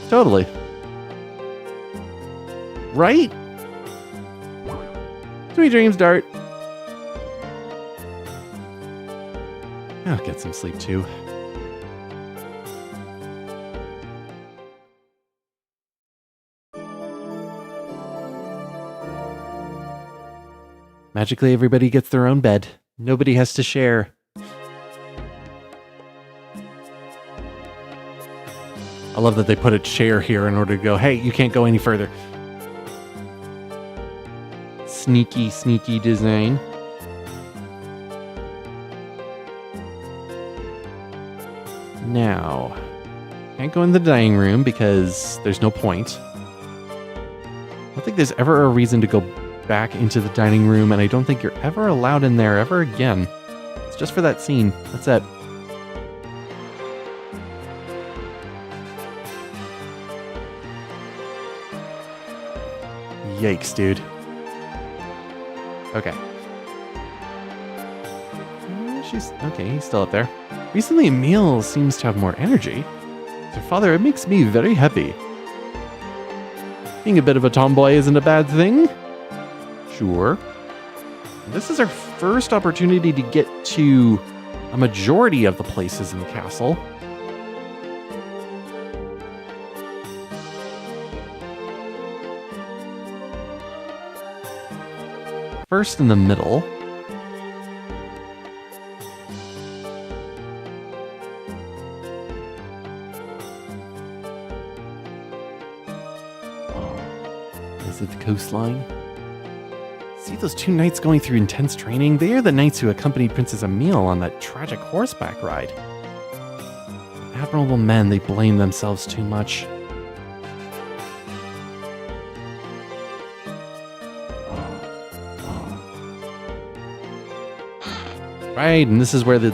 Totally. Right? Sweet dreams, Dart. I'll get some sleep too. Magically, everybody gets their own bed. Nobody has to share. I love that they put a chair here in order to go, hey, you can't go any further. Sneaky, sneaky design. Now, can't go in the dining room because there's no point. I don't think there's ever a reason to go back into the dining room, and I don't think you're ever allowed in there ever again. It's just for that scene. That's it. Yikes, dude. Okay. He's still up there. Recently, Emile seems to have more energy. So, Father, it makes me very happy. Being a bit of a tomboy isn't a bad thing. Sure. This is our first opportunity to get to a majority of the places in the castle. First in the middle. Is it the coastline? See those two knights going through intense training? They are the knights who accompanied Princess Emile on that tragic horseback ride. Admirable men, they blame themselves too much. Right, and this is where the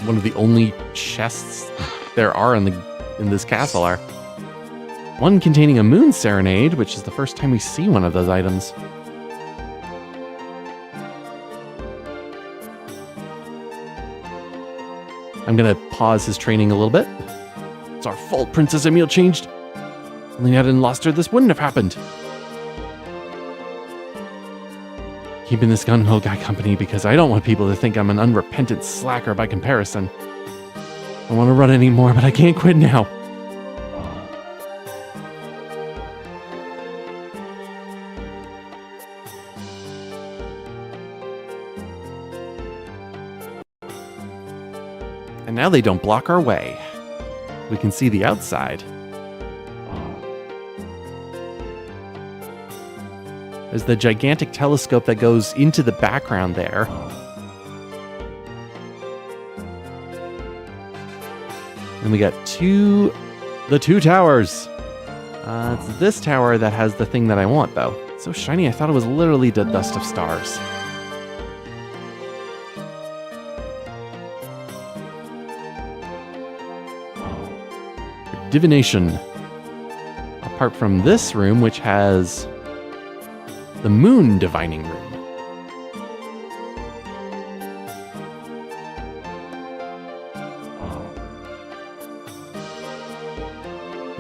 one of the only chests there are in this castle are. One containing a moon serenade, which is the first time we see one of those items. I'm gonna pause his training a little bit. It's our fault Princess Emile changed. If only I hadn't lost her, this wouldn't have happened. Keeping this gung-ho guy company because I don't want people to think I'm an unrepentant slacker by comparison. I don't want to run anymore, but I can't quit now. And now they don't block our way. We can see the outside. There's the gigantic telescope that goes into the background there. And we got the two towers. It's this tower that has the thing that I want, though. It's so shiny, I thought it was literally the dust of stars. Divination. Apart from this room, which has the moon divining room.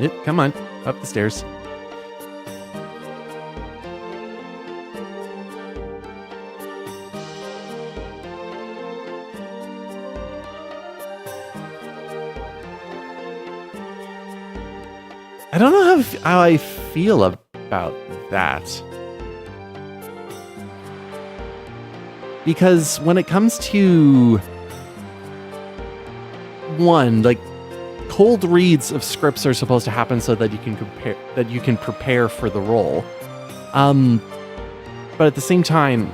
Yep, come on, up the stairs. I don't know how I feel about that. Because when it comes to one, like cold reads of scripts are supposed to happen so that you can prepare for the role. But at the same time,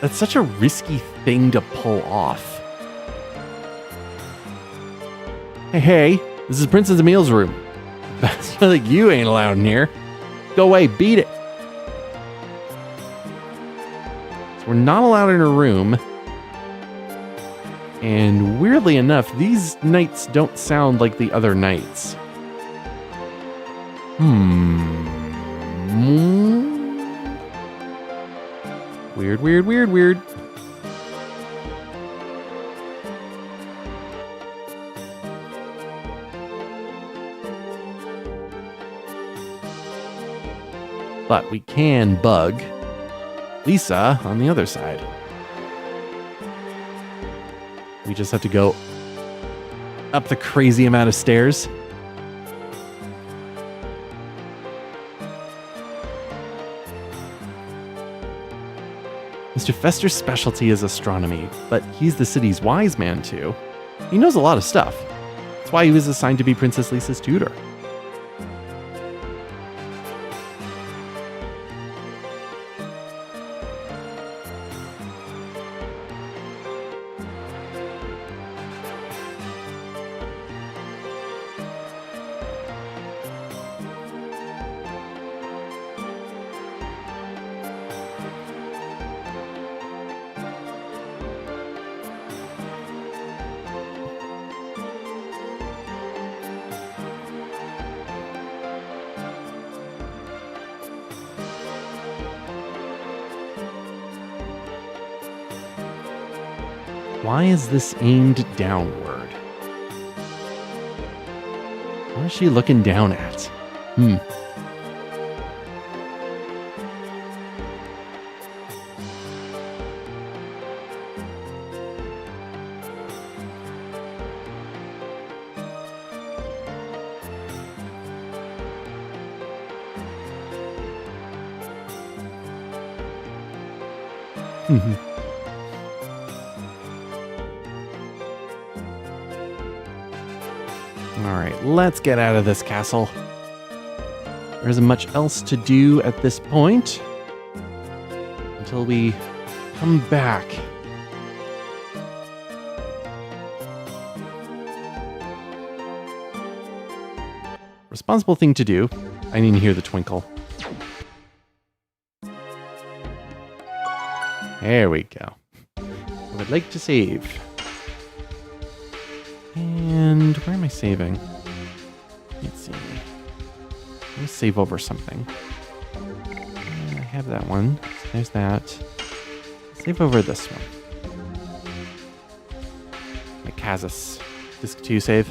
that's such a risky thing to pull off. Hey, this is Princess Emile's room. That's like you ain't allowed in here. Go away, beat it. So we're not allowed in her room. And weirdly enough, these knights don't sound like the other knights. Weird. But we can bug Lisa on the other side. We just have to go up the crazy amount of stairs. Mr. Fester's specialty is astronomy, but he's the city's wise man too. He knows a lot of stuff. That's why he was assigned to be Princess Lisa's tutor. Why is this aimed downward? What is she looking down at? Alright, let's get out of this castle. There isn't much else to do at this point until we come back. Responsible thing to do. I didn't hear the twinkle. There we go. I would like to save. And where am I saving? Let's see. Let me save over something. I have that one. So there's that. Save over this one. Mikazus. Disk 2 save.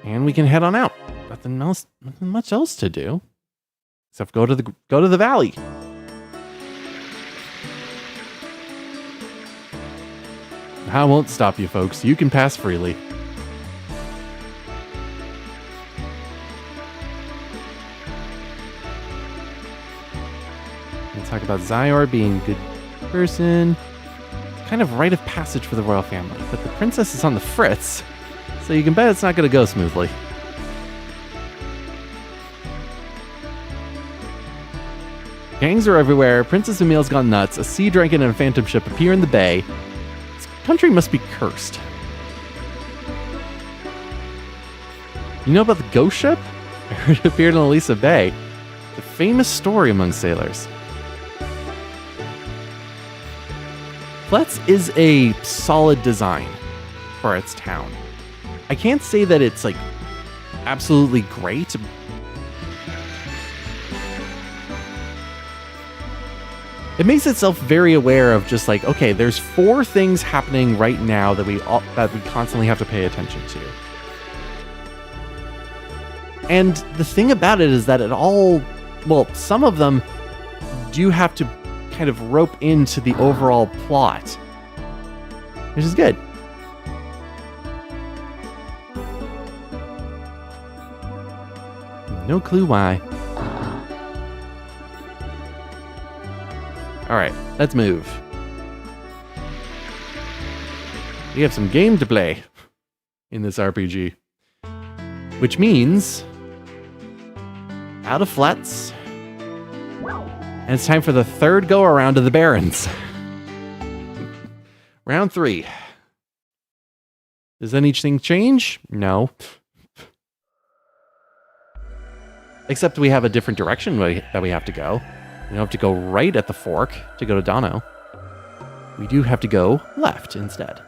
And we can head on out. Nothing much else to do. Except go to the valley. I won't stop you, folks. You can pass freely. We'll talk about Zyor being a good person. Kind of rite of passage for the royal family. But the princess is on the fritz, so you can bet it's not going to go smoothly. Gangs are everywhere. Princess Emil's gone nuts. A sea dragon and a phantom ship appear in the bay. This country must be cursed. You know about the ghost ship? I heard it appeared in Elisa Bay. The famous story among sailors. Fletz is a solid design for its town. I can't say that it's like absolutely great. It makes itself very aware of just like, okay, there's 4 things happening right now that we constantly have to pay attention to. And the thing about it is that some of them do have to kind of rope into the overall plot, which is good. No clue why. Alright, let's move. We have some game to play in this RPG. Which means out of flats. And it's time for the 3rd go around of the Barons. Round 3. Does anything change? No. Except we have a different direction that we have to go. We don't have to go right at the fork to go to Dono. We do have to go left instead.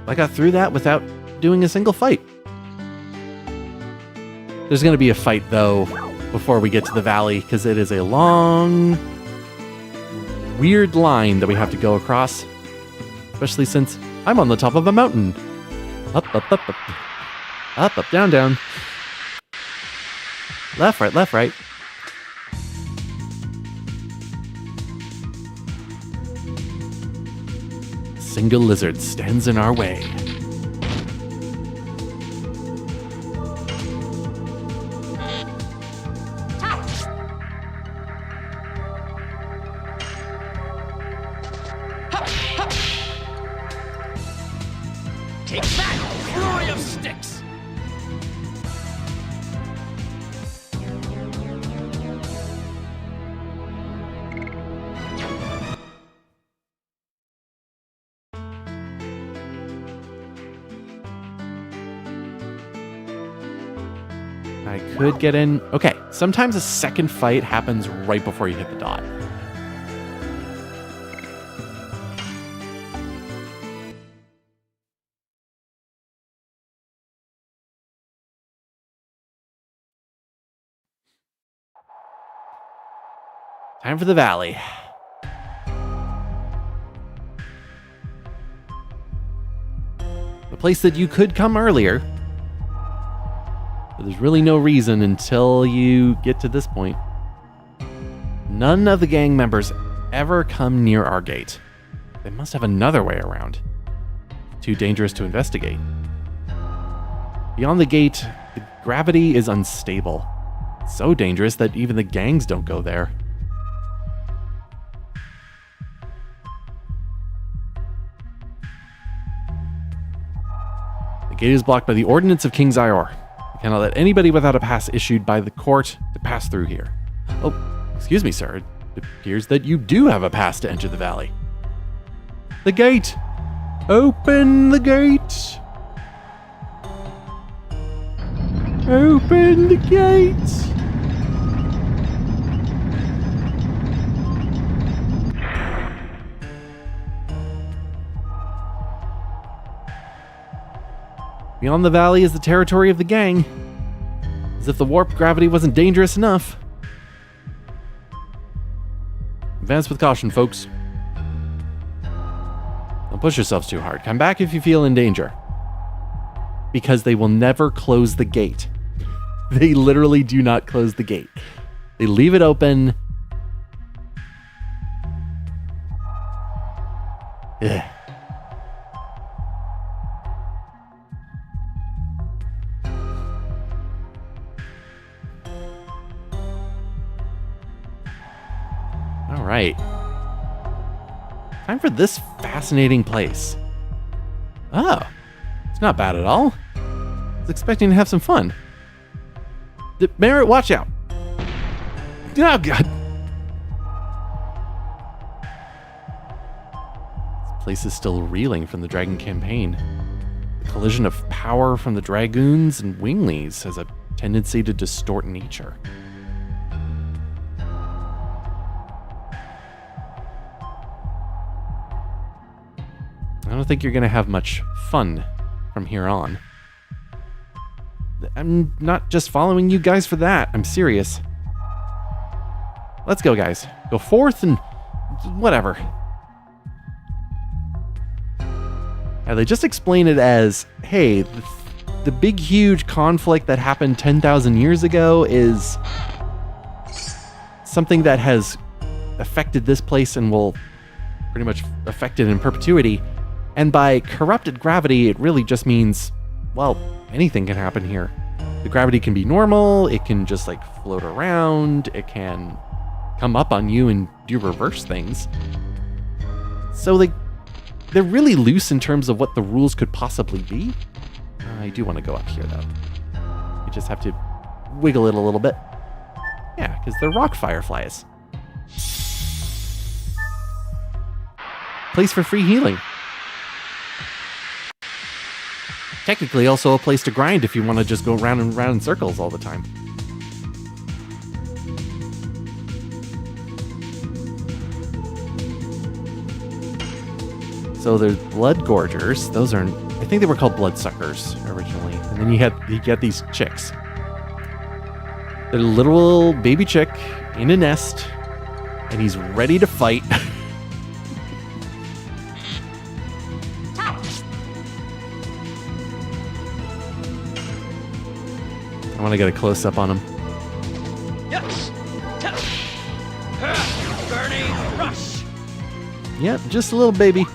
I got through that without doing a single fight. There's going to be a fight, though, before we get to the valley, because it is a long, weird line that we have to go across. Especially since I'm on the top of a mountain. Up, up, up, up. Up, up, down, down. Left, right, left, right. A single lizard stands in our way. Take that, flurry of sticks! I could get in. Okay, sometimes a second fight happens right before you hit the dot. Time for the valley. A place that you could come earlier. But there's really no reason until you get to this point. None of the gang members ever come near our gate. They must have another way around. Too dangerous to investigate. Beyond the gate, the gravity is unstable. So dangerous that even the gangs don't go there. The gate is blocked by the Ordinance of King's Ior. You cannot let anybody without a pass issued by the court to pass through here. Oh, excuse me, sir. It appears that you do have a pass to enter the valley. The gate! Open the gate! Open the gate! Beyond the valley is the territory of the gang. As if the warp gravity wasn't dangerous enough. Advance with caution, folks. Don't push yourselves too hard. Come back if you feel in danger. Because they will never close the gate. They literally do not close the gate. They leave it open. Ugh. All right. Time for this fascinating place. Oh, it's not bad at all. I was expecting to have some fun. Merritt, watch out. Oh, God. This place is still reeling from the Dragon campaign. The collision of power from the Dragoons and Winglies has a tendency to distort nature. I don't think you're going to have much fun from here on. I'm not just following you guys for that. I'm serious. Let's go, guys. Go forth and whatever. Yeah, they just explain it as, hey, the big, huge conflict that happened 10,000 years ago is something that has affected this place and will pretty much affect it in perpetuity. And by corrupted gravity, it really just means, well, anything can happen here. The gravity can be normal, it can just like float around, it can come up on you and do reverse things. So they're really loose in terms of what the rules could possibly be. I do want to go up here though. You just have to wiggle it a little bit. Yeah, because they're rock fireflies. Place for free healing. Technically also a place to grind if you want to just go round and round in circles all the time. So there's blood gorgers. Those are, I think they were called bloodsuckers originally. And then you get these chicks. They're a literal baby chick in a nest, and he's ready to fight. I want to get a close-up on him. Yes. Burning rush. Yep, just a little baby.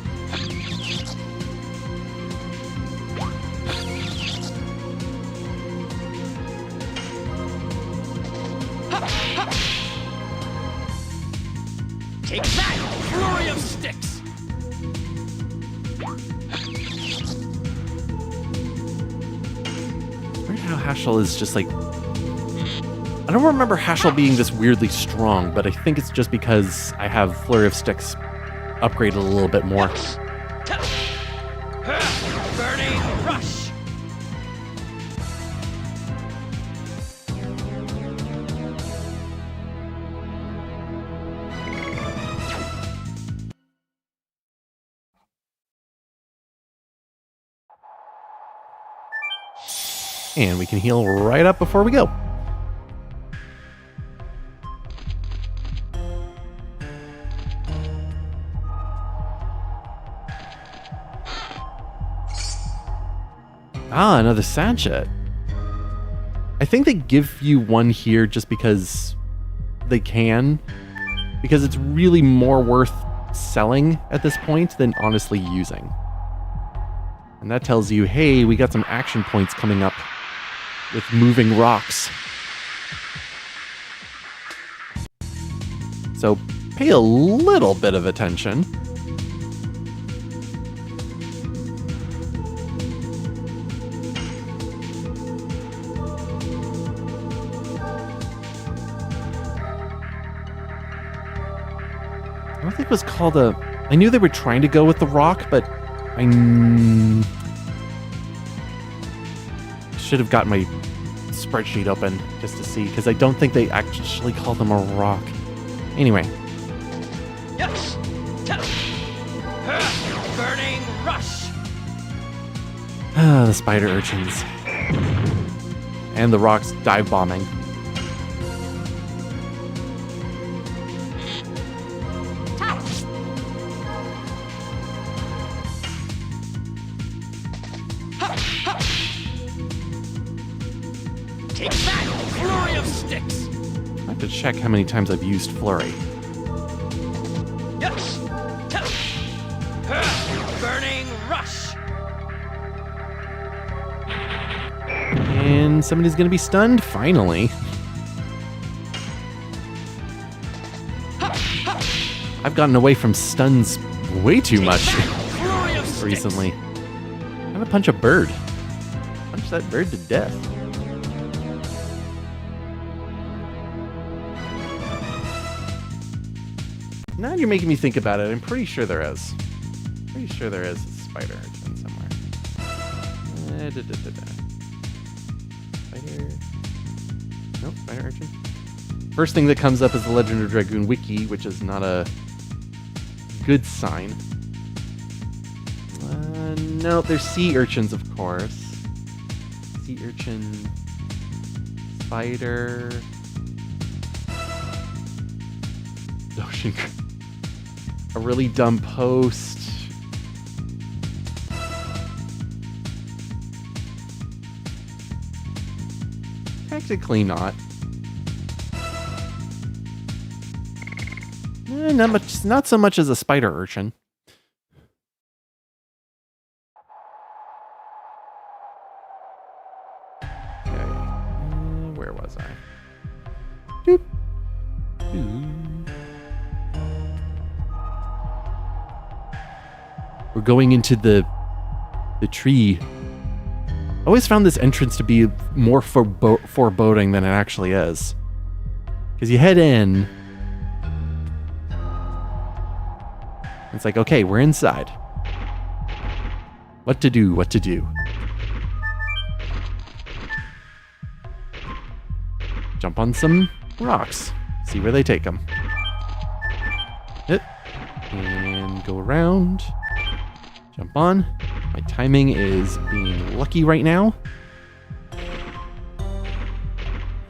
Take that, flurry of sticks. Weird how Haschel is just like... I don't remember Haschel being this weirdly strong, but I think it's just because I have Flurry of Sticks upgraded a little bit more. Burning rush. And we can heal right up before we go. Ah, another sachet. I think they give you one here just because they can. Because it's really more worth selling at this point than honestly using. And that tells you, hey, we got some action points coming up with moving rocks. So pay a little bit of attention. I don't think it was called a... I knew they were trying to go with the rock, but I should have got my spreadsheet open just to see, because I don't think they actually call them a rock. Anyway. Yes. Burning rush. Ah, the spider urchins. And the rocks dive bombing. Take that, flurry of sticks. I have to check how many times I've used flurry. Yes. Burning rush. And somebody's gonna be stunned, finally. I've gotten away from stuns way too much Flurry of sticks. recently. I'm gonna punch a bird. Punch that bird to death. Now you're making me think about it. I'm pretty sure there is. Pretty sure there is a spider urchin somewhere. Spider. Nope, spider urchin. First thing that comes up is the Legend of Dragoon wiki, which is not a good sign. No, there's sea urchins, of course. Sea urchin. Spider. Ocean. A really dumb post. Technically not. Not much. Not so much as a spider urchin. Okay. Where was I? Doop. Doop. We're going into the tree. I always found this entrance to be more foreboding than it actually is. Because you head in. It's like, okay, we're inside. What to do, what to do. Jump on some rocks. See where they take them. Hit. And go around. Jump on. My timing is being lucky right now.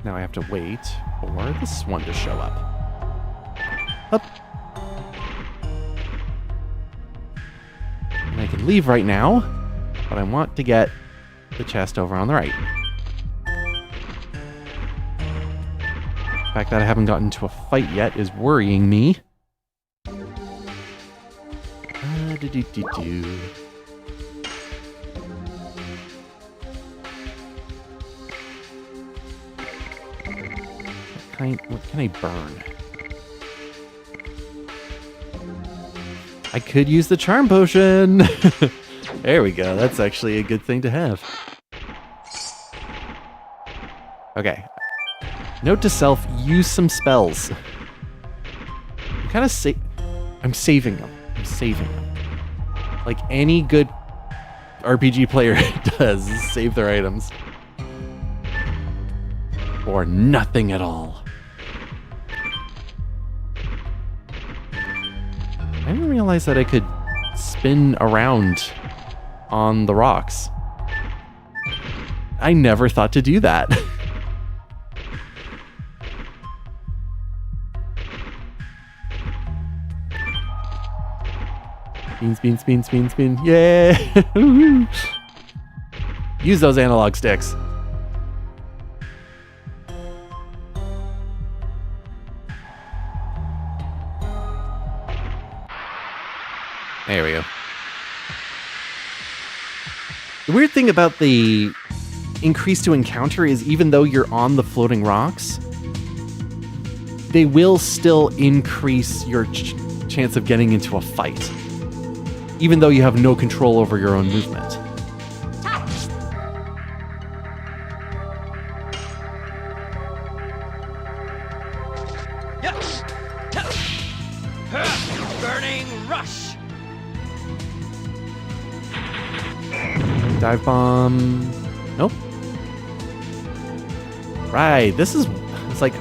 Now I have to wait for this one to show up. Up. And I can leave right now, but I want to get the chest over on the right. The fact that I haven't gotten into a fight yet is worrying me. What can I burn? I could use the charm potion. There we go. That's actually a good thing to have. Okay. Note to self, use some spells. I'm kind of I'm saving them. I'm saving them. Like any good RPG player does, save their items. Or nothing at all. I didn't realize that I could spin around on the rocks. I never thought to do that. Spin, spin, spin, spin, spin. Yeah! Use those analog sticks. There we go. The weird thing about the increase to encounter is even though you're on the floating rocks, they will still increase your chance of getting into a fight, even though you have no control over your own movement. Burning rush. Dive bomb. Nope. Right. It's like,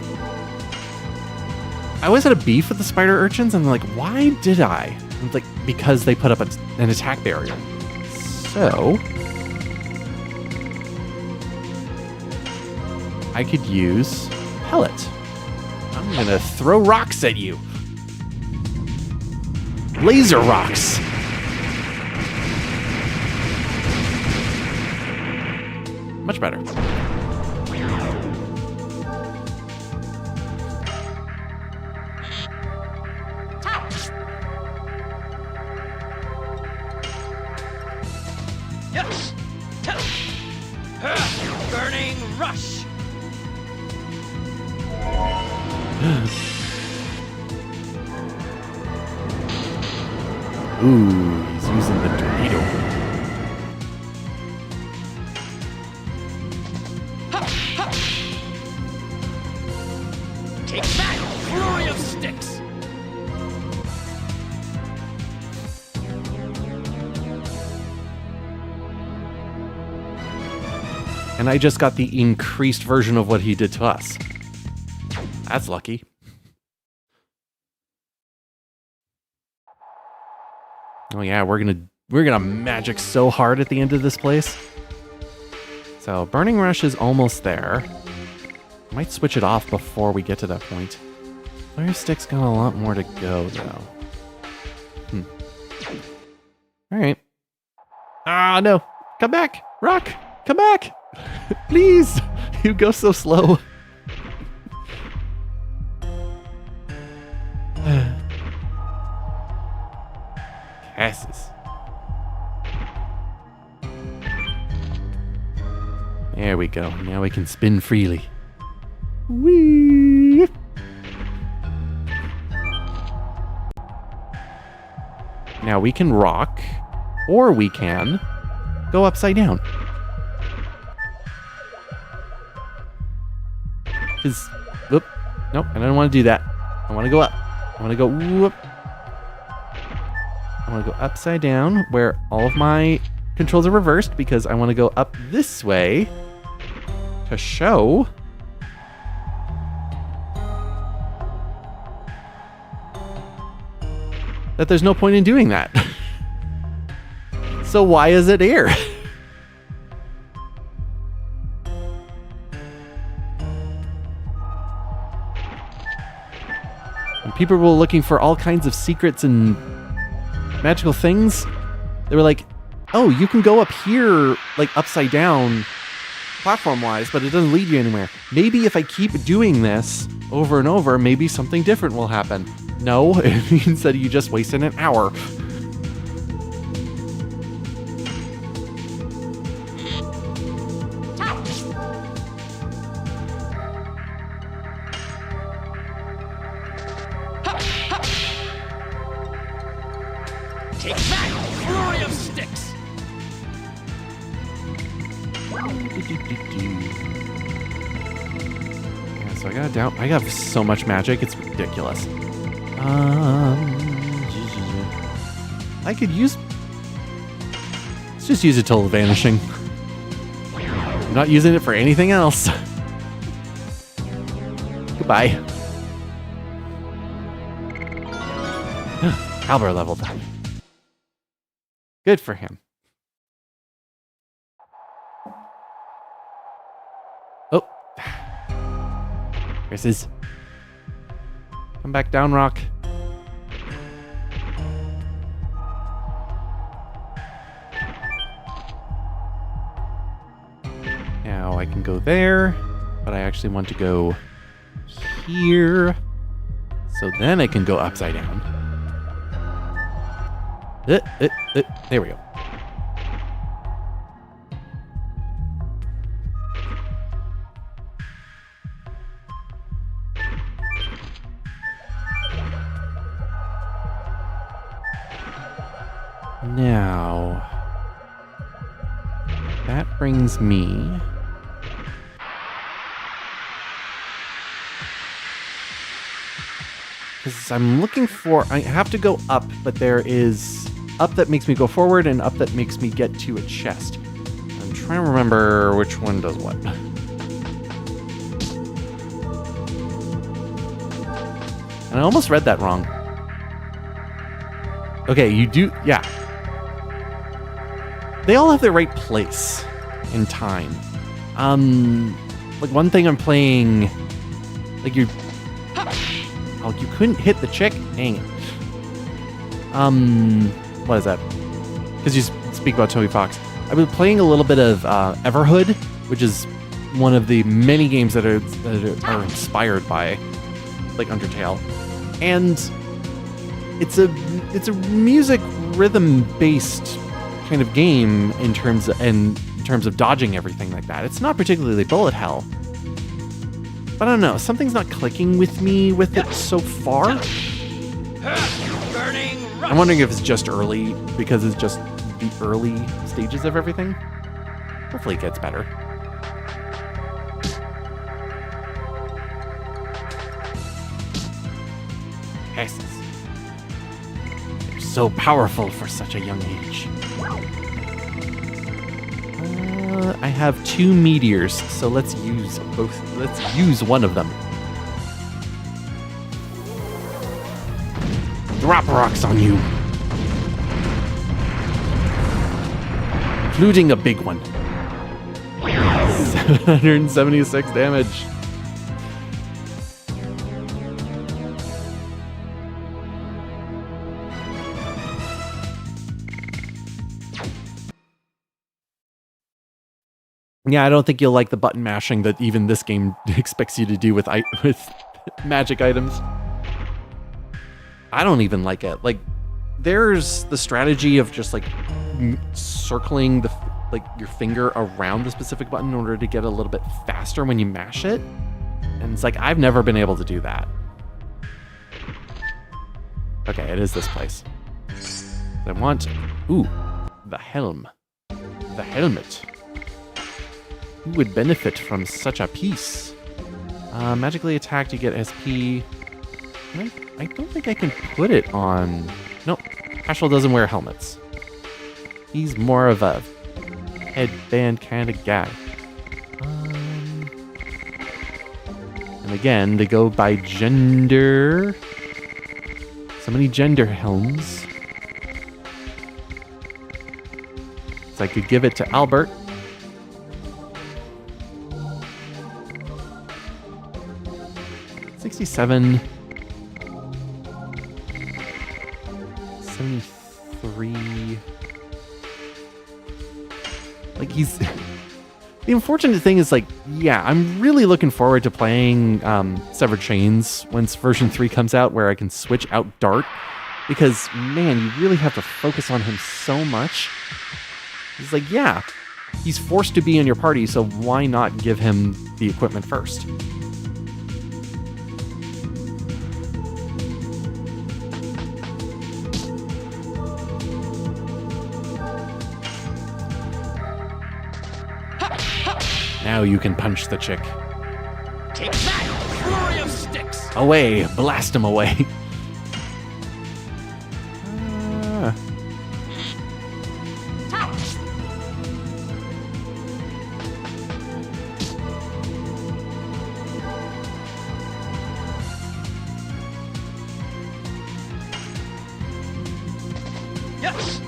I always had a beef with the spider urchins, and I'm like, why did I? It's like, because they put up an attack barrier. So, I could use pellet. I'm gonna throw rocks at you. Laser rocks. Much better. Yes. Burning rush. Ooh, he's using the torpedo. Take that, flurry of sticks. And I just got the increased version of what he did to us. That's lucky. Oh yeah, we're gonna magic so hard at the end of this place. So Burning Rush is almost there. Might switch it off before we get to that point. Flare Stick's got a lot more to go though. Alright. Ah no! Come back! Rock! Come back! Please! You go so slow. Passes. There we go. Now we can spin freely. Whee! Now we can rock, or we can go upside down. Because, whoop, nope, I don't want to do that. I want to go up. I want to go whoop. I want to go upside down where all of my controls are reversed because I want to go up this way to show that there's no point in doing that. So why is it here? And people were looking for all kinds of secrets and magical things. They were like, oh, you can go up here like upside down platform wise, but it doesn't lead you anywhere. Maybe if I keep doing this over and over, maybe something different will happen. No, it means that you just wasted an hour. Take that, flurry of sticks. Yeah, so I got so much magic, it's ridiculous. I could use... Let's just use it till vanishing. I'm not using it for anything else. Goodbye. Albert leveled up. Good for him. Oh. Here's his. Come back down, Rock. Now I can go there, but I actually want to go here. So then I can go upside down. There we go. Now, that brings me... Because I'm looking for... I have to go up, but there is up that makes me go forward and up that makes me get to a chest. I'm trying to remember which one does what. And I almost read that wrong. Okay, you do... Yeah. They all have their right place in time. Like one thing I'm playing... Like you... Oh, you couldn't hit the chick? Dang it. What is that? Because you speak about Toby Fox. I've been playing a little bit of Everhood, which is one of the many games that are inspired by, like, Undertale. And it's a music rhythm based kind of game in terms of dodging everything like that. It's not particularly bullet hell. But I don't know, something's not clicking with me with it so far. I'm wondering if it's just early, because it's just the early stages of everything. Hopefully it gets better. Yes. They're so powerful for such a young age. I have 2 meteors, so let's use both. Let's use one of them. Drop rocks on you. Including a big one. 776 damage. Yeah, I don't think you'll like the button mashing that even this game expects you to do with magic items. I don't even like it. Like, there's the strategy of just like circling your finger around the specific button in order to get a little bit faster when you mash it. And it's like, I've never been able to do that. Okay, it is this place. I want, the helm. The helmet. Who would benefit from such a piece? Magically attacked, you get SP. I don't think I can put it on... Nope, Cashel doesn't wear helmets. He's more of a headband kind of guy. And again, they go by gender. So many gender helms. So I could give it to Albert. $67, 73. Like, he's... The unfortunate thing is, like, yeah, I'm really looking forward to playing Severed Chains once version 3 comes out, where I can switch out Dart. Because, man, you really have to focus on him so much. He's like, yeah, he's forced to be in your party, so why not give him the equipment first? Now you can punch the chick. Take that! Flurry of sticks! Away! Blast him away! Yes!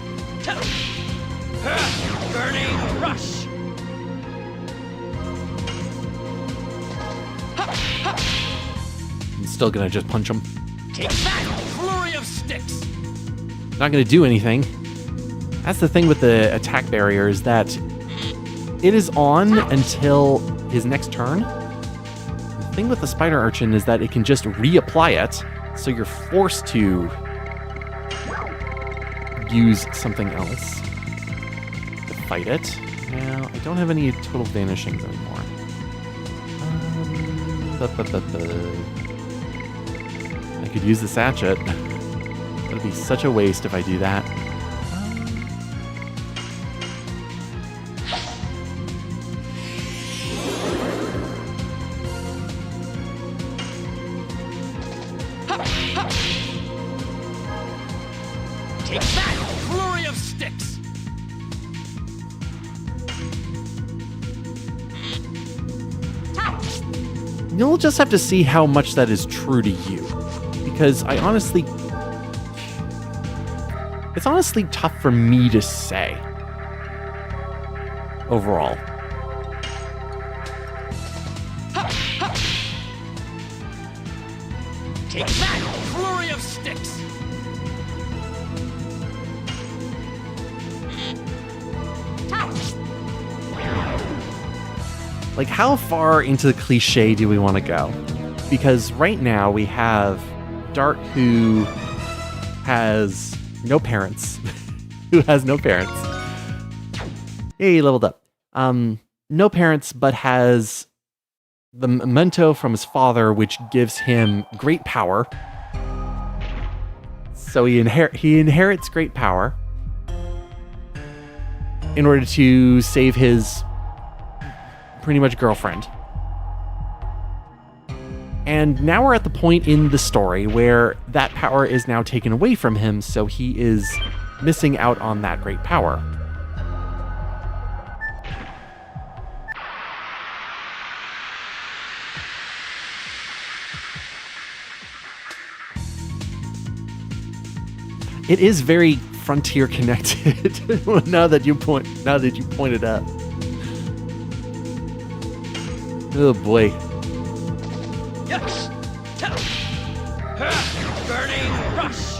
Burning rush! I'm still gonna just punch him. Take that! Flurry of sticks! Not gonna do anything. That's the thing with the attack barrier, is that it is on until his next turn. The thing with the spider urchin is that it can just reapply it, so you're forced to use something else to fight it. Now, I don't have any total vanishings anymore. I could use the sachet. That'd be such a waste if I do that. Take that! Flurry of sticks! You'll just have to see how much that is true to you. Because it's honestly tough for me to say. Overall. Take that! Flurry of sticks! Like, how far into the cliche do we want to go? Because right now we have Dart, who has no parents. Who has no parents. Hey, he leveled up. No parents, but has the memento from his father, which gives him great power. So he inherits great power in order to save his pretty much girlfriend. And now we're at the point in the story where that power is now taken away from him, so he is missing out on that great power. It is very frontier connected now that you point it up. Oh boy. Yes! Burning rush!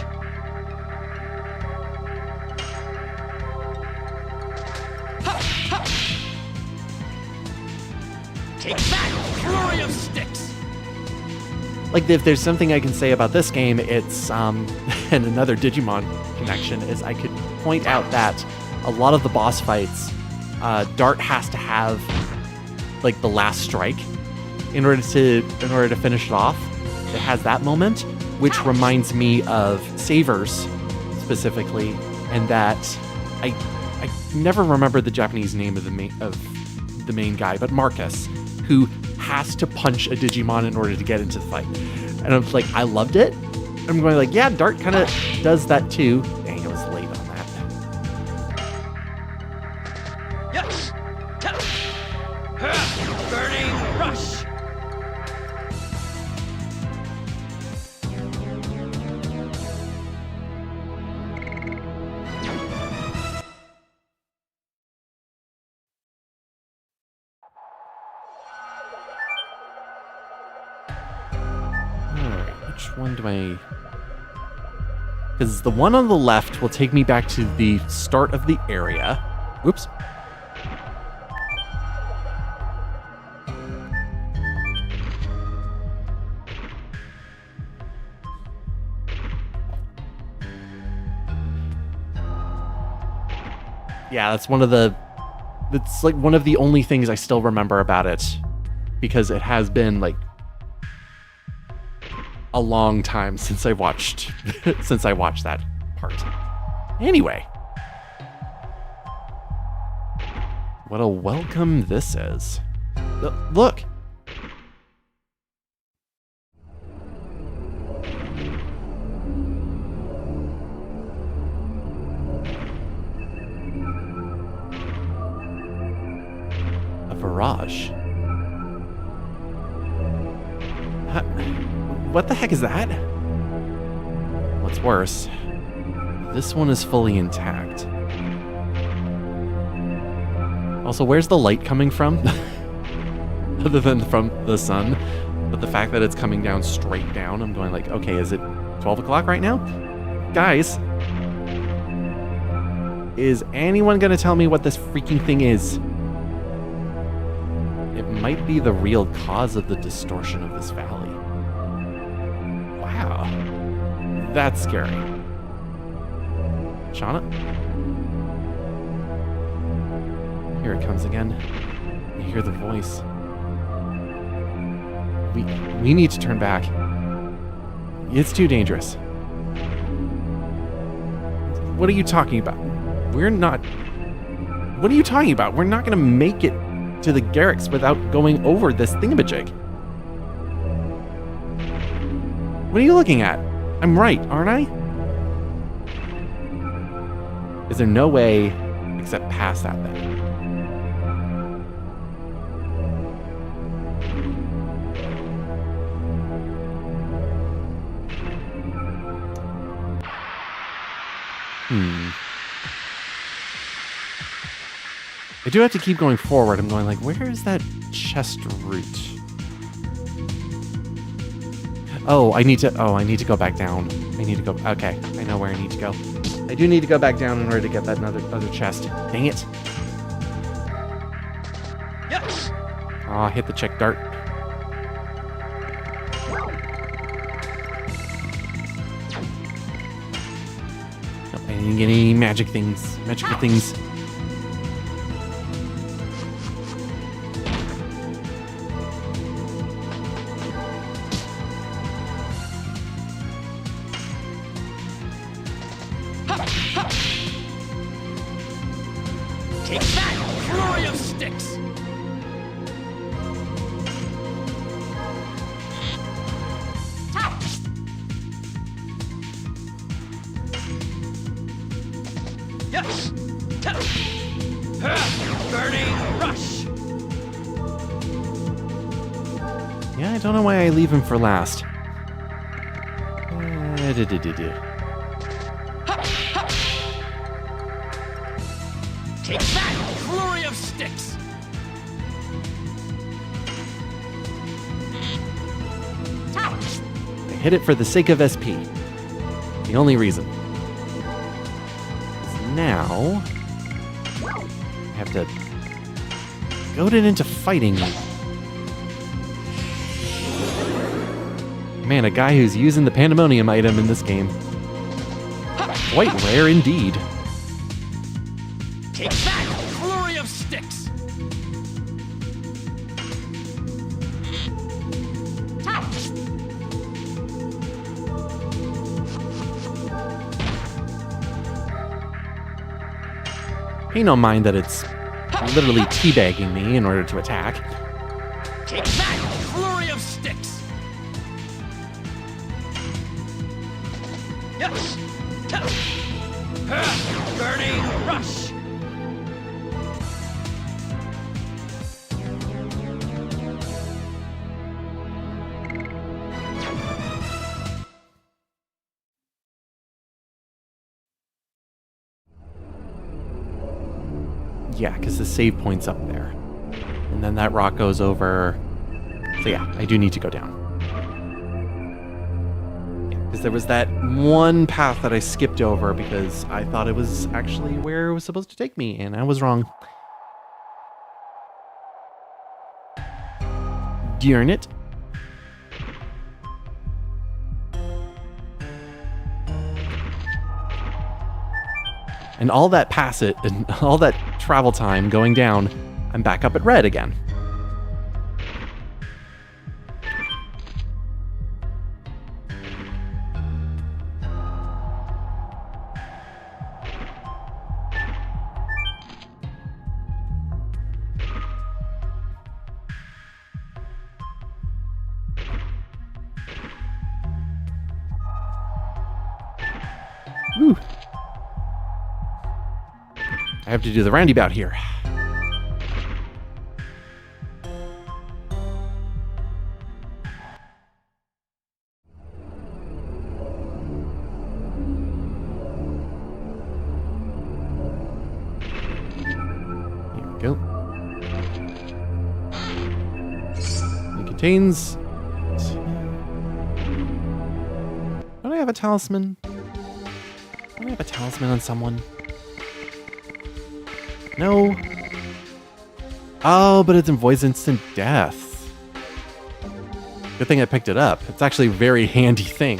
Take that! Flurry of sticks! Like, if there's something I can say about this game, it's, and another Digimon connection, is I could point out that a lot of the boss fights, Dart has to have, like, the last strike in order to finish it off. It has that moment, which reminds me of Savers, specifically, and that I never remember the Japanese name of the main guy, but Marcus, who has to punch a Digimon in order to get into the fight. And I'm like, I loved it. I'm going like, yeah, Dart kind of does that too. Dang, I was late on that. Yes! Burning rush! Which one do I... Because the one on the left will take me back to the start of the area. Whoops. Yeah, that's one of the... That's like one of the only things I still remember about it. Because it has been like a long time since I watched that part. Anyway, what a welcome this is. Look. A barrage. What the heck is that? What's worse, this one is fully intact. Also, where's the light coming from? Other than from the sun. But the fact that it's coming down straight down, I'm going like, okay, is it 12 o'clock right now? Guys, is anyone gonna tell me what this freaking thing is? it might be the real cause of the distortion of this valley. Wow. That's scary. Shauna? Here it comes again. You hear the voice. We need to turn back. It's too dangerous. What are you talking about? We're not... What are you talking about? We're not going to make it to the Garrix without going over this thingamajig. What are you looking at? I'm right, aren't I? Is there no way except past that then? I do have to keep going forward. I'm going like, where is that chest route? Oh, I need to go back down. Okay, I know where I need to go. I do need to go back down in order to get that other chest. Dang it. Yes. Aw, hit the check dart. Nope, I didn't get any magical things. Take that, flurry of sticks. Yes. Burning rush. Yeah, I don't know why I leave him for last. Take that, flurry of sticks. I hit it for the sake of SP. The only reason. Now, I have to goad it into fighting me. Man, a guy who's using the pandemonium item in this game. Quite rare indeed. Take that, flurry of sticks. Pay no mind that it's literally teabagging me in order to attack. Take that, flurry of sticks. Yes. Burning rush. Yeah, because the save point's up there. And then that rock goes over. So yeah, I do need to go down. Because there was that one path that I skipped over because I thought it was actually where it was supposed to take me, and I was wrong. Darn it. And all that and all that travel time going down, I'm back up at red again. Woo. I have to do the roundabout here. Here we go. It contains... Don't I have a talisman? Don't I have a talisman on someone? No. Oh, but it's avoids instant death. Good thing I picked it up. It's actually a very handy thing.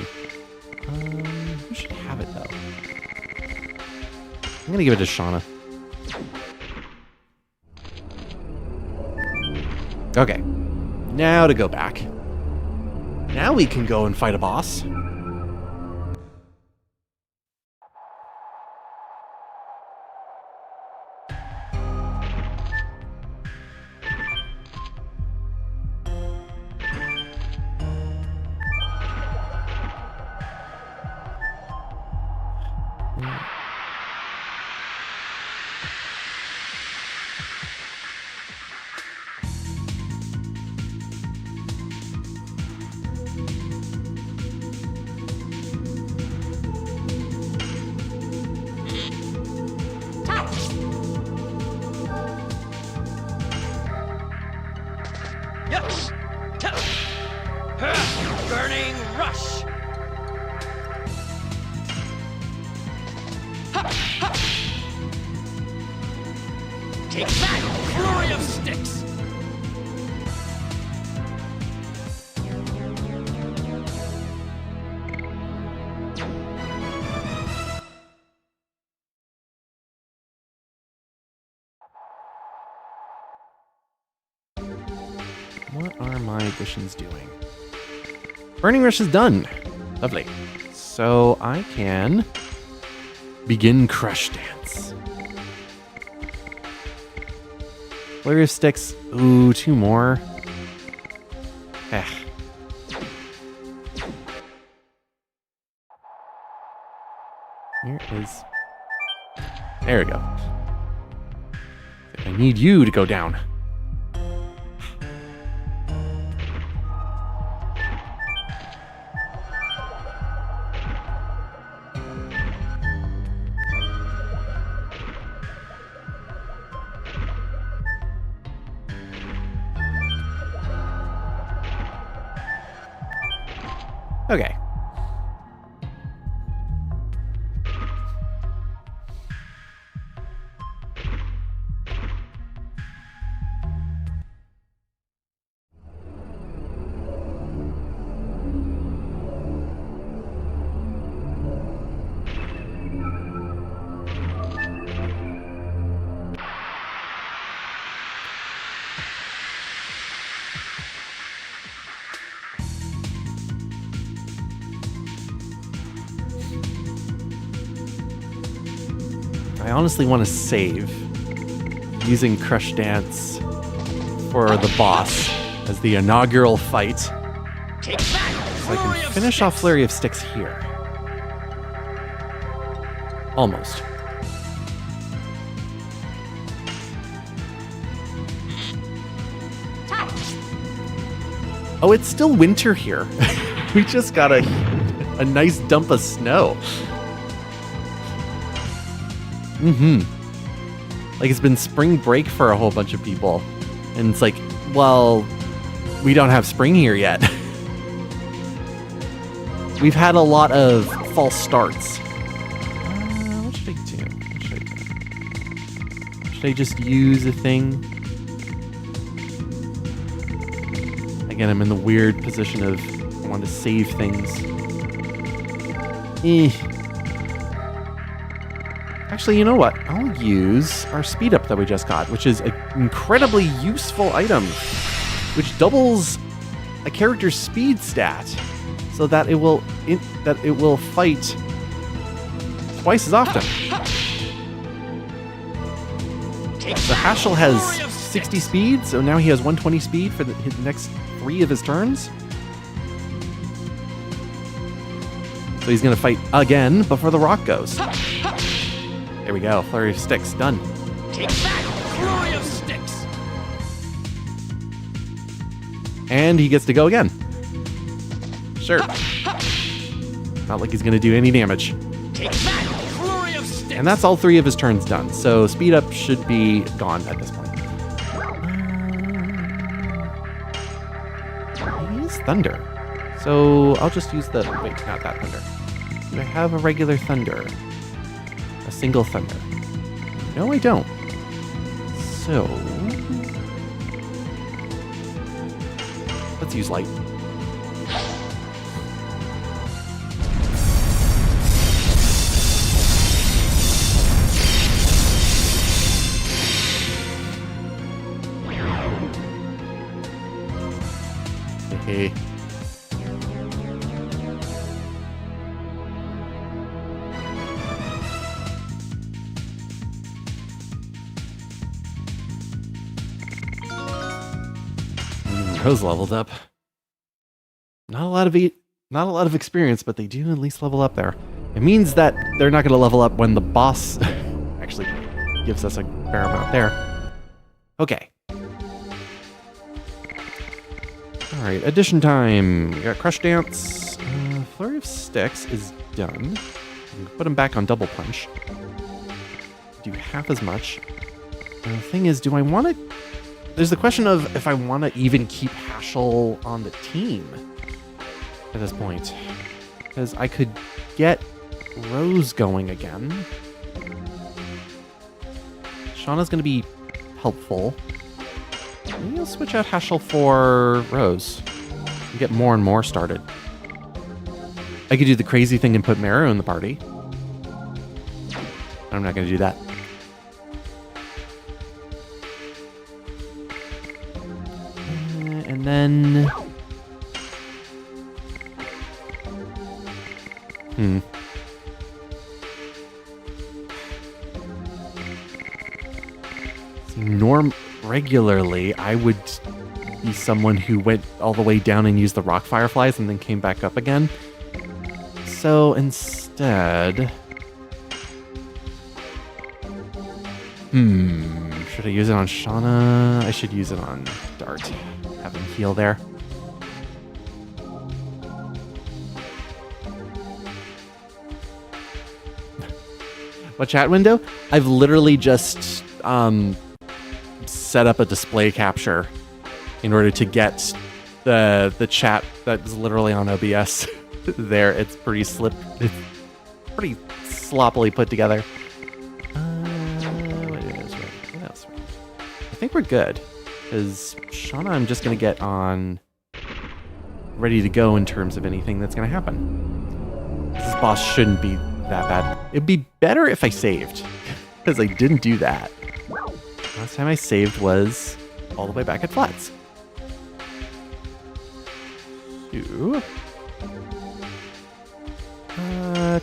Who should have it, though? I'm going to give it to Shauna. Okay. Now to go back. Now we can go and fight a boss. Yes. Burning rush. Take that, flurry of sticks. What are my additions doing? Burning Rush is done. Lovely. So I can begin Crush Dance. Flurry of Sticks. Ooh, 2 more. Eh. Here is... There we go. I need you to go down. Okay. I honestly want to save using Crush Dance for the boss as the inaugural fight. Take that, So I flurry can of finish off sticks. Flurry of Sticks here. Almost. Oh, it's still winter here. We just got a nice dump of snow. Like, it's been spring break for a whole bunch of people. And it's like, well, we don't have spring here yet. We've had a lot of false starts. What should I do? What should I do? Should I just use a thing? Again, I'm in the weird position of I want to save things. Actually, you know what? I'll use our speed up that we just got, which is an incredibly useful item, which doubles a character's speed stat, so that it will fight twice as often. So Haschel has 60 speed, so now he has 120 speed for his next 3 of his turns. So he's going to fight again before the rock goes. There we go. Flurry of Sticks. Done. Take that, flurry of sticks. And he gets to go again. Sure. Not like he's going to do any damage. Take that, flurry of sticks. And that's all 3 of his turns done. So speed up should be gone at this point. He is Thunder. So I'll just use the... Wait, not that Thunder. Do I have a regular Thunder? A single Thunder? No, I don't. So... Let's use light. Hey. Rose leveled up. Not a lot of experience, but they do at least level up there. It means that they're not going to level up when the boss actually gives us a fair amount there. Okay. All right, addition time. We got Crush Dance. Flurry of Sticks is done. Put him back on Double Punch. Do half as much. And the thing is, do I want to... There's the question of if I want to even keep Haschel on the team at this point. Because I could get Rose going again. Shauna's going to be helpful. Maybe I'll switch out Haschel for Rose. And get more and more started. I could do the crazy thing and put Meru in the party. I'm not going to do that. And then... Regularly, I would be someone who went all the way down and used the rock fireflies and then came back up again. So instead... Should I use it on Shauna? I should use it on Dart. Have him heal there. What chat window? I've literally just set up a display capture in order to get the chat that's literally on OBS there. It's pretty pretty sloppily put together. What else? I think we're good. Because Shauna, I'm just going to get on ready to go in terms of anything that's going to happen. This boss shouldn't be that bad. It'd be better if I saved, because I didn't do that. Last time I saved was all the way back at Flats.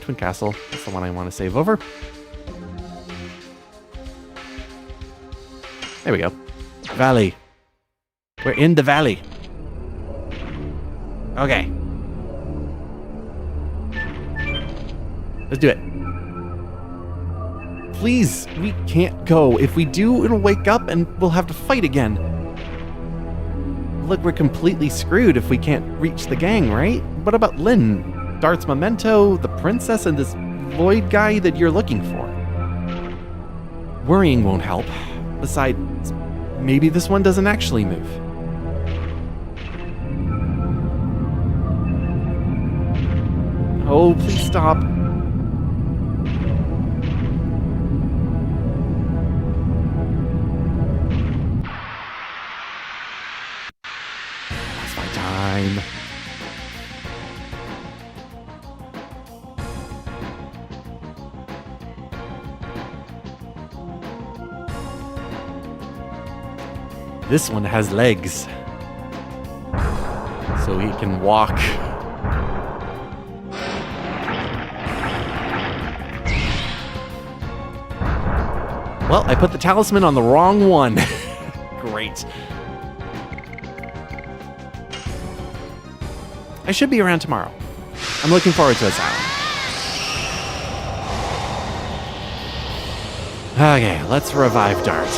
Twin Castle. That's the one I want to save over. There we go. Valley. We're in the valley. Okay. Let's do it. Please, we can't go. If we do, it'll wake up and we'll have to fight again. Look, we're completely screwed if we can't reach the gang, right? What about Lynn, Dart's Memento, the princess, and this Lloyd guy that you're looking for? Worrying won't help. Besides, maybe this one doesn't actually move. Oh, please stop. That's my time. This one has legs, so he can walk. Well, I put the talisman on the wrong one. Great. I should be around tomorrow. I'm looking forward to Asylum. Okay, let's revive Dart.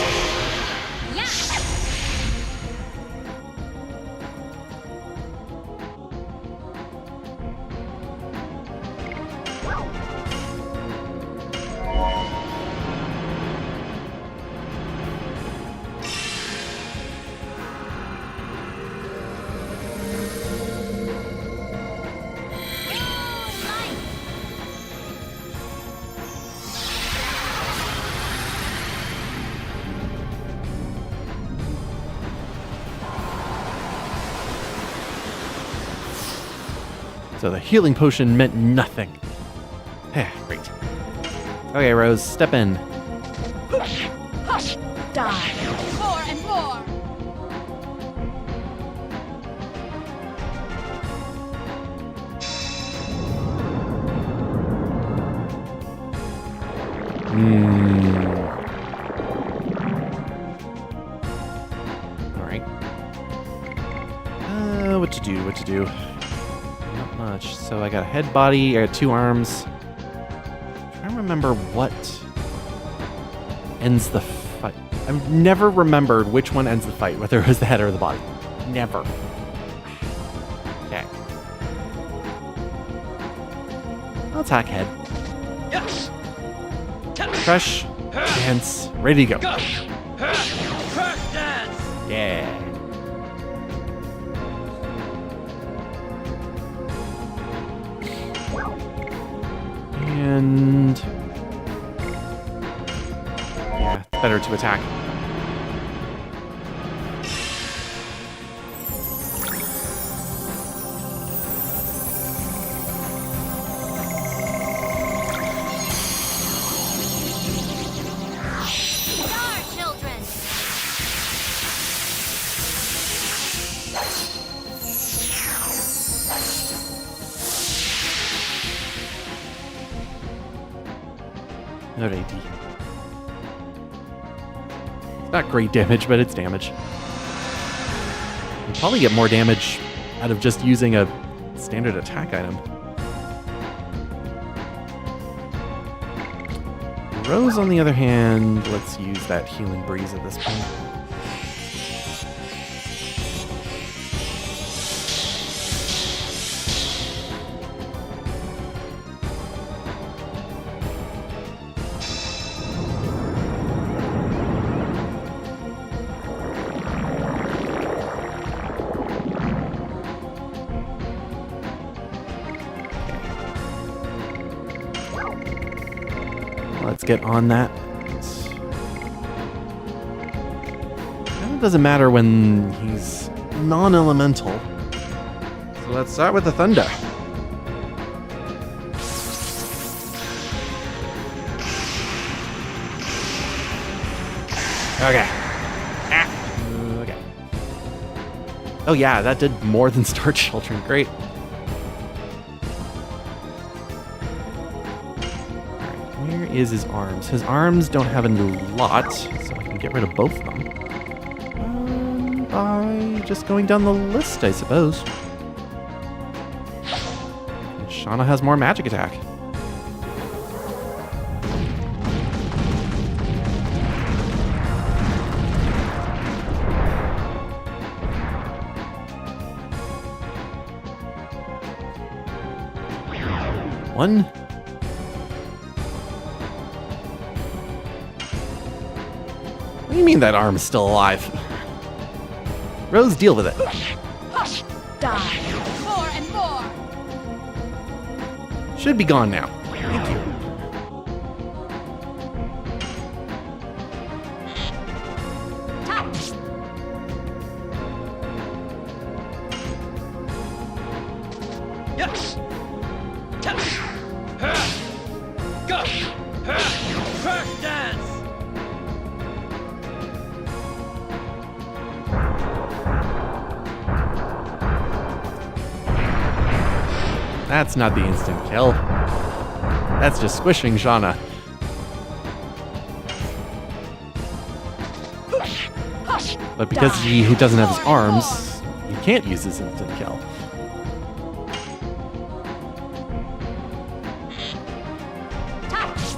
So the healing potion meant nothing. Great. Okay, Rose, step in. Hush! Die! More and more! Alright. What to do? Not much. So I got a head, body, I got 2 arms. I'm trying to remember what ends the fight. I've never remembered which one ends the fight, whether it was the head or the body. Never. Okay. I'll attack head. Yes. Crush, dance, ready to go. Crack dance. Yeah. And yeah, it's better to attack. Star children. Alrighty. It's not great damage, but it's damage. You'll probably get more damage out of just using a standard attack item. Rose, on the other hand, let's use that healing breeze at this point. Let's get on that. It doesn't matter when he's non-elemental. So let's start with the thunder. Okay. Okay. Oh yeah, that did more than Star Children. Great. Where is his arms? His arms don't have a lot, so I can get rid of both of them. By just going down the list, I suppose. And Shauna has more magic attack. One. What do you mean that arm is still alive? Rose, deal with it. Hush! Die! More and more! Should be gone now. Thank you. Touch! Yes. Touch. Go. Crack dance. That's not the instant kill. That's just squishing Shauna. Hush! But because Die. he doesn't have his More. arms, he can't use his instant kill. Touch!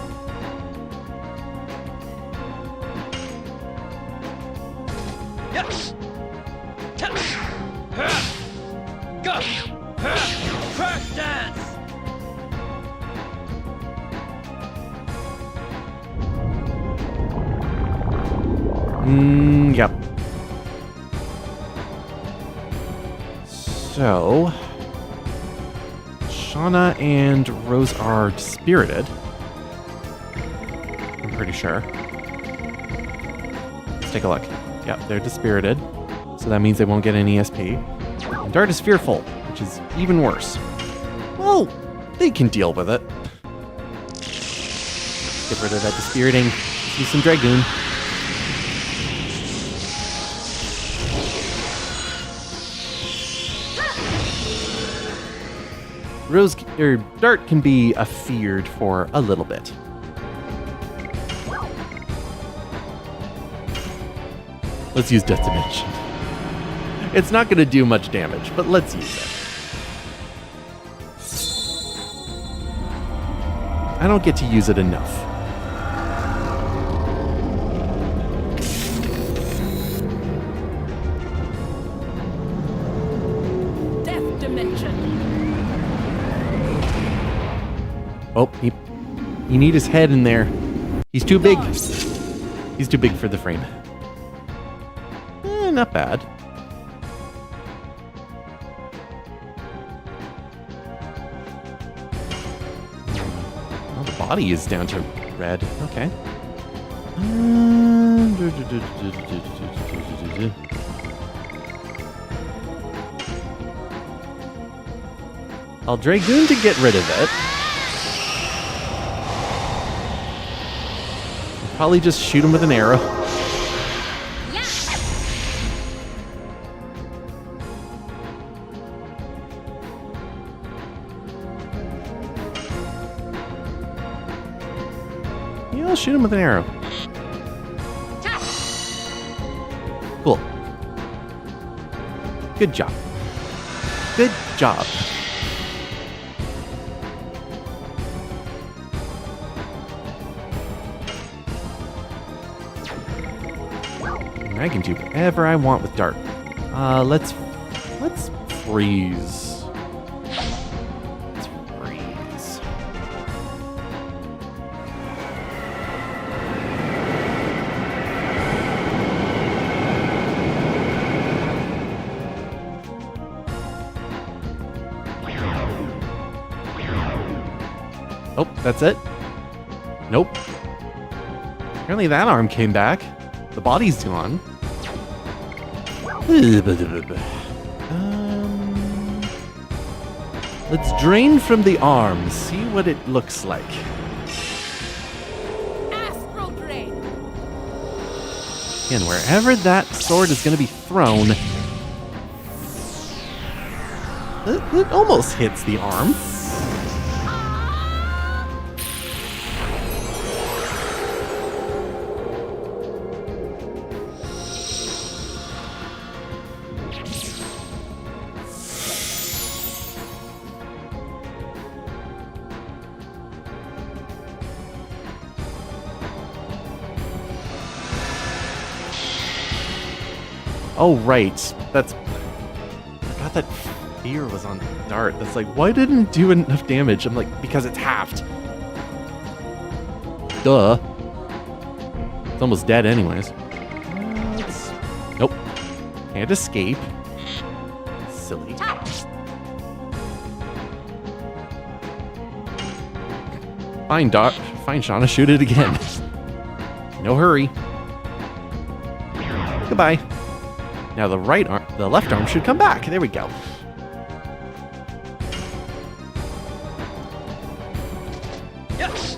Yes. Touch. Go. Crack dance. Yep. So, Shauna and Rose are spirited. I'm pretty sure. Let's take a look. Yep, they're dispirited. So that means they won't get any SP. And Dart is fearful, which is even worse. well, they can deal with it. Get rid of that dispiriting. Use some Dragoon. Dart can be feared for a little bit. Let's use Death Dimension. It's not going to do much damage, but let's use it. I don't get to use it enough. Death Dimension. Oh, you need his head in there. He's too big. He's too big for the frame. Not bad. Well, the body is down to red. Okay. I'll Dragoon to get rid of it. Probably just shoot him with an arrow. Yeah, I'll shoot him with an arrow. Cool. Good job. Good job. I can do whatever I want with Dart. Let's freeze. Let's freeze. Oh, that's it? Nope. Apparently that arm came back. The body's gone. Let's drain from the arm, see what it looks like. Astral Drain. Again, wherever that sword is going to be thrown, it almost hits the arm. Oh, right. I forgot that fear was on Dart. That's like, why didn't it do enough damage? I'm like, because it's halved. Duh. It's almost dead anyways. Nope. Can't escape. Silly. Fine, Dart. Fine, Shauna. Shoot it again. No hurry. Goodbye. Now the left arm should come back. There we go. Yes.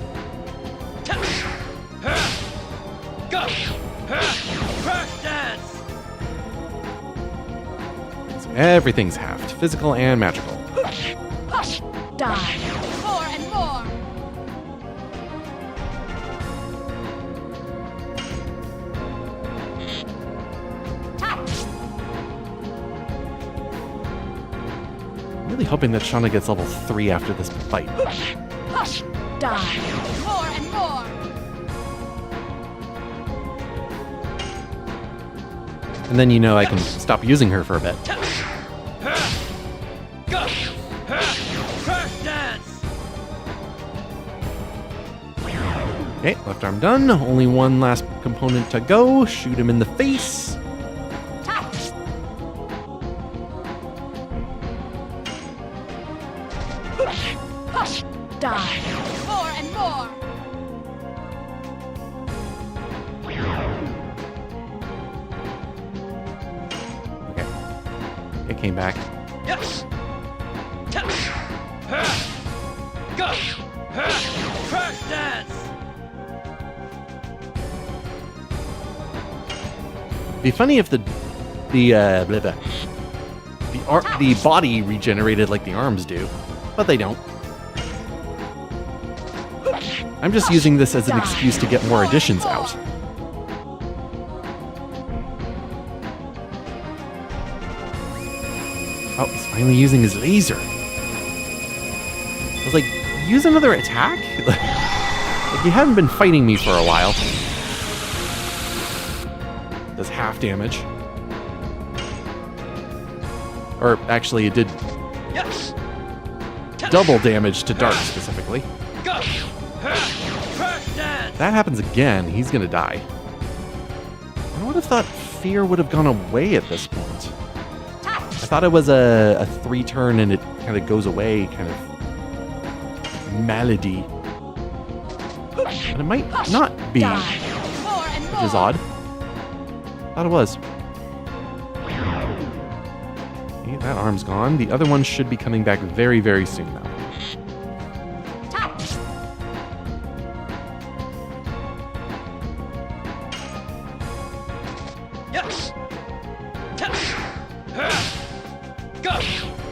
Go. First dance. So everything's halved, physical and magical. Hush. Die. More and more. Really hoping that Shauna gets level 3 after this fight. Hush. Die. More and more. And then I can stop using her for a bit. Go. First dance. Okay, left arm done. Only one last component to go. Shoot him in the face. Hush. Die. More and more. Okay. It came back. Yes. Go! Crash dance! It'd be funny if the body regenerated like the arms do, but they don't. I'm just using this as an excuse to get more additions out. Oh, he's finally using his laser. I was like, use another attack? Like, you haven't been fighting me for a while. Does half damage. Or actually, it did Yes! double damage to Dark specifically. Go! Crash dance! That happens again, he's gonna die. I would have thought fear would have gone away at this point. I thought it was a 3-turn and it kind of goes away kind of malady. But it might not be, which is odd. Thought it was. Okay, that arm's gone. The other one should be coming back very, very soon now. Yes! Go!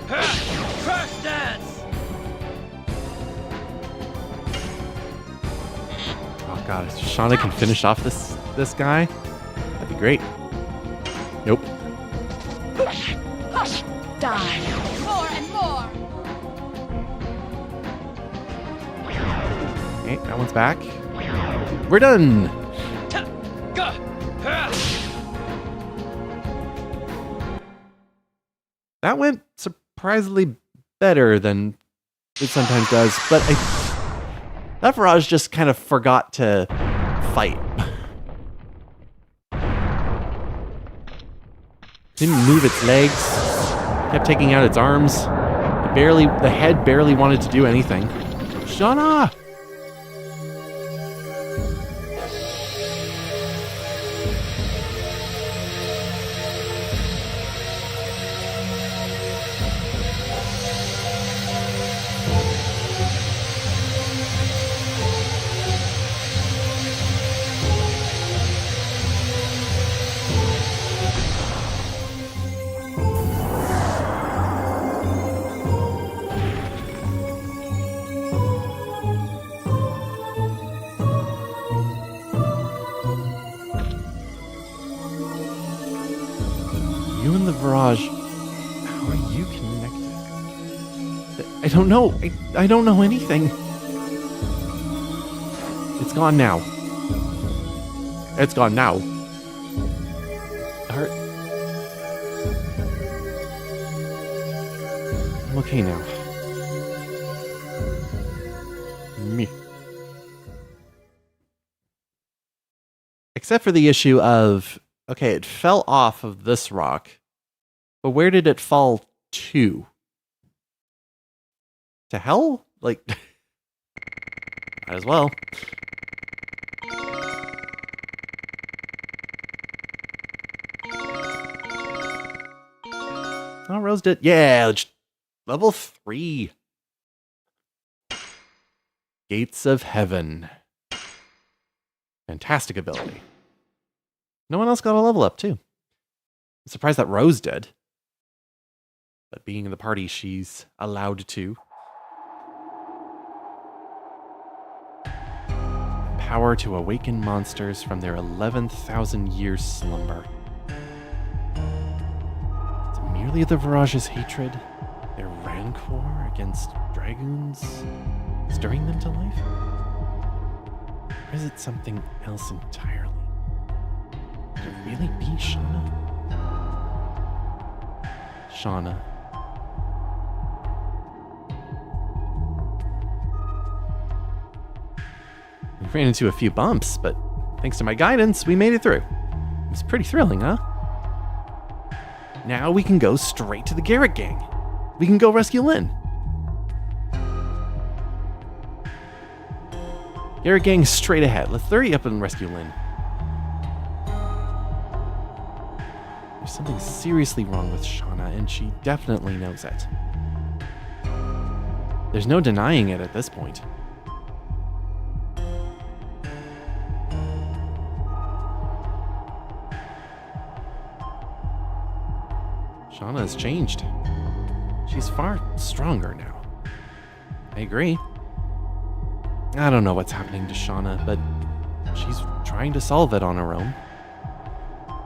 Crash dance! Oh god, if Shauna can finish off this guy, that'd be great. Nope. Die. More and more. Okay, that one's back. We're done! Go! That went surprisingly better than it sometimes does, but that Virage just kind of forgot to fight. Didn't move its legs, kept taking out its arms. The head barely wanted to do anything. Shauna! You and the Virage, how are you connected? I don't know. I don't know anything. It's gone now. It's gone now. I'm okay now. Me. Except for the issue of, okay, it fell off of this rock, but where did it fall to? To hell? Like, might as well. Oh, Rose did. Yeah, level 3. Gates of Heaven. Fantastic ability. No one else got a level up, too. I'm surprised that Rose did. But being in the party, she's allowed to. Power to awaken monsters from their 11,000 years slumber. Is it merely the Virage's hatred, their rancor against Dragoons, stirring them to life? Or is it something else entirely? Could it really be Shauna? Shauna. We ran into a few bumps, but thanks to my guidance, we made it through. It was pretty thrilling, huh? Now we can go straight to the Garrett gang. We can go rescue Lynn. Garrett gang straight ahead. Let's hurry up and rescue Lynn. There's something seriously wrong with Shauna, and she definitely knows it. There's no denying it at this point. Shauna has changed. She's far stronger now. I agree. I don't know what's happening to Shauna, but she's trying to solve it on her own.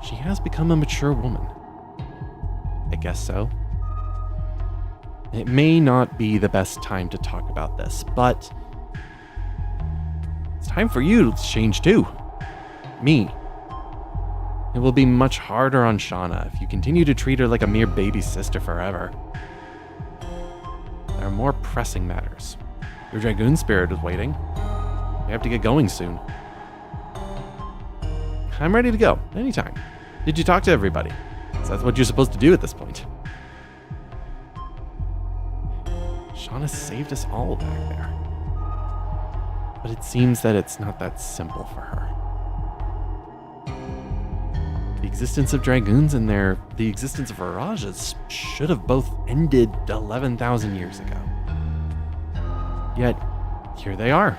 She has become a mature woman. I guess so. It may not be the best time to talk about this, but it's time for you to change too. Me. It will be much harder on Shauna if you continue to treat her like a mere baby sister forever. There are more pressing matters. Your Dragoon spirit is waiting. We have to get going soon. I'm ready to go, anytime. Did you talk to everybody? 'Cause that's what you're supposed to do at this point. Shauna saved us all back there. But it seems that it's not that simple for her. The existence of Dragoons and the existence of Virages should have both ended 11,000 years ago. Yet, here they are,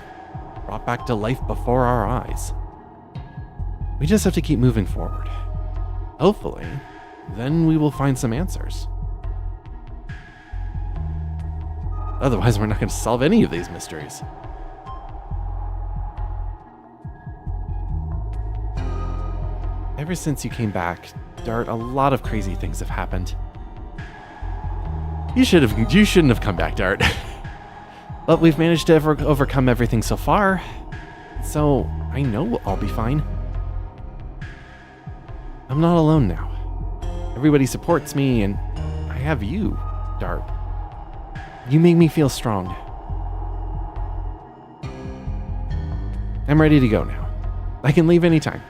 brought back to life before our eyes. We just have to keep moving forward. Hopefully, then we will find some answers. Otherwise, we're not going to solve any of these mysteries. Ever since you came back, Dart, a lot of crazy things have happened. You shouldn't have come back, Dart. But we've managed to overcome everything so far, so I know I'll be fine. I'm not alone now. Everybody supports me, and I have you, Dart. You make me feel strong. I'm ready to go now. I can leave anytime.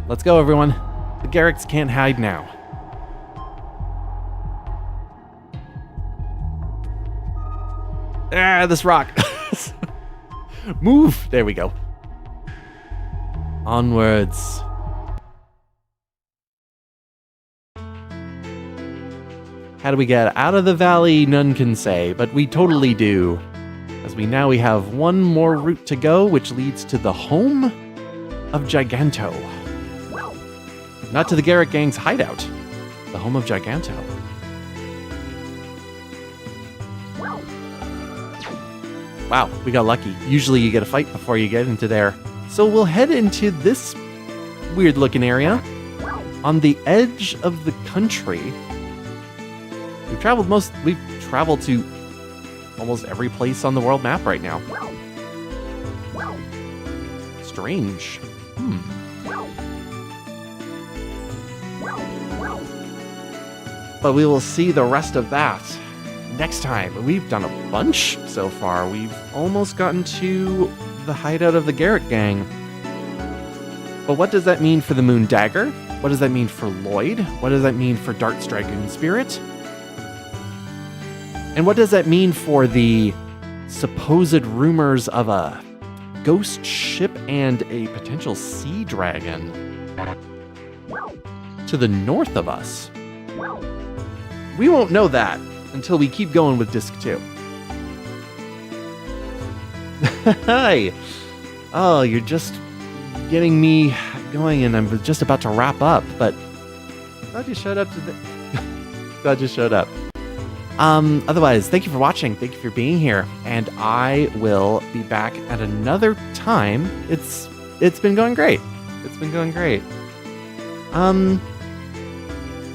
Let's go, everyone. The Garricks can't hide now. Ah, this rock. Move. There we go. Onwards. How do we get out of the valley? None can say, but we totally do. As we have one more route to go, which leads to the home of Giganto. Not to the Garrick Gang's hideout. The home of Giganto. Wow, we got lucky. Usually you get a fight before you get into there. So we'll head into this weird looking area on the edge of the country. We've traveled to almost every place on the world map right now. Strange. But we will see the rest of that next time. We've done a bunch so far. We've almost gotten to the hideout of the Garrick Gang. But what does that mean for the Moon Dagger? What does that mean for Lloyd? What does that mean for Dart's Dragoon Spirit? And what does that mean for the supposed rumors of a ghost ship and a potential sea dragon to the north of us? We won't know that until we keep going with Disc 2. Hi! Oh, you're just getting me going, and I'm just about to wrap up, but glad you showed up today. Glad you showed up. Otherwise, thank you for watching. Thank you for being here, and I will be back at another time. It's been going great. It's been going great.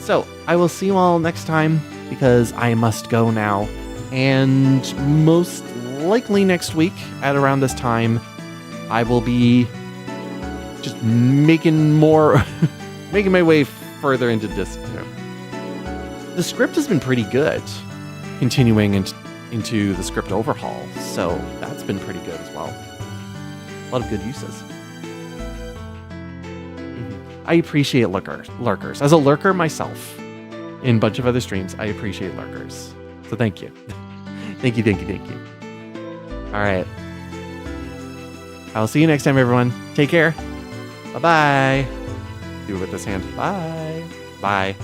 So I will see you all next time because I must go now, and most likely next week at around this time, I will be just making my way further into Disc 2. The script has been pretty good, continuing into the script overhaul, so that's been pretty good as well. A lot of good uses. I appreciate lurkers. As a lurker myself, in a bunch of other streams, I appreciate lurkers. So thank you. Thank you. All right. I'll see you next time, everyone. Take care. Bye-bye. Do it with this hand. Bye. Bye.